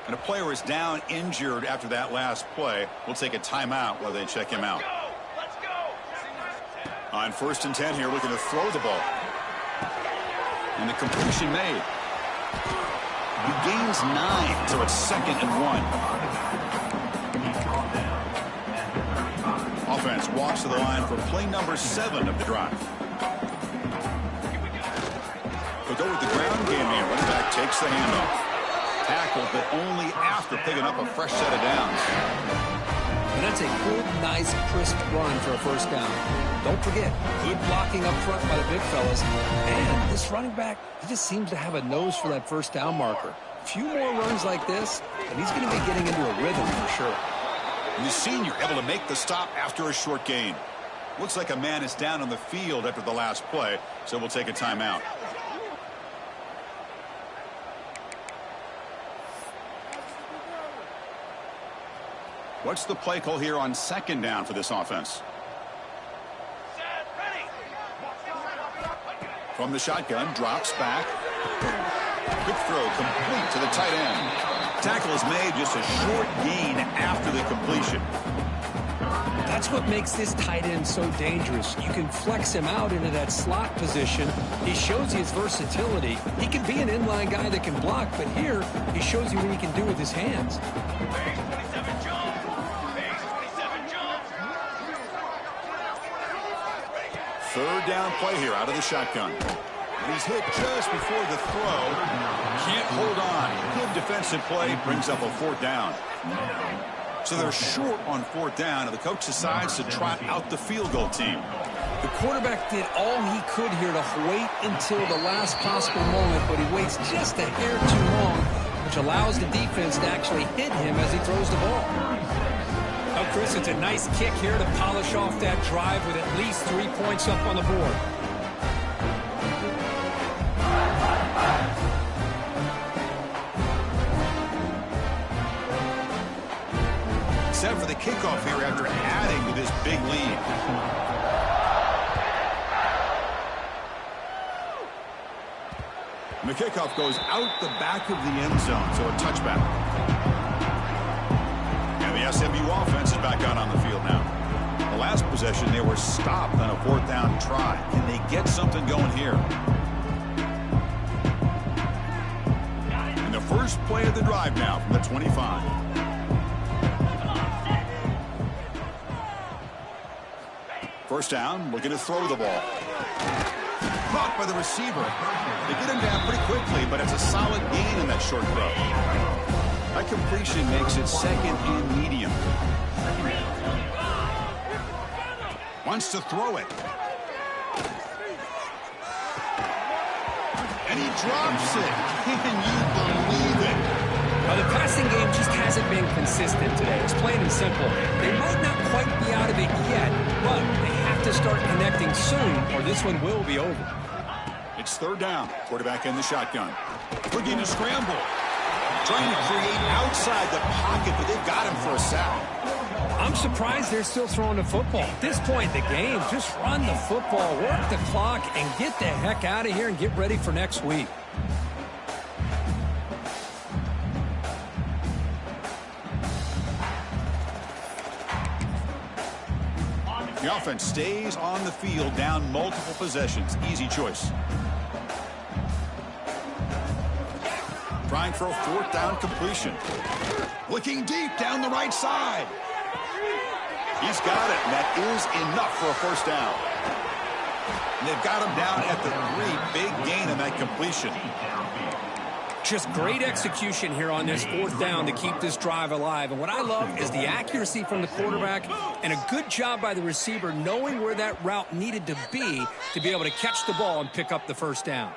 [SPEAKER 7] And a player is down injured after that last play. We'll take a timeout while they check him out.
[SPEAKER 6] Let's go.
[SPEAKER 7] On 1st and 10 here, looking to throw the ball. And the completion made. He gains 9, so it's 2nd and 1. Offense walks to the line for play number 7 of the drive. They'll go with the ground game here. Running back takes the handoff. Tackled, but only after picking up a fresh set of downs.
[SPEAKER 8] And that's a good, nice, crisp run for a first down. Don't forget, good blocking up front by the big fellas. And this running back, he just seems to have a nose for that first down marker. A few more runs like this, and he's going to be getting into a rhythm for sure.
[SPEAKER 7] And the senior able to make the stop after a short gain. Looks like a man is down on the field after the last play, so we'll take a timeout. What's the play call here on 2nd down for this offense?
[SPEAKER 6] Set, ready.
[SPEAKER 7] From the shotgun, drops back. Quick throw complete to the tight end. Tackle is made, just a short gain after the completion.
[SPEAKER 8] That's what makes this tight end so dangerous. You can flex him out into that slot position. He shows you his versatility. He can be an inline guy that can block, but here he shows you what he can do with his hands.
[SPEAKER 7] Third down play here out of the shotgun. He's hit just before the throw. Can't hold on. Good defensive play. Brings up a fourth down. So they're short on fourth down, and the coach decides to trot out the field goal team.
[SPEAKER 8] The quarterback did all he could here to wait until the last possible moment, but he waits just a hair too long, which allows the defense to actually hit him as he throws the ball. Oh, Chris, it's a nice kick here to polish off that drive with at least 3 points up on the board.
[SPEAKER 7] Set for the kickoff here after adding to this big lead. And the kickoff goes out the back of the end zone, so a touchback. And the SMU offense is back out on the field now. The last possession, they were stopped on a fourth down try. Can they get something going here? And the first play of the drive now from the 25. First down, looking to throw the ball. Caught by the receiver. They get him down pretty quickly, but it's a solid gain in that short throw. That completion makes it second and medium. Wants to throw it. And he drops it. Can you believe it?
[SPEAKER 8] Well, the passing game just hasn't been consistent today. It's plain and simple. They might not quite be out of it yet, but they have to start connecting soon, or this one will be over.
[SPEAKER 7] It's third down. Quarterback in the shotgun. Looking to scramble. Trying to create outside the pocket, but they've got him for a sack.
[SPEAKER 8] I'm surprised they're still throwing the football. At this point in the game, just run the football, work the clock, and get the heck out of here and get ready for next week.
[SPEAKER 7] The offense stays on the field, down multiple possessions. Easy choice. Trying for a fourth down completion. Looking deep down the right side. He's got it, and that is enough for a first down. And they've got him down at the 3. Big gain in that completion.
[SPEAKER 8] Just great execution here on this fourth down to keep this drive alive. And what I love is the accuracy from the quarterback and a good job by the receiver knowing where that route needed to be able to catch the ball and pick up the first down.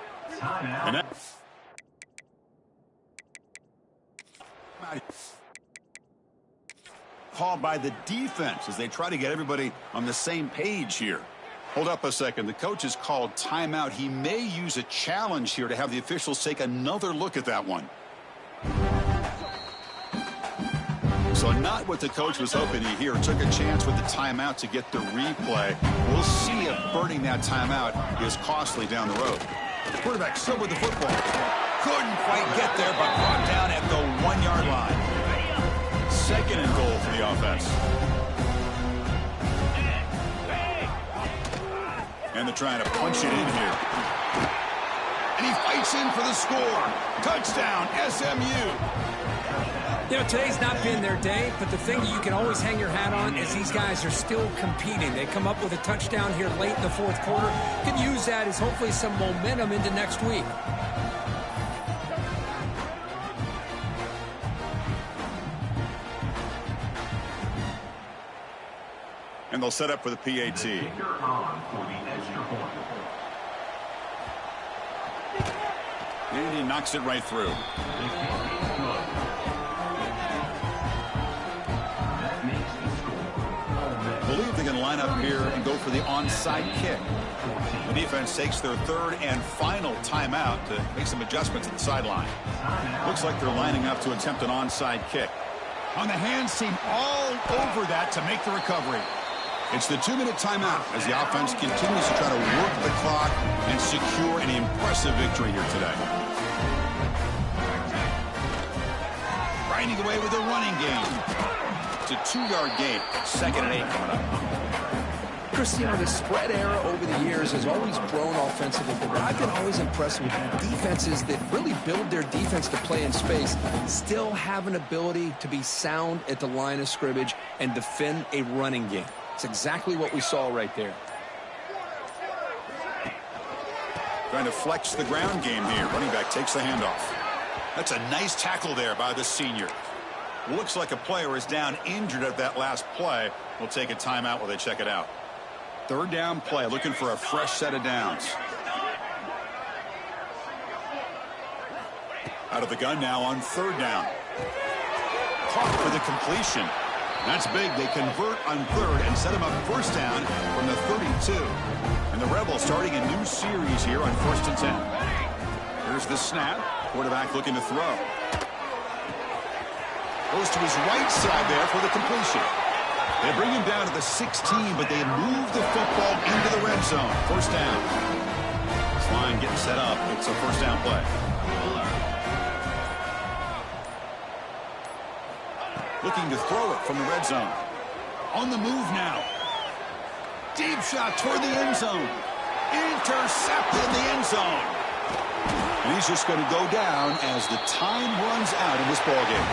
[SPEAKER 7] Called by the defense as they try to get everybody on the same page here. Hold up a second. The coach has called timeout. He may use a challenge here to have the officials take another look at that one. So not what the coach was hoping to hear. Took a chance with the timeout to get the replay. We'll see if burning that timeout is costly down the road. The quarterback still with the football. Couldn't quite get there, but brought down at the 1-yard line. Second and goal for the offense. And they're trying to punch it in here. And he fights in for the score. Touchdown, SMU.
[SPEAKER 8] You know, today's not been their day, but the thing you can always hang your hat on is these guys are still competing. They come up with a touchdown here late in the fourth quarter. Can use that as hopefully some momentum into next week.
[SPEAKER 7] And they'll set up for the PAT. And he knocks it right through. Believe they can line up here and go for the onside kick. The defense takes their third and final timeout to make some adjustments at the sideline. Looks like they're lining up to attempt an onside kick. On the hands team all over that to make the recovery. It's the 2-minute timeout as the offense continues to try to work the clock and secure an impressive victory here today. Grinding away with a running game. It's a 2-yard gain. 2nd and 8 coming up.
[SPEAKER 9] Chris, you know, the spread era over the years has always grown offensively, but what I've been always impressed with defenses that really build their defense to play in space still have an ability to be sound at the line of scrimmage and defend a running game. It's exactly what we saw right there.
[SPEAKER 7] Trying to flex the ground game here. Running back takes the handoff. That's a nice tackle there by the senior. Looks like a player is down injured at that last play. We'll take a timeout while they check it out. 3rd down play, looking for a fresh set of downs. Out of the gun now on 3rd down. Caught for the completion. That's big. They convert on 3rd and set him up 1st down from the 32. And the Rebels starting a new series here on 1st and 10. Here's the snap. Quarterback looking to throw. Goes to his right side there for the completion. They bring him down to the 16, but they move the football into the red zone. 1st down. This line getting set up. It's a 1st down play. Looking to throw it from the red zone. On the move now. Deep shot toward the end zone. Intercepted in the end zone. And he's just going to go down as the time runs out in this ballgame.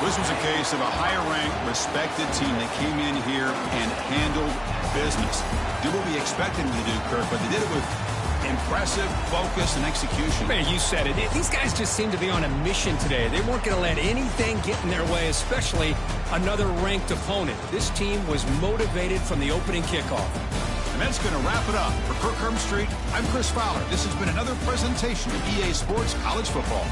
[SPEAKER 7] This was a case of a higher-ranked, respected team that came in here and handled business. Did what we expected them to do, Kirk, but they did it with impressive focus and execution.
[SPEAKER 8] Man, you said it. These guys just seem to be on a mission today. They weren't going to let anything get in their way, especially another ranked opponent. This team was motivated from the opening kickoff.
[SPEAKER 7] And that's going to wrap it up. For Kirk Herbstreit, I'm Chris Fowler. This has been another presentation of EA Sports College Football.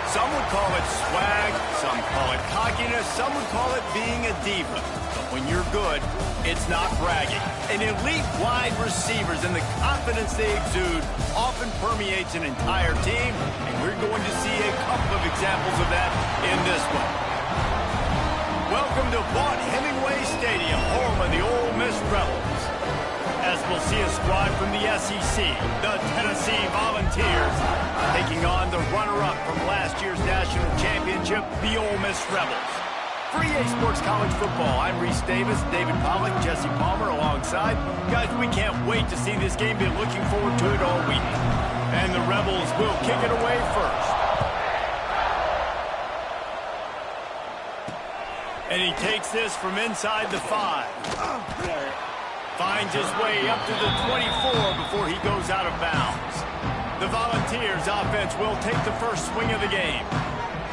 [SPEAKER 1] Some would call it swag, some call it cockiness, some would call it being a diva. But when you're good, it's not bragging. And elite wide receivers and the confidence they exude often permeates an entire team, and we're going to see a couple of examples of that in this one. Welcome to Vaught-Hemingway Stadium, home of the Ole Miss Rebels. As we'll see a squad from the SEC, the Tennessee Volunteers, taking on the runner-up from last year's national championship, the Ole Miss Rebels. For EA Sports College Football, I'm Reese Davis, David Pollack, Jesse Palmer alongside. Guys, we can't wait to see this game. Been looking forward to it all week. And the Rebels will kick it away first. And he takes this from inside the 5. Finds his way up to the 24 before he goes out of bounds. The Volunteers offense will take the first swing of the game.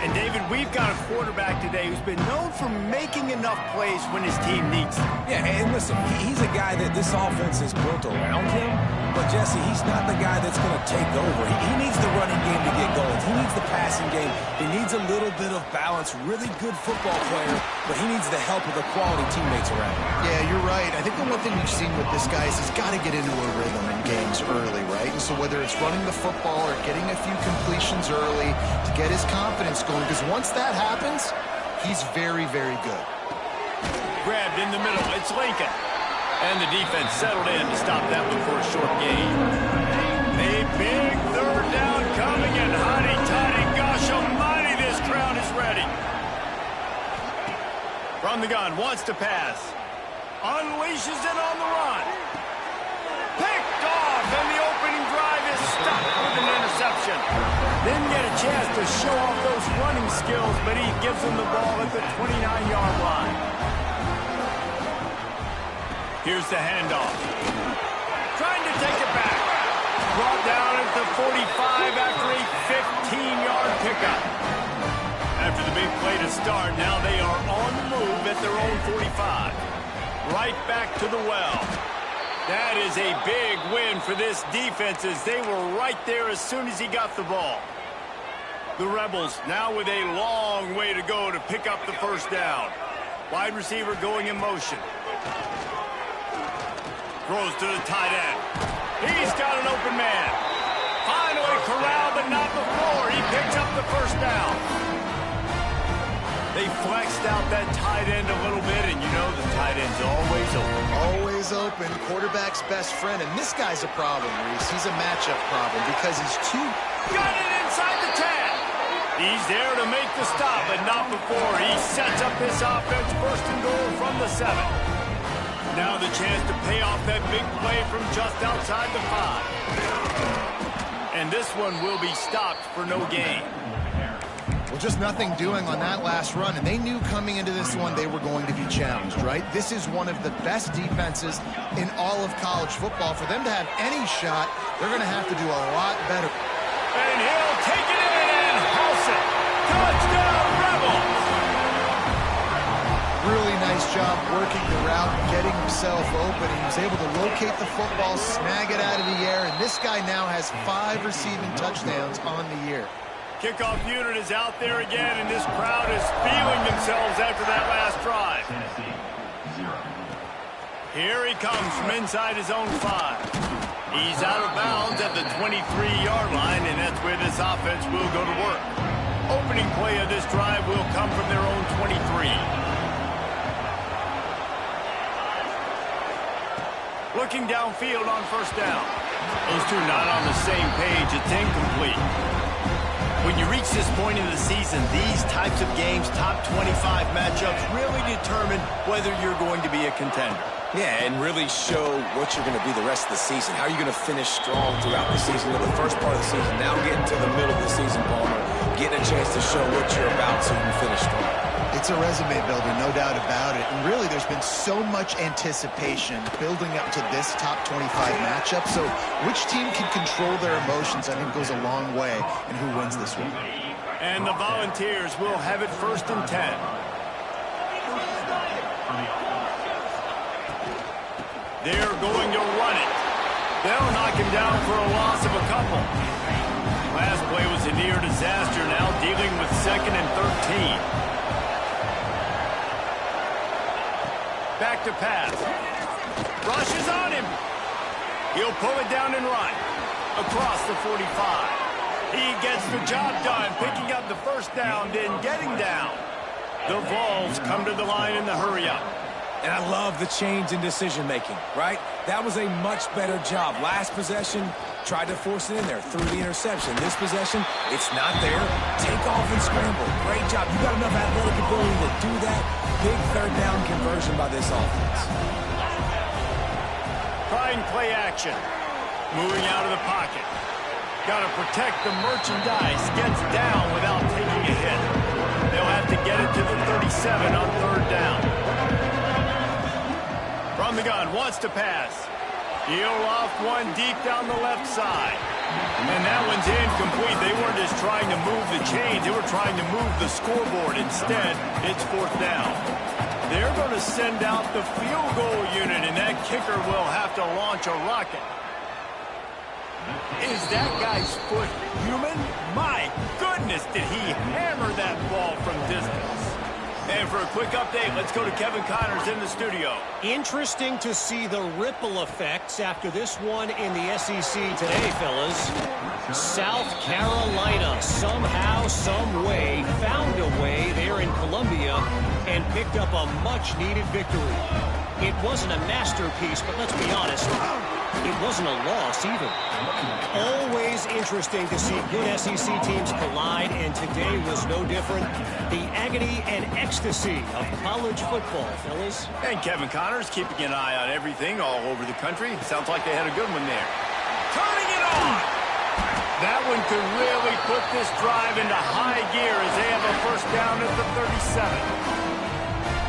[SPEAKER 1] And David, we've got a quarterback today who's been known for making enough plays when his team needs them.
[SPEAKER 2] Yeah, and listen, he's a guy that this offense is built around him. But, Jesse, he's not the guy that's going to take over. He needs the running game to get going. He needs the passing game. He needs a little bit of balance. Really good football player, but he needs the help of the quality teammates around him.
[SPEAKER 3] Yeah, you're right. I think the one thing we've seen with this guy is he's got to get into a rhythm in games early, right? And so whether it's running the football or getting a few completions early to get his confidence going, because once that happens, he's very, very good.
[SPEAKER 1] Grabbed in the middle. It's Lincoln. And the defense settled in to stop that one for a short gain. A big third down coming, and hotty-toddy, gosh almighty, this crowd is ready. From the gun, wants to pass. Unleashes it on the run. Picked off, and the opening drive is stopped with an interception. Didn't get a chance to show off those running skills, but he gives them the ball at the 29-yard line. Here's the handoff. Trying to take it back. Brought down at the 45 after a 15-yard pickup. After the big play to start, now they are on the move at their own 45. Right back to the well. That is a big win for this defense as they were right there as soon as he got the ball. The Rebels now with a long way to go to pick up the first down. Wide receiver going in motion. Throws to the tight end. He's got an open man. Finally corralled, but not before. He picks up the first down. They flexed out that tight end a little bit, and you know the tight end's always open.
[SPEAKER 3] Always open. Quarterback's best friend. And this guy's a problem, Reese. He's a matchup problem because he's too...
[SPEAKER 1] Got it inside the 10. He's there to make the stop, but not before. He sets up this offense first and goal from the 7. Now the chance to pay off that big play from just outside the 5. And this one will be stopped for no gain.
[SPEAKER 3] Well, just nothing doing on that last run, and they knew coming into this one they were going to be challenged, right? This is one of the best defenses in all of college football. For them to have any shot, they're going to have to do a lot better.
[SPEAKER 1] And he'll take it in and house it. Touchdown, Rebels!
[SPEAKER 3] Really nice job working the route, getting himself open. He was able to locate the football, snag it out of the air, and this guy now has 5 receiving touchdowns on the year.
[SPEAKER 1] Kickoff unit is out there again, and this crowd is feeling themselves after that last drive. Here he comes from inside his own 5. He's out of bounds at the 23-yard line, and that's where this offense will go to work. Opening play of this drive will come from their own 23. Looking downfield on first down. Those two not on the same page. It's incomplete. When you reach this point in the season, these types of games, top 25 matchups, really determine whether you're going to be a contender.
[SPEAKER 2] Yeah, and really show what you're going to be the rest of the season. How are you going to finish strong throughout the season, or the first part of the season, now getting to the middle of the season, Palmer, getting a chance to show what you're about so you can finish strong.
[SPEAKER 3] It's a resume builder, no doubt about it. And really, there's been so much anticipation building up to this top 25 matchup. So which team can control their emotions, I think, goes a long way in who wins this one.
[SPEAKER 1] And the Volunteers will have it first and 10. They're going to run it. They'll knock him down for a loss of a couple. Last play was a near disaster, now dealing with 2nd and 13. Back to pass. Rush is on him. He'll pull it down and run. Across the 45. He gets the job done, picking up the first down, then getting down. The Vols come to the line in the hurry-up.
[SPEAKER 2] And I love the change in decision-making, right? That was a much better job. Last possession, tried to force it in there, threw the interception. This possession, it's not there. Take off and scramble. Great job. You got enough athletic ability to do that. Big third down conversion by this offense.
[SPEAKER 1] Trying play action. Moving out of the pocket. Got to protect the merchandise. Gets down without taking a hit. They'll have to get it to the 37 on 3rd down. From the gun, wants to pass. He'll loft one deep down the left side. And that one's incomplete. They weren't just trying to move the chains. They were trying to move the scoreboard. Instead, it's 4th down. They're going to send out the field goal unit, and that kicker will have to launch a rocket. Is that guy's foot human? My goodness, did he hammer that ball from distance. And for a quick update, let's go to Kevin Connors in the studio.
[SPEAKER 5] Interesting to see the ripple effects after this one in the SEC today, fellas. South Carolina somehow, some way, found a way there in Columbia and picked up a much-needed victory. It wasn't a masterpiece, but let's be honest, it wasn't a loss either. Always interesting to see good SEC teams collide, and today was no different. The agony and ecstasy of college football, fellas.
[SPEAKER 1] And Kevin Connors keeping an eye on everything all over the country. Sounds like they had a good one there. Turning it on! That one could really put this drive into high gear as they have a first down at the 37.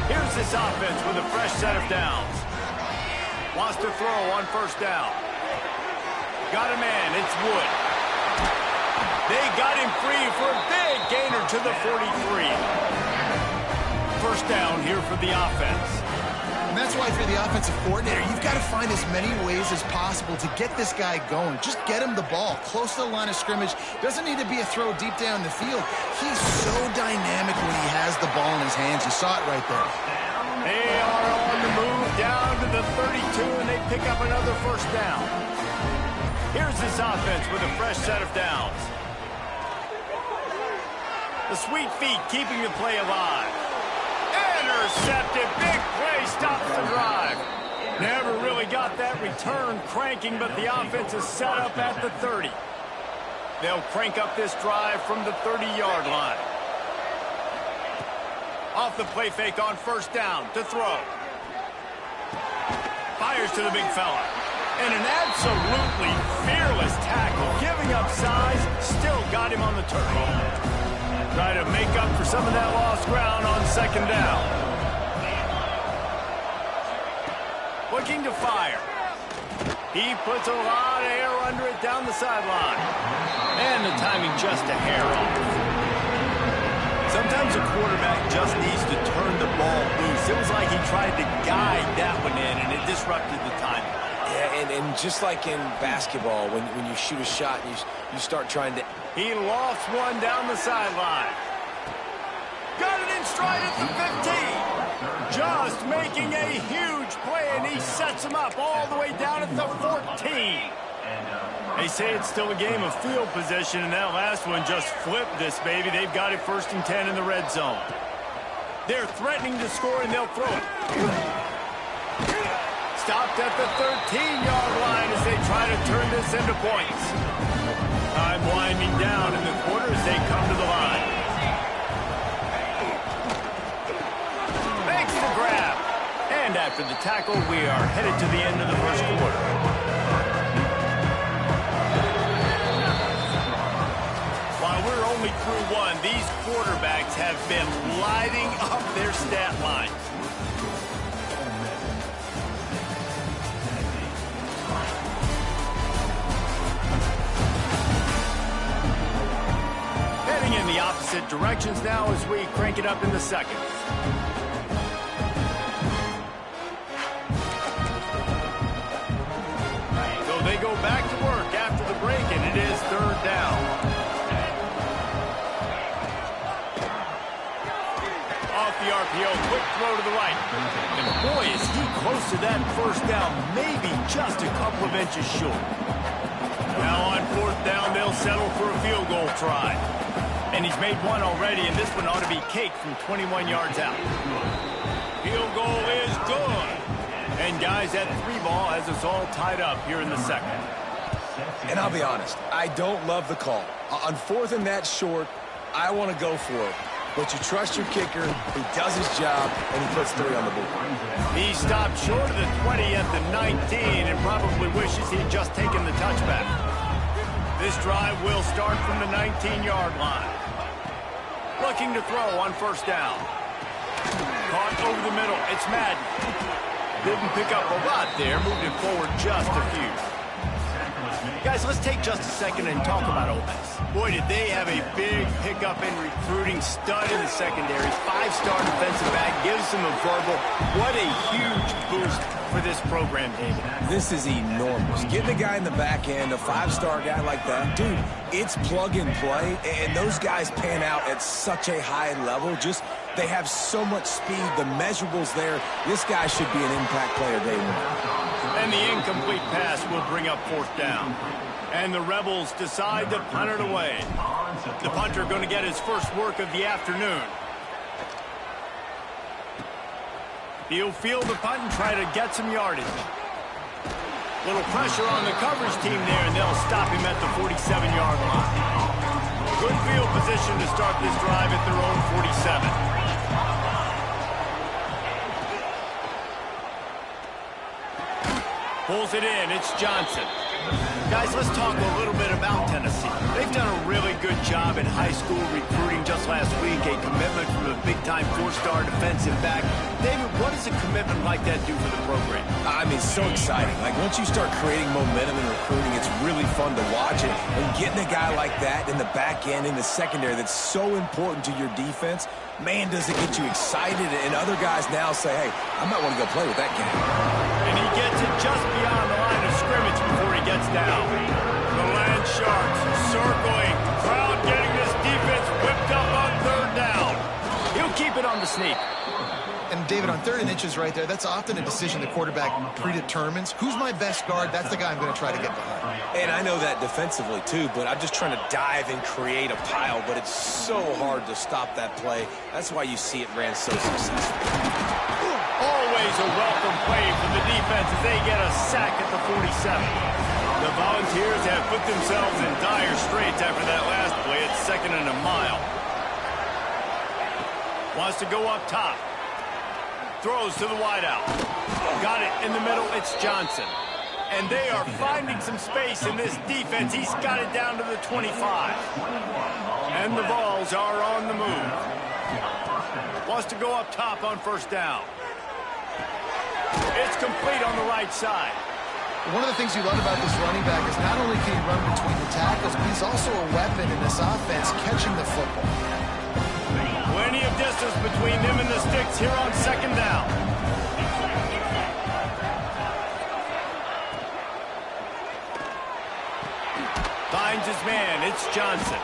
[SPEAKER 1] Here's this offense with a fresh set of downs. Wants to throw on 1st down. Got a man, it's Wood. They got him free for a big gainer to the 43. First down here for the offense.
[SPEAKER 3] And that's why if you're the offensive coordinator, you've got to find as many ways as possible to get this guy going. Just get him the ball close to the line of scrimmage. Doesn't need to be a throw deep down the field. He's so dynamic when he has the ball in his hands. You saw it right there.
[SPEAKER 1] They are on the move down to the 32, and they pick up another first down. Here's this offense with a fresh set of downs. The sweet feet keeping the play alive. Intercepted. Big play stops the drive. Never really got that return cranking, but the offense is set up at the 30. They'll crank up this drive from the 30-yard line. Off the play fake on 1st down to throw. Fires to the big fella. And an absolutely fearless tackle. Giving up size, still got him on the turf. Try to make up for some of that lost ground on 2nd down. Looking to fire. He puts a lot of air under it down the sideline. And the timing just a hair off. Sometimes a quarterback just needs to turn the ball loose. It was like he tried to guide that one in, and it disrupted the timing.
[SPEAKER 2] Yeah, and just like in basketball, when you shoot a shot and you start trying to...
[SPEAKER 1] He lofts one down the sideline. Got it in stride at the 15. Just making a huge play, and he sets him up all the way down at the 14. They say it's still a game of field position, and that last one just flipped this baby. They've got it 1st and 10 in the red zone. They're threatening to score, and they'll throw it. Stopped at the 13-yard line as they try to turn this into points. Time winding down in the quarter as they come to the line. Makes the grab. And after the tackle, we are headed to the end of the first quarter. While we're only through one, these quarterbacks have been lighting up their stat lines. Heading in the opposite directions now as we crank it up in the second. So they go back to work after the break, and it is 3rd down. the RPO, quick throw to the right. And boy, is he close to that first down, maybe just a couple of inches short. Now on fourth down, they'll settle for a field goal try. And he's made one already, and this one ought to be cake from 21 yards out. Field goal is good. And guys, that 3-ball has us all tied up here in the second.
[SPEAKER 2] And I'll be honest, I don't love the call. On fourth and that short, I want to go for it. But you trust your kicker, he does his job, and he puts 3 on the board.
[SPEAKER 1] He stopped short of the 20 at the 19 and probably wishes he'd just taken the touchback. This drive will start from the 19-yard line. Looking to throw on first down. Caught over the middle. It's Madden. Didn't pick up a lot there. Moved it forward just a few. Guys, let's take just a second and talk about Ole Miss. Boy, did they have a big pickup in recruiting. Stud in the secondary. 5-star defensive back. Gives them a verbal. What a huge boost for this program, David.
[SPEAKER 2] This is enormous. Getting a guy in the back end, a 5-star guy like that, dude, it's plug and play, and those guys pan out at such a high level. Just, they have so much speed. The measurables there. This guy should be an impact player day one.
[SPEAKER 1] And the incomplete pass will bring up fourth down. And the Rebels decide to punt it away. The punter going to get his first work of the afternoon. He'll field the punt and try to get some yardage. Little pressure on the coverage team there, and they'll stop him at the 47-yard line. Good field position to start this drive at their own 47. Pulls it in. It's Johnson. Guys, let's talk a little bit about Tennessee. They've done a really good job in high school recruiting just last week. A commitment from a big-time 4-star defensive back. David, what does a commitment like that do for the program?
[SPEAKER 2] I mean, so exciting. Like, once you start creating momentum in recruiting, it's really fun to watch it. And getting a guy like that in the back end, in the secondary, that's so important to your defense, man, does it get you excited. And other guys now say, hey, I might want to go play with that guy.
[SPEAKER 1] And he gets it just beyond the line of scrimmage before he gets down. The Land Sharks circling. Crowd getting this defense whipped up on third down. He'll keep it on the sneak.
[SPEAKER 3] And David, on 3rd and inches right there, that's often a decision the quarterback predetermines. Who's my best guard? That's the guy I'm going to try to get behind.
[SPEAKER 2] And I know that defensively, too, but I'm just trying to dive and create a pile, but it's so hard to stop that play. That's why you see it ran so successfully.
[SPEAKER 1] Always a welcome play from the defense as they get a sack at the 47. The Volunteers have put themselves in dire straits after that last play. It's 2nd and a mile. Wants to go up top. Throws to the wideout. Got it in the middle. It's Johnson. And they are finding some space in this defense. He's got it down to the 25. And the Vols are on the move. Wants to go up top on first down. It's complete on the right side.
[SPEAKER 3] One of the things you love about this running back is not only can he run between the tackles, but he's also a weapon in this offense catching the football.
[SPEAKER 1] Plenty of distance between them and the sticks here on 2nd down. Finds his man. It's Johnson.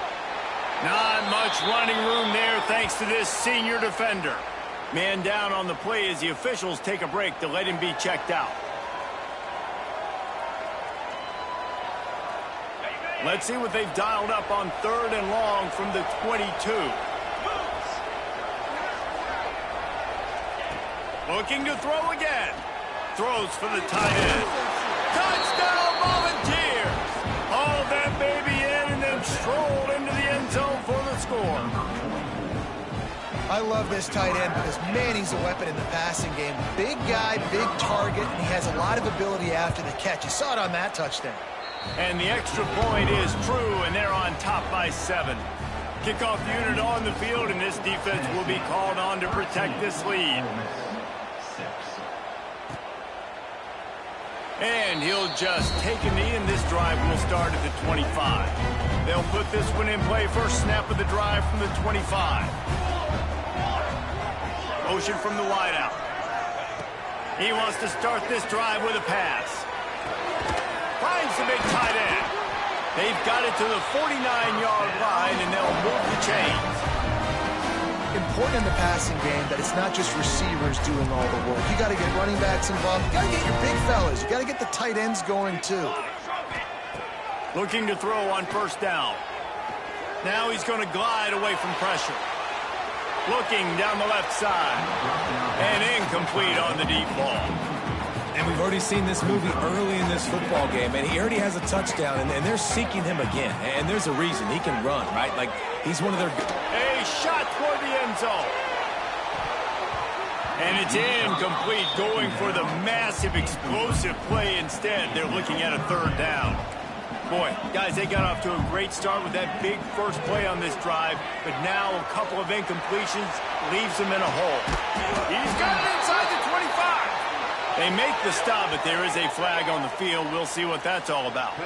[SPEAKER 1] Not much running room there thanks to this senior defender. Man down on the play as the officials take a break to let him be checked out. Let's see what they've dialed up on 3rd and long from the 22. Looking to throw again. Throws for the tight end. Touchdown, Volunteers! Hauled that baby in and then strolled into the end zone for the score.
[SPEAKER 3] I love this tight end because, man, he's a weapon in the passing game. Big guy, big target, and he has a lot of ability after the catch. You saw it on that touchdown.
[SPEAKER 1] And the extra point is true, and they're on top by 7. Kickoff unit on the field, and this defense will be called on to protect this lead. And he'll just take a knee, and this drive will start at the 25. They'll put this one in play. First snap of the drive from the 25. Motion from the wideout. He wants to start this drive with a pass. Finds the big tight end. They've got it to the 49-yard line, and they'll move the chains.
[SPEAKER 3] important in the passing game that it's not just receivers doing all the work. You got to get running backs involved. You got to get your big fellas. You got to get the tight ends going too.
[SPEAKER 1] Looking to throw on first down. Now he's going to glide away from pressure. Looking down the left side. And incomplete on the deep ball.
[SPEAKER 2] And we've already seen this movie early in this football game, and he already has a touchdown, and they're seeking him again. And there's a reason. He can run, right? Like, he's one of their...
[SPEAKER 1] A shot toward the end zone. And it's incomplete, going for the massive, explosive play instead. They're looking at a third down. Boy, guys, they got off to a great start with that big first play on this drive, but now a couple of incompletions leaves them in a hole. He's got it inside the 25. They make the stop, but there is a flag on the field. We'll see what that's all about.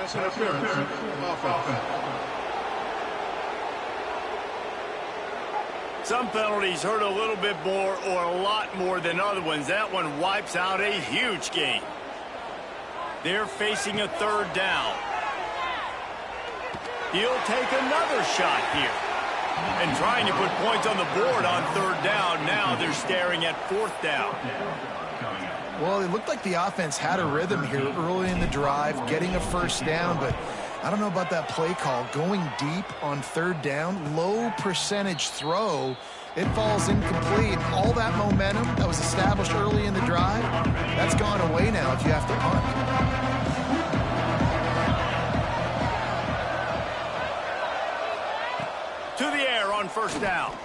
[SPEAKER 1] Some penalties hurt a little bit more or a lot more than other ones. That one wipes out a huge game. They're facing a third down. He'll take another shot here. And trying to put points on the board on third down. Now they're staring at fourth down.
[SPEAKER 3] Well, it looked like the offense had a rhythm here early in the drive, getting a first down, but I don't know about that play call. Going deep on third down, low percentage throw, it falls incomplete. All that momentum that was established early in the drive, that's gone away now if you have to punt.
[SPEAKER 1] To the air on first down.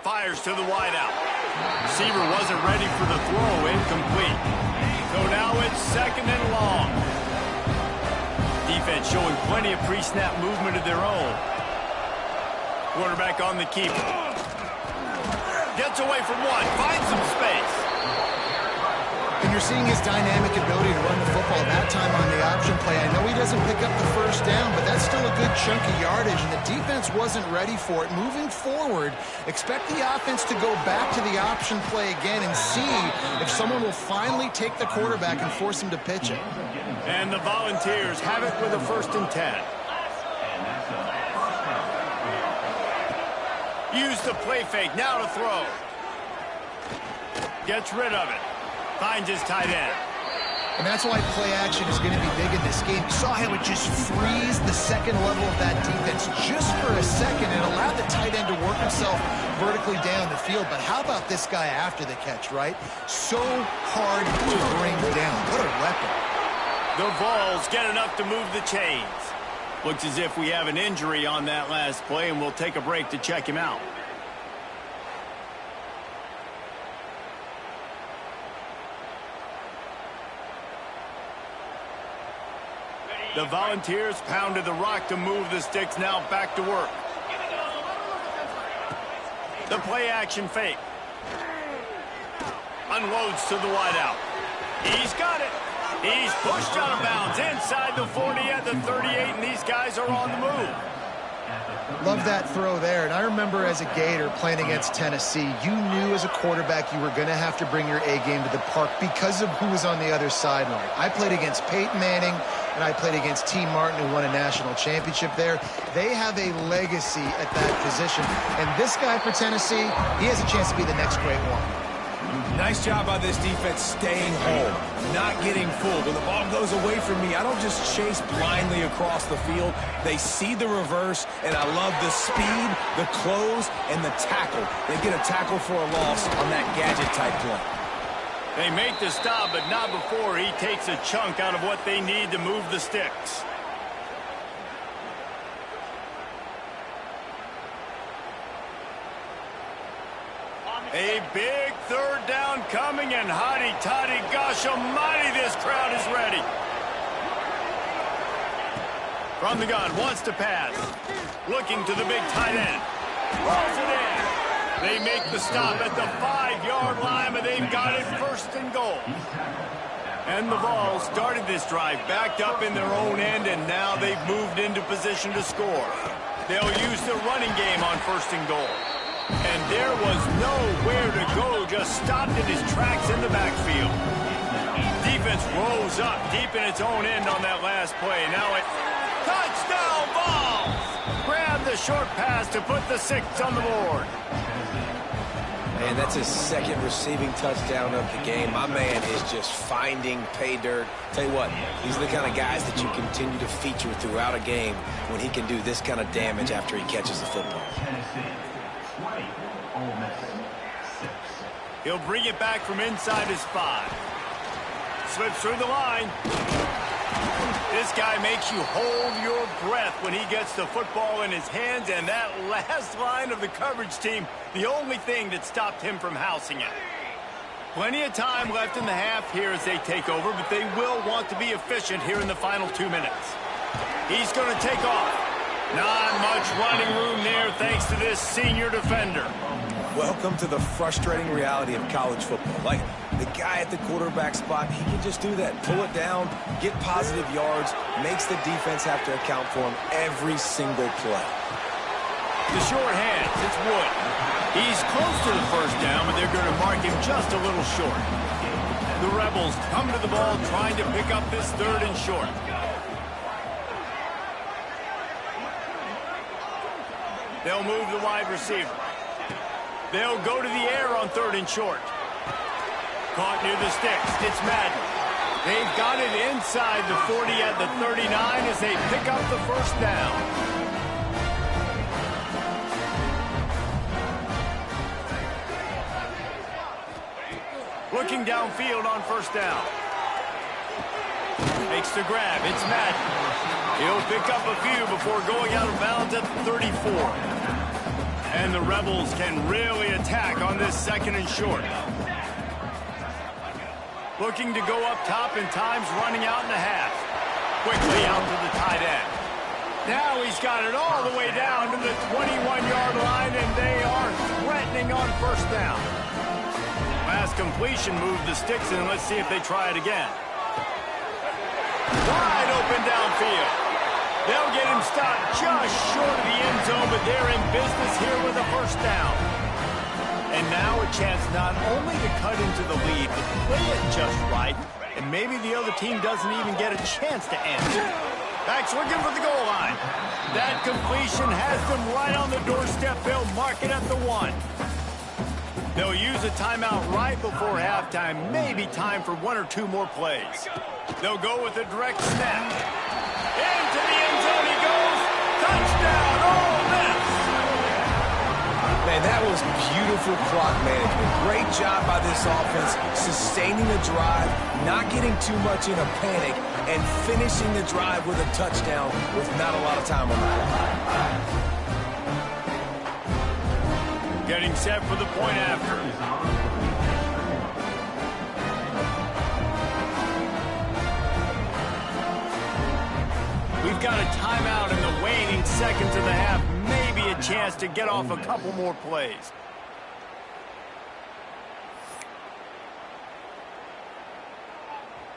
[SPEAKER 1] Fires to the wideout. Receiver wasn't ready for the throw, incomplete. So now it's second and long. Defense showing plenty of pre-snap movement of their own. Quarterback on the keeper. Gets away from one, finds some space.
[SPEAKER 3] And you're seeing his dynamic ability to run the football that time on the option play. I know he doesn't pick up the first down, but that's still a good chunk of yardage, and the defense wasn't ready for it. Moving forward, expect the offense to go back to the option play again and see if someone will finally take the quarterback and force him to pitch it.
[SPEAKER 1] And the Volunteers have it with a 1st and 10. Use the play fake, now to throw. Gets rid of it. Finds his tight end.
[SPEAKER 3] And that's why play action is going to be big in this game. You saw how it just freeze the second level of that defense just for a second and allowed the tight end to work himself vertically down the field. But how about this guy after the catch, right? So hard to bring down. What a weapon.
[SPEAKER 1] The Vols get enough to move the chains. Looks as if we have an injury on that last play, and we'll take a break to check him out. The Volunteers pounded the rock to move the sticks, now back to work. The play action fake. Unloads to the wideout. He's got it. He's pushed out of bounds inside the 40 at the 38, and these guys are on the move.
[SPEAKER 3] Love that throw there. And I remember as a Gator playing against Tennessee, you knew as a quarterback you were going to have to bring your A game to the park because of who was on the other sideline. I played against Peyton Manning, and I played against T. Martin, who won a national championship there. They have a legacy at that position. And this guy for Tennessee, he has a chance to be the next great one.
[SPEAKER 2] Nice job by this defense staying home, not getting fooled. When the ball goes away from me, I don't just chase blindly across the field. They see the reverse, and I love the speed, the close, and the tackle. They get a tackle for a loss on that gadget-type play.
[SPEAKER 1] They make the stop, but not before he takes a chunk out of what they need to move the sticks. A big third down coming, and hotty-toddy, gosh almighty, this crowd is ready. From the gun, wants to pass. Looking to the big tight end. Rolls it in. They make the stop at the 5-yard line, but they've got it 1st and goal. And the Vols started this drive backed up in their own end, and now they've moved into position to score. They'll use the running game on 1st and goal. And there was nowhere to go, just stopped in his tracks in the backfield. Defense rose up deep in its own end on that last play. Now it touchdown Vols! Grab with a short pass to put the 6 on the board.
[SPEAKER 2] And that's his second receiving touchdown of the game. My man is just finding pay dirt. Tell you what, these are the kind of guys that you continue to feature throughout a game when he can do this kind of damage after he catches the football.
[SPEAKER 1] He'll bring it back from inside his 5. Slips through the line. This guy makes you hold your breath when he gets the football in his hands, and that last line of the coverage team, the only thing that stopped him from housing it. Plenty of time left in the half here as they take over, but they will want to be efficient here in the final 2 minutes. He's going to take off. Not much running room there thanks to this senior defender.
[SPEAKER 2] Welcome to the frustrating reality of college football. Like, the guy at the quarterback spot, he can just do that. Pull it down, get positive yards, makes the defense have to account for him every single play.
[SPEAKER 1] The short hands, it's Wood. He's close to the first down, but they're going to mark him just a little short. The Rebels come to the ball trying to pick up this 3rd and short. They'll move the wide receiver. They'll go to the air on 3rd and short. Caught near the sticks. It's Madden. They've got it inside the 40 at the 39 as they pick up the first down. Looking downfield on first down. Makes the grab. It's Madden. He'll pick up a few before going out of bounds at the 34. And the Rebels can really attack on this 2nd and short. Looking to go up top, and time's running out in the half. Quickly out to the tight end. Now he's got it all the way down to the 21-yard line, and they are threatening on first down. Last completion moved the sticks, and let's see if they try it again. Wide open downfield. They'll get him stopped just short of the end zone, but they're in business here with a first down. And now a chance not only to cut into the lead, but play it just right, and maybe the other team doesn't even get a chance to answer. Backs looking for the goal line. That completion has them right on the doorstep. They'll mark it at the 1. They'll use a timeout right before halftime. Maybe time for 1 or 2 more plays. They'll go with a direct snap. Into the end zone he goes. Touchdown, Ole Miss.
[SPEAKER 2] Man, that was beautiful clock management. Great job by this offense, sustaining the drive, not getting too much in a panic, and finishing the drive with a touchdown with not a lot of time on the clock.
[SPEAKER 1] Getting set for the point after. We've got a timeout in the waning seconds of the half. Maybe a chance to get off a couple more plays.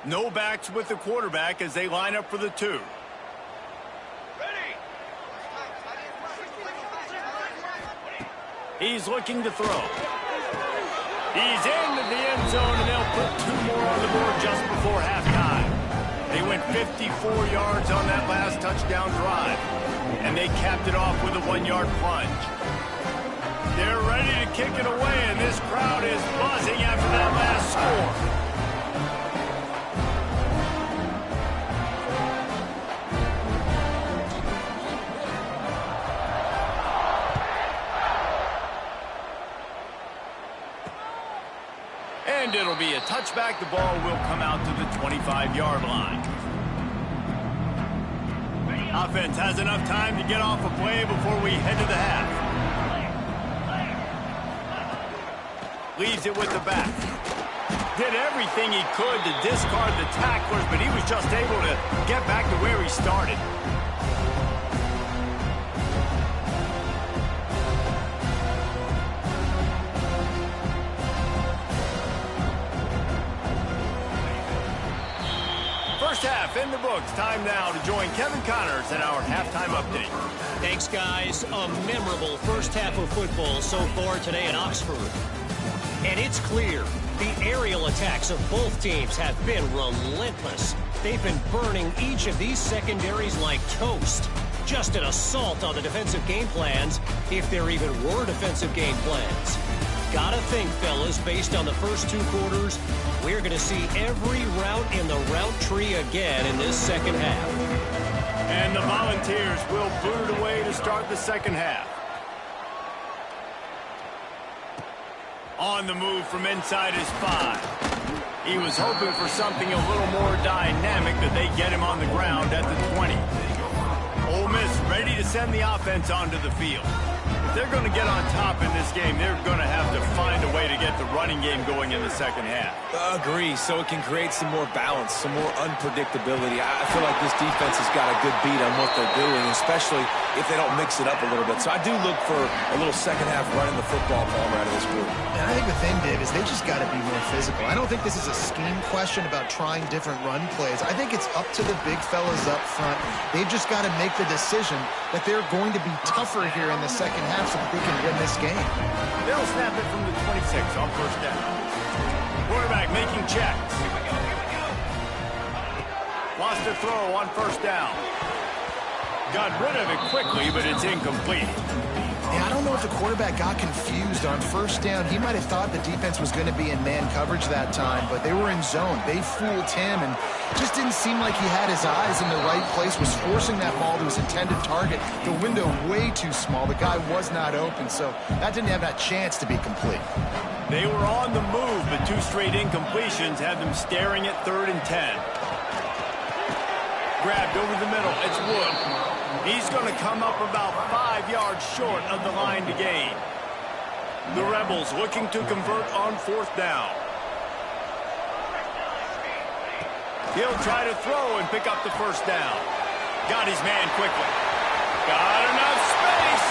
[SPEAKER 1] No backs with the quarterback as they line up for the 2. He's looking to throw. He's into the end zone, and they'll put 2 more on the board just before halftime. They went 54 yards on that last touchdown drive, and they capped it off with a 1-yard plunge. They're ready to kick it away, and this crowd is buzzing after that last score. And it'll be a touchback. The ball will come out to the 25-yard line. Offense has enough time to get off a play before we head to the half. Leaves it with the back. Did everything he could to discard the tacklers, but he was just able to get back to where he started. First half in the books. Time now to join Kevin Connors in our halftime update.
[SPEAKER 5] Thanks, guys. A memorable first half of football so far today in Oxford. And it's clear the aerial attacks of both teams have been relentless. They've been burning each of these secondaries like toast. Just an assault on the defensive game plans, if there even were defensive game plans. Gotta think, fellas, based on the first 2 quarters, we're going to see every route in the route tree again in this second half.
[SPEAKER 1] And the Volunteers will boot it away to start the second half. On the move from inside his 5. He was hoping for something a little more dynamic, but they get him on the ground at the 20. Ole Miss ready to send the offense onto the field. If they're going to get on top in this game, they're going to have to find a way to get the running game going in the second half.
[SPEAKER 2] Agree, so it can create some more balance, some more unpredictability. I feel like this defense has got a good beat on what they're doing, especially if they don't mix it up a little bit. So I do look for a little second half running the football ball out of this group.
[SPEAKER 3] And I think the thing, Dave, is they just got to be more physical. I don't think this is a scheme question about trying different run plays. I think it's up to the big fellas up front. They've just got to make the decision that they're going to be tougher here in the second half so that they can win this game.
[SPEAKER 1] They'll snap it from the 26 on first down. Quarterback making checks. Lost a throw on first down. Got rid of it quickly, but it's incomplete.
[SPEAKER 3] Yeah, I don't know if the quarterback got confused on first down. He might have thought the defense was going to be in man coverage that time, but they were in zone. They fooled him, and just didn't seem like he had his eyes in the right place, was forcing that ball to his intended target. The window way too small. The guy was not open, so that didn't have that chance to be complete.
[SPEAKER 1] They were on the move, but 2 straight incompletions had them staring at 3rd and 10. Grabbed over the middle. It's Wood. He's going to come up about 5 yards short of the line to gain. The Rebels looking to convert on 4th down. He'll try to throw and pick up the first down. Got his man quickly. Got enough space.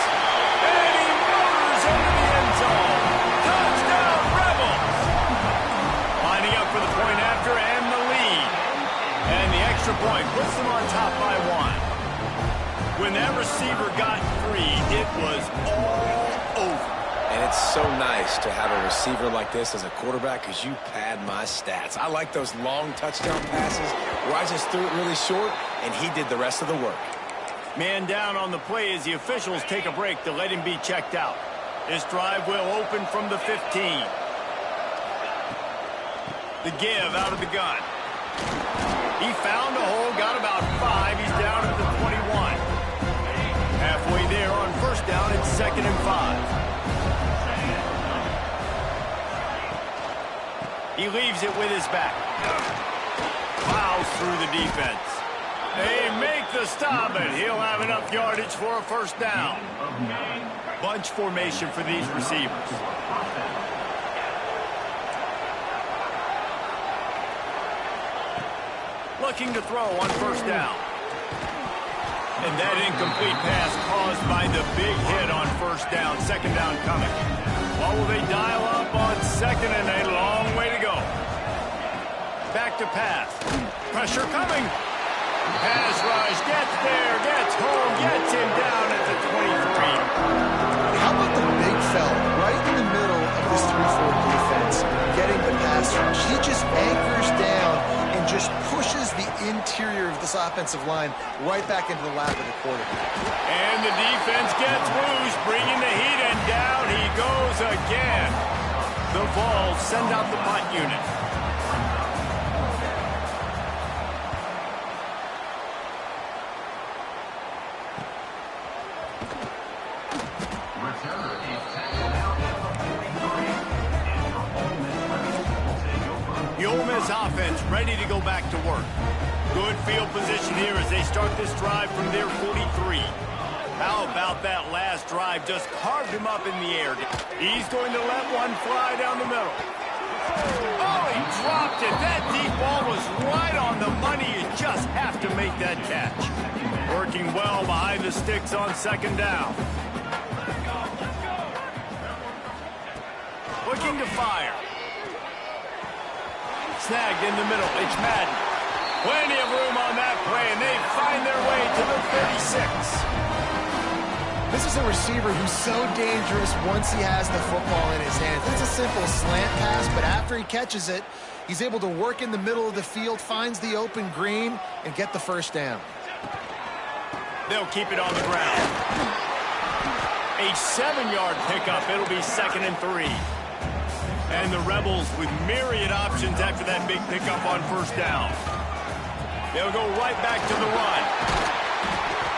[SPEAKER 1] And he motors into the end zone. Touchdown, Rebels! Lining up for the point after and the lead. And the extra point puts them on top by 1. When that receiver got free, it was all over.
[SPEAKER 2] And it's so nice to have a receiver like this as a quarterback because you pad my stats. I like those long touchdown passes where I just threw it really short and he did the rest of the work.
[SPEAKER 1] Man down on the play as the officials take a break to let him be checked out. This drive will open from the 15. The give out of the gun. He found a hole, got about 5. He's down at the 21. Halfway there on first down, it's 2nd and 5. He leaves it with his back. Plows through the defense. They make the stop, and he'll have enough yardage for a first down. Bunch formation for these receivers. Looking to throw on first down. And that incomplete pass caused by the big hit on first down. 2nd down coming. What will they dial up on 2nd and a long way to go? Back to pass. Pressure coming. Pass rush. Gets there. Gets home. Gets him down at the 23.
[SPEAKER 3] How about the big fella right in the middle of this 3-4 defense getting the pass rush? He just anchors down and just pushes the interior of this offensive line right back into the lap of the quarterback.
[SPEAKER 1] And the defense gets loose, bringing the heat, and down he goes again. The Vols send out the punt unit. The Ole Miss offense ready to go back to work. Good field position here as they start this drive from their 43. How about that last drive? Just carved him up in the air. He's going to let one fly down the middle. Oh, he dropped it. That deep ball was right on the money. You just have to make that catch. Working well behind the sticks on 2nd down. Looking to fire. Snagged in the middle. It's Madden. Plenty of room on that play, and they find their way to the 36.
[SPEAKER 3] This is a receiver who's so dangerous once he has the football in his hands. It's a simple slant pass, but after he catches it, he's able to work in the middle of the field, finds the open green, and get the first down.
[SPEAKER 1] They'll keep it on the ground. A 7-yard pickup. It'll be 2nd and 3. And the Rebels with myriad options after that big pickup on 1st down. They'll go right back to the run.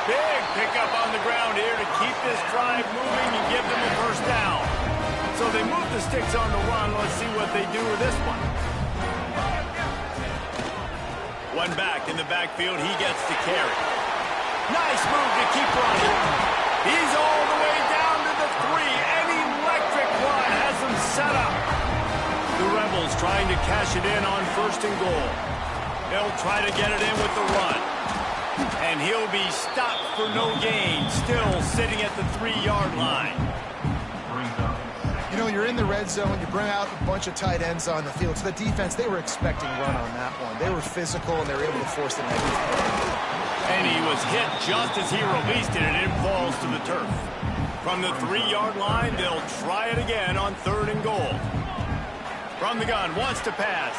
[SPEAKER 1] Big pickup on the ground here to keep this drive moving and give them a 1st down. So they move the sticks on the run. Let's see what they do with this one. One back in the backfield. He gets to carry. Nice move to keep running. He's all the way down to the 3. An electric run has him set up. The Rebels trying to cash it in on 1st and goal. They'll try to get it in with the run. And he'll be stopped for no gain. Still sitting at the 3-yard line.
[SPEAKER 3] You know, you're in the red zone. You bring out a bunch of tight ends on the field. So the defense, they were expecting run on that one. They were physical, and they were able to force the negative play.
[SPEAKER 1] And he was hit just as he released it, and it falls to the turf. From the 3-yard line, they'll try it again on 3rd and goal. From the gun, wants to pass.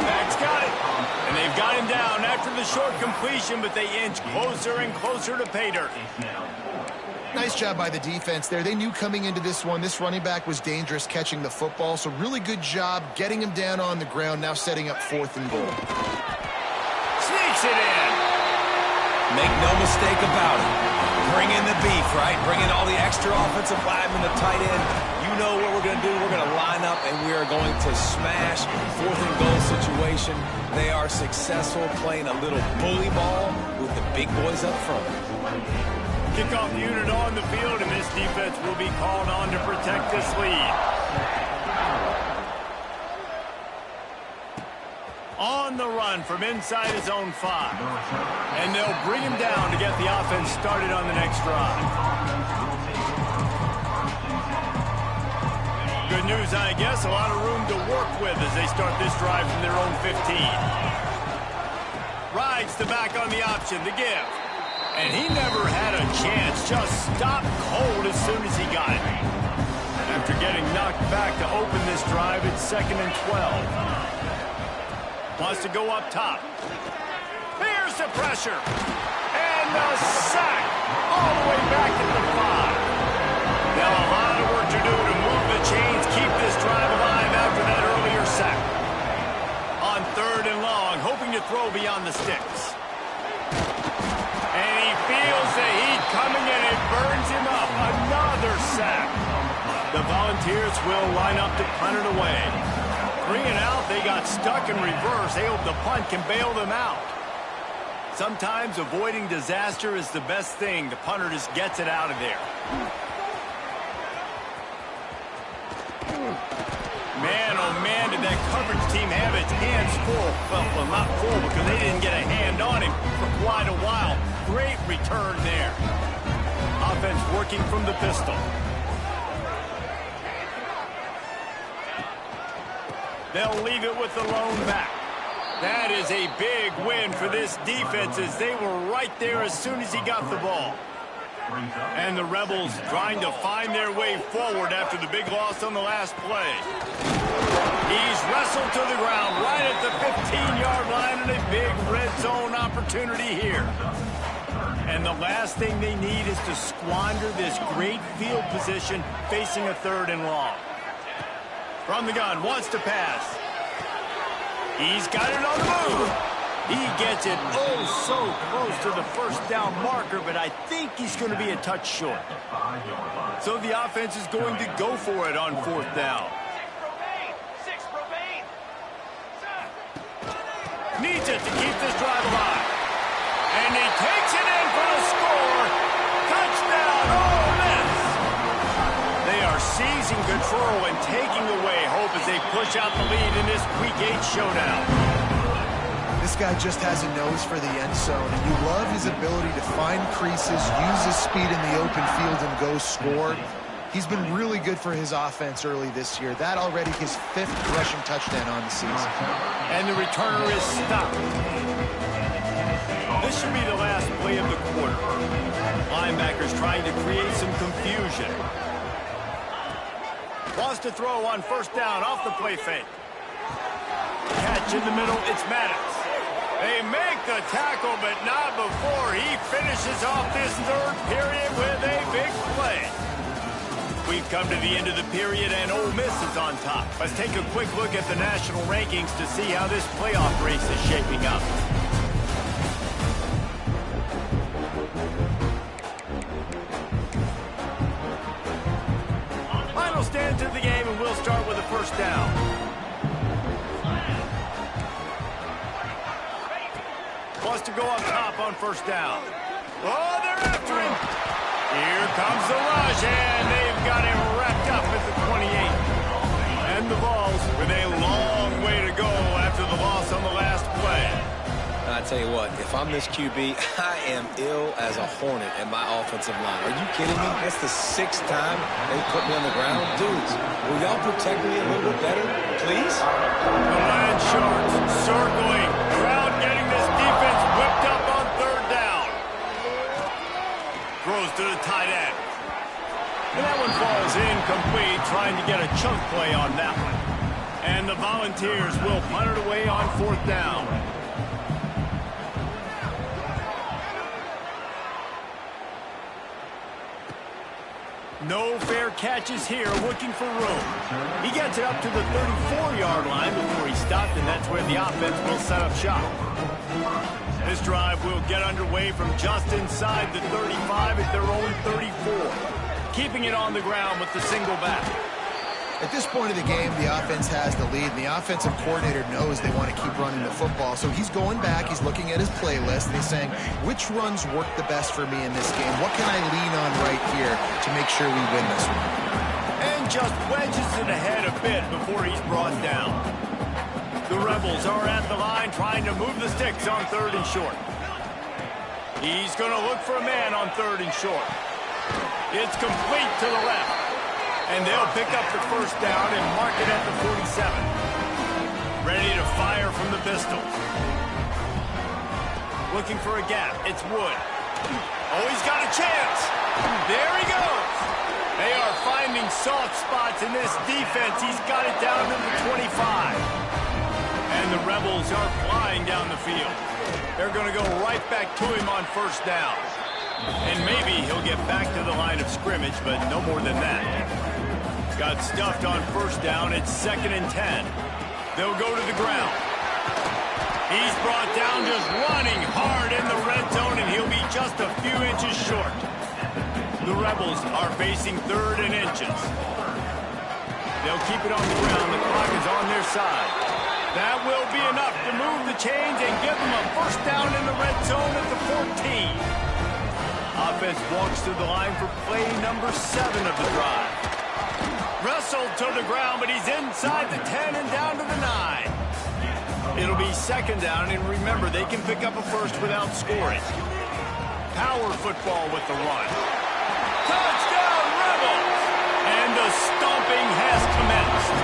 [SPEAKER 1] Max got it. And they've got him down after the short completion, but they inch closer and closer to pay dirt.
[SPEAKER 3] Nice job by the defense there. They knew coming into this one, this running back was dangerous catching the football, so really good job getting him down on the ground, now setting up 4th and goal.
[SPEAKER 1] Sneaks it in.
[SPEAKER 2] Make no mistake about it. Bring in the beef, right? Bring in all the extra offensive linemen, the tight end. You know what we're going to do. We're going to line up, and we are going to smash 4th and goal situation. They are successful playing a little bully ball with the big boys up front.
[SPEAKER 1] Kickoff unit on the field, and this defense will be called on to protect this lead. On the run from inside his own 5. And they'll bring him down to get the offense started on the next drive. Good news, I guess. A lot of room to work with as they start this drive from their own 15. Rides the back on the option, the give. And he never had a chance. Just stopped cold as soon as he got it. After getting knocked back to open this drive, it's 2nd and 12. Wants to go up top. Here's the pressure. And the sack. All the way back at the 5. Now a lot of work to do to move the chains, keep this drive alive after that earlier sack. On 3rd and long, hoping to throw beyond the sticks. And he feels the heat coming, and it burns him up. Another sack. The Volunteers will line up to punt it away. 3 and out, they got stuck in reverse. They hope the punt can bail them out. Sometimes avoiding disaster is the best thing. The punter just gets it out of there. Man, oh man, did that coverage team have its hands full. Well, not full because they didn't get a hand on him for quite a while. Great return there. Offense working from the pistol. They'll leave it with the lone back. That is a big win for this defense as they were right there as soon as he got the ball. And the Rebels trying to find their way forward after the big loss on the last play. He's wrestled to the ground right at the 15-yard line, and a big red zone opportunity here. And the last thing they need is to squander this great field position facing a 3rd and long. From the gun, wants to pass. He's got it on the move. He gets it oh so close to the 1st down marker, but I think he's going to be a touch short. So the offense is going to go for it on 4th down. Needs it to keep this drive alive. And he takes it in for the score. Touchdown, Ole Miss. They are seizing control and taking away hope as they push out the lead in this Week 8 showdown.
[SPEAKER 3] This guy just has a nose for the end zone, and you love his ability to find creases, use his speed in the open field, and go score. He's been really good for his offense early this year. That already his 5th rushing touchdown on the season.
[SPEAKER 1] And the returner is stopped. This should be the last play of the quarter. Linebackers trying to create some confusion. Wants to throw on 1st down off the play fake. Catch in the middle, it's Maddox. They make the tackle, but not before he finishes off this third period with a big play. We've come to the end of the period, and Ole Miss is on top. Let's take a quick look at the national rankings to see how this playoff race is shaping up. Final stands of the game, and we'll start with a first down. Wants to go up top on first down. Oh, they're after him. Here comes the rush, and they've got him wrapped up at the 28. And the Vols with a long way to go after the loss on the last play.
[SPEAKER 2] I tell you what, if I'm this QB, I am ill as a hornet at my offensive line. Are you kidding me? That's the 6th time they put me on the ground. Dudes, will y'all protect me a little bit better, please?
[SPEAKER 1] The Land Sharks circling. Crowd getting this defense whipped up on third down. Throws to the tight end. And that one falls incomplete, trying to get a chunk play on that one. And the Volunteers will punt it away on fourth down. No fair catches here, looking for room. He gets it up to the 34-yard line before he stopped, and that's where the offense will set up shop. This drive will get underway from just inside the 35 at their own 34. Keeping it on the ground with the single back.
[SPEAKER 3] At this point of the game, the offense has the lead, and the offensive coordinator knows they want to keep running the football. So he's going back, he's looking at his playlist, and he's saying, which runs work the best for me in this game? What can I lean on right here to make sure we win this one?
[SPEAKER 1] And just wedges it ahead a bit before he's brought down. The Rebels are at the line trying to move the sticks on third and short. He's going to look for a man on third and short. It's complete to the left. And they'll pick up the first down and mark it at the 47. Ready to fire from the pistol. Looking for a gap. It's Wood. Oh, he's got a chance. There he goes. They are finding soft spots in this defense. He's got it down to the 25. And the Rebels are flying down the field. They're going to go right back to him on first down. And maybe he'll get back to the line of scrimmage, but no more than that. Got stuffed on first down. It's 2nd and 10. They'll go to the ground. He's brought down just running hard in the red zone, and he'll be just a few inches short. The Rebels are facing 3rd and inches. They'll keep it on the ground. The clock is on their side. That will be enough to move the chains and give them a first down in the red zone at the 14. Offense walks to the line for play number 7 of the drive. Wrestled to the ground, but he's inside the 10 and down to the 9. It'll be 2nd down, and remember, they can pick up a first without scoring. Power football with the run. Touchdown, Rebels! And the stomping has commenced.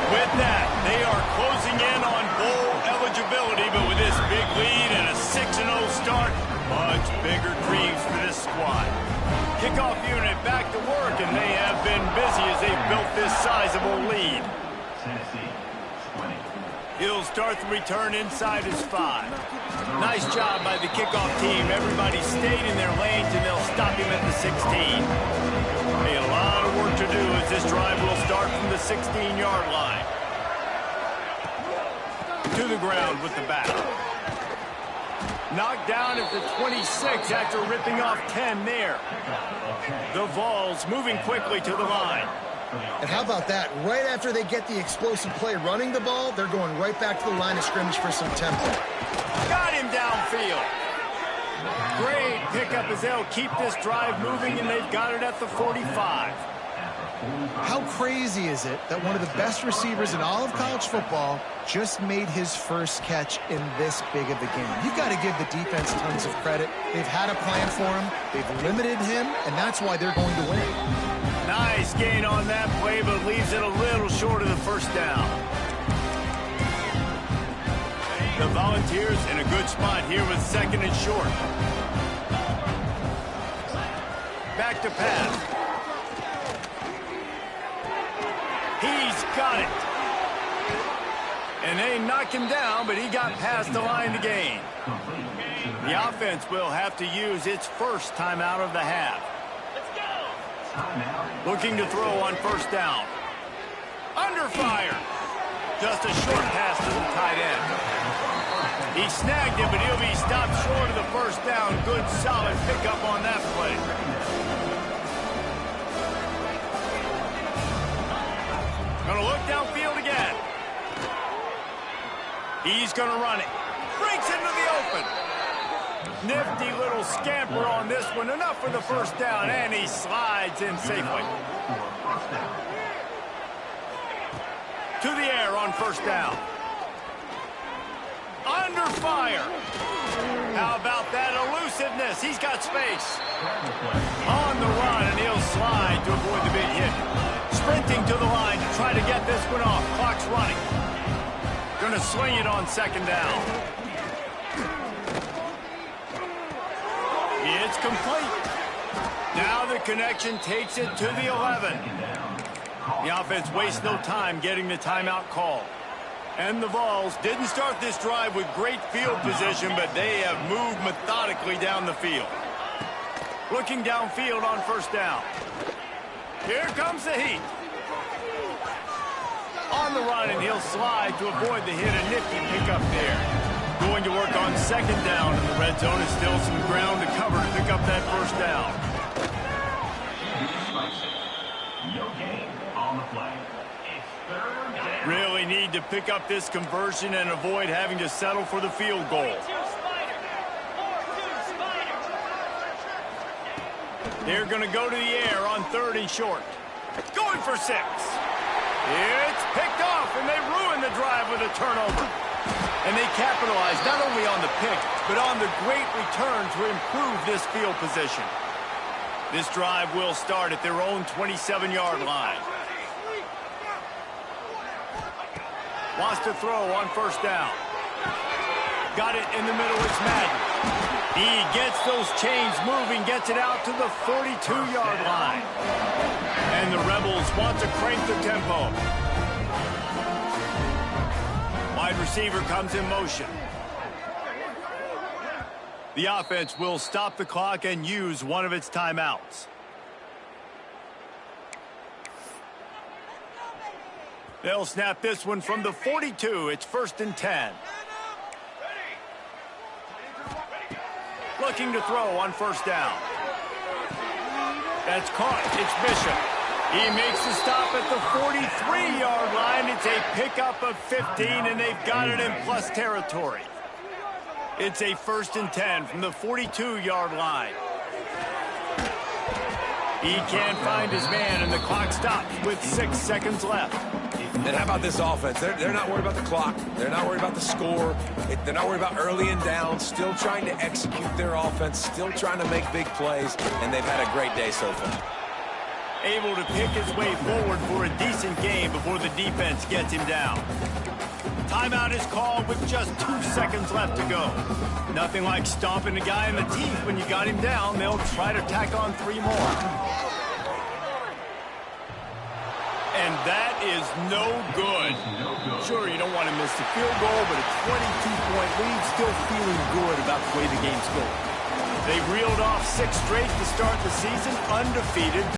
[SPEAKER 1] With that, they are closing in on bowl eligibility, but with this big lead and a 6-0 start, much bigger dreams for this squad. Kickoff unit back to work, and they have been busy as they've built this sizable lead. He'll start the return inside his 5. Nice job by the kickoff team. Everybody stayed in their lanes, and they'll stop him at the 16. A lot of work to do as this drive will start from the 16-yard line. To the ground with the back. Knocked down at the 26 after ripping off 10 there. The Vols moving quickly to the line.
[SPEAKER 3] And how about that? Right after they get the explosive play running the ball, they're going right back to the line of scrimmage for some tempo.
[SPEAKER 1] Got him downfield. Great pickup as they'll keep this drive moving, and they've got it at the 45.
[SPEAKER 3] How crazy is it that one of the best receivers in all of college football just made his first catch in this big of a game? You've got to give the defense tons of credit. They've had a plan for him. They've limited him, and that's why they're going to win.
[SPEAKER 1] Nice gain on that play, but leaves it a little short of the first down. The Volunteers in a good spot here with 2nd and short. Back to pass. He's got it. And they knocked him down, but he got past the line to gain. The offense will have to use its first timeout of the half. Looking to throw on first down. Under fire. Just a short pass to the tight end. He snagged it, but he'll be stopped short of the first down. Good, solid pickup on that play. Gonna look downfield again. He's gonna run it. Breaks into the open. Nifty little scamper on this one. Enough for the first down, and he slides in safely. To the air on first down. Under fire. How about that elusiveness? He's got space. On the run, and he'll slide to avoid the big hit. Sprinting to the line to try to get this one off. Clock's running. Gonna swing it on second down. It's complete. Now the connection takes it to the 11. The offense wastes no time getting the timeout call. And the Vols didn't start this drive with great field position, but they have moved methodically down the field. Looking downfield on first down. Here comes the heat. On the run, and he'll slide to avoid the hit. A nifty pickup there. Going to work on second down in the red zone. Is still some ground to cover to pick up that first down.
[SPEAKER 4] No gain on the play. It's third down.
[SPEAKER 1] Really need to pick up this conversion and avoid having to settle for the field goal. They're going to go to the air on third and short. Going for 6. It's picked off, and they ruin the drive with a turnover. And they capitalize not only on the pick, but on the great return to improve this field position. This drive will start at their own 27-yard line. Wants to throw on first down. Got it in the middle. It's Madden. He gets those chains moving, gets it out to the 42-yard line. And the Rebels want to crank the tempo. Wide receiver comes in motion. The offense will stop the clock and use one of its timeouts. They'll snap this one from the 42. It's 1st and 10. Looking to throw on first down. That's caught. It's Bishop. He makes the stop at the 43-yard line. It's a pickup of 15, and they've got it in plus territory. It's a 1st and 10 from the 42-yard line. He can't find his man, and the clock stops with 6 seconds left.
[SPEAKER 2] And how about this offense? They're not worried about the clock. They're not worried about the score. They're not worried about early and down. Still trying to execute their offense. Still trying to make big plays. And they've had a great day so far.
[SPEAKER 1] Able to pick his way forward for a decent game before the defense gets him down. Timeout is called with just 2 seconds left to go. Nothing like stomping a guy in the teeth when you got him down. They'll try to tack on 3 more. And that is no good. Sure, you don't want to miss the field goal, but a 22-point lead, still feeling good about the way the game's going. They reeled off 6 straight to start the season, undefeated.